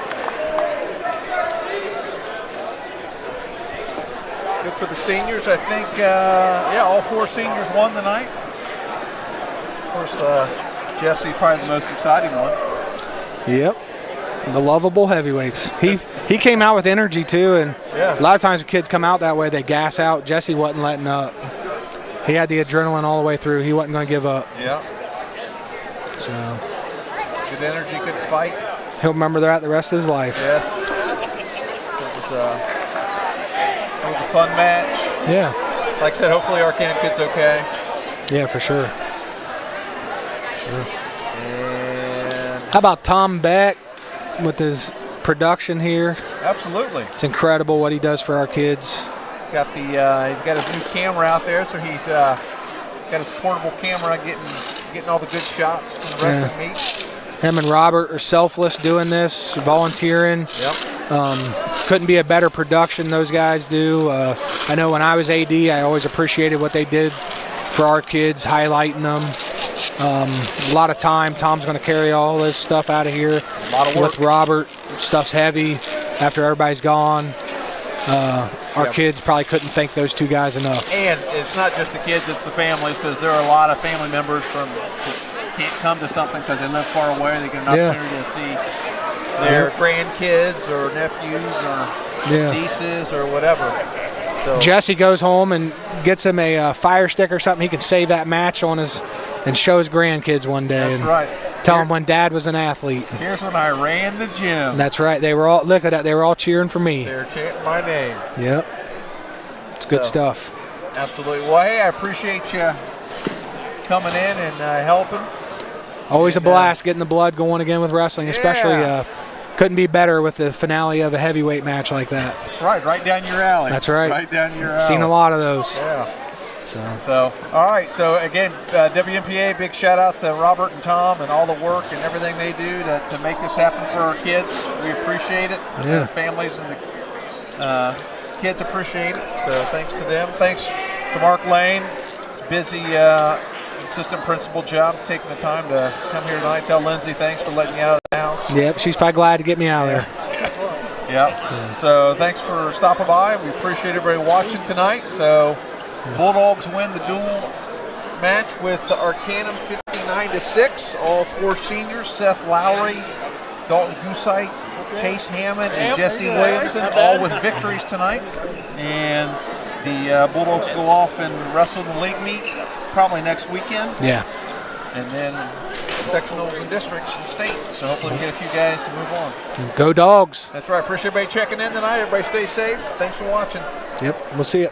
Speaker 2: Good for the seniors. I think, all 4 seniors won tonight. Of course, Jesse probably the most exciting one.
Speaker 6: Yep. The lovable heavyweights. He came out with energy too, and a lot of times the kids come out that way, they gas out. Jesse wasn't letting up. He had the adrenaline all the way through. He wasn't going to give up.
Speaker 2: Yeah.
Speaker 6: So
Speaker 2: good energy, good fight.
Speaker 6: He'll remember that the rest of his life.
Speaker 2: Yes. It was a fun match.
Speaker 6: Yeah.
Speaker 2: Like I said, hopefully Arcanum kid's okay.
Speaker 6: Yeah, for sure.
Speaker 2: And
Speaker 6: how about Tom Beck with his production here?
Speaker 2: Absolutely.
Speaker 6: It's incredible what he does for our kids.
Speaker 2: Got the he's got his new camera out there, so he's got his portable camera getting all the good shots from the wrestling meet.
Speaker 6: Him and Robert are selfless doing this, volunteering.
Speaker 2: Yep.
Speaker 6: Couldn't be a better production those guys do. I know when I was AD, I always appreciated what they did for our kids, highlighting them. A lot of time. Tom's going to carry all this stuff out of here.
Speaker 2: A lot of work.
Speaker 6: With Robert, stuff's heavy after everybody's gone. Our kids probably couldn't thank those 2 guys enough.
Speaker 2: And it's not just the kids, it's the families, because there are a lot of family members who can't come to something because they live far away. They get an opportunity to see their grandkids or nephews or nieces or whatever. So
Speaker 6: Jesse goes home and gets him a fire stick or something. He can save that match on his and show his grandkids one day.
Speaker 2: That's right.
Speaker 6: Tell them when Dad was an athlete.
Speaker 2: Here's when I ran the gym.
Speaker 6: That's right. They were all, look at that, they were all cheering for me.
Speaker 2: They're chanting my name.
Speaker 6: Yep. It's good stuff.
Speaker 2: Absolutely. Well, hey, I appreciate you coming in and helping.
Speaker 6: Always a blast getting the blood going again with wrestling, especially couldn't be better with the finale of a heavyweight match like that.
Speaker 2: That's right down your alley.
Speaker 6: That's right.
Speaker 2: Right down your alley.
Speaker 6: Seen a lot of those.
Speaker 2: Yeah. So, all right. So, again, WMPA, big shout out to Robert and Tom and all the work and everything they do to make this happen for our kids. We appreciate it.
Speaker 6: Yeah.
Speaker 2: Our families and the kids appreciate it. So, thanks to them. Thanks to Mark Lane. It's a busy assistant principal job, taking the time to come here tonight. Tell Lindsay thanks for letting me out of the house.
Speaker 6: Yep, she's probably glad to get me out of there.
Speaker 2: Yep. So, thanks for stopping by. We appreciate everybody watching tonight. So, Bulldogs win the dual match with the Arcanum 59-6. All 4 seniors, Seth Lowry, Dalton Goosite, Chase Hammond, and Jesse Williamson, all with victories tonight. And the Bulldogs go off and wrestle the league meet probably next weekend.
Speaker 6: Yeah.
Speaker 2: And then sectionals and districts and state. So hopefully we get a few guys to move on.
Speaker 6: Go Dogs.
Speaker 2: That's right. Appreciate everybody checking in tonight. Everybody stay safe. Thanks for watching.
Speaker 6: Yep, we'll see you.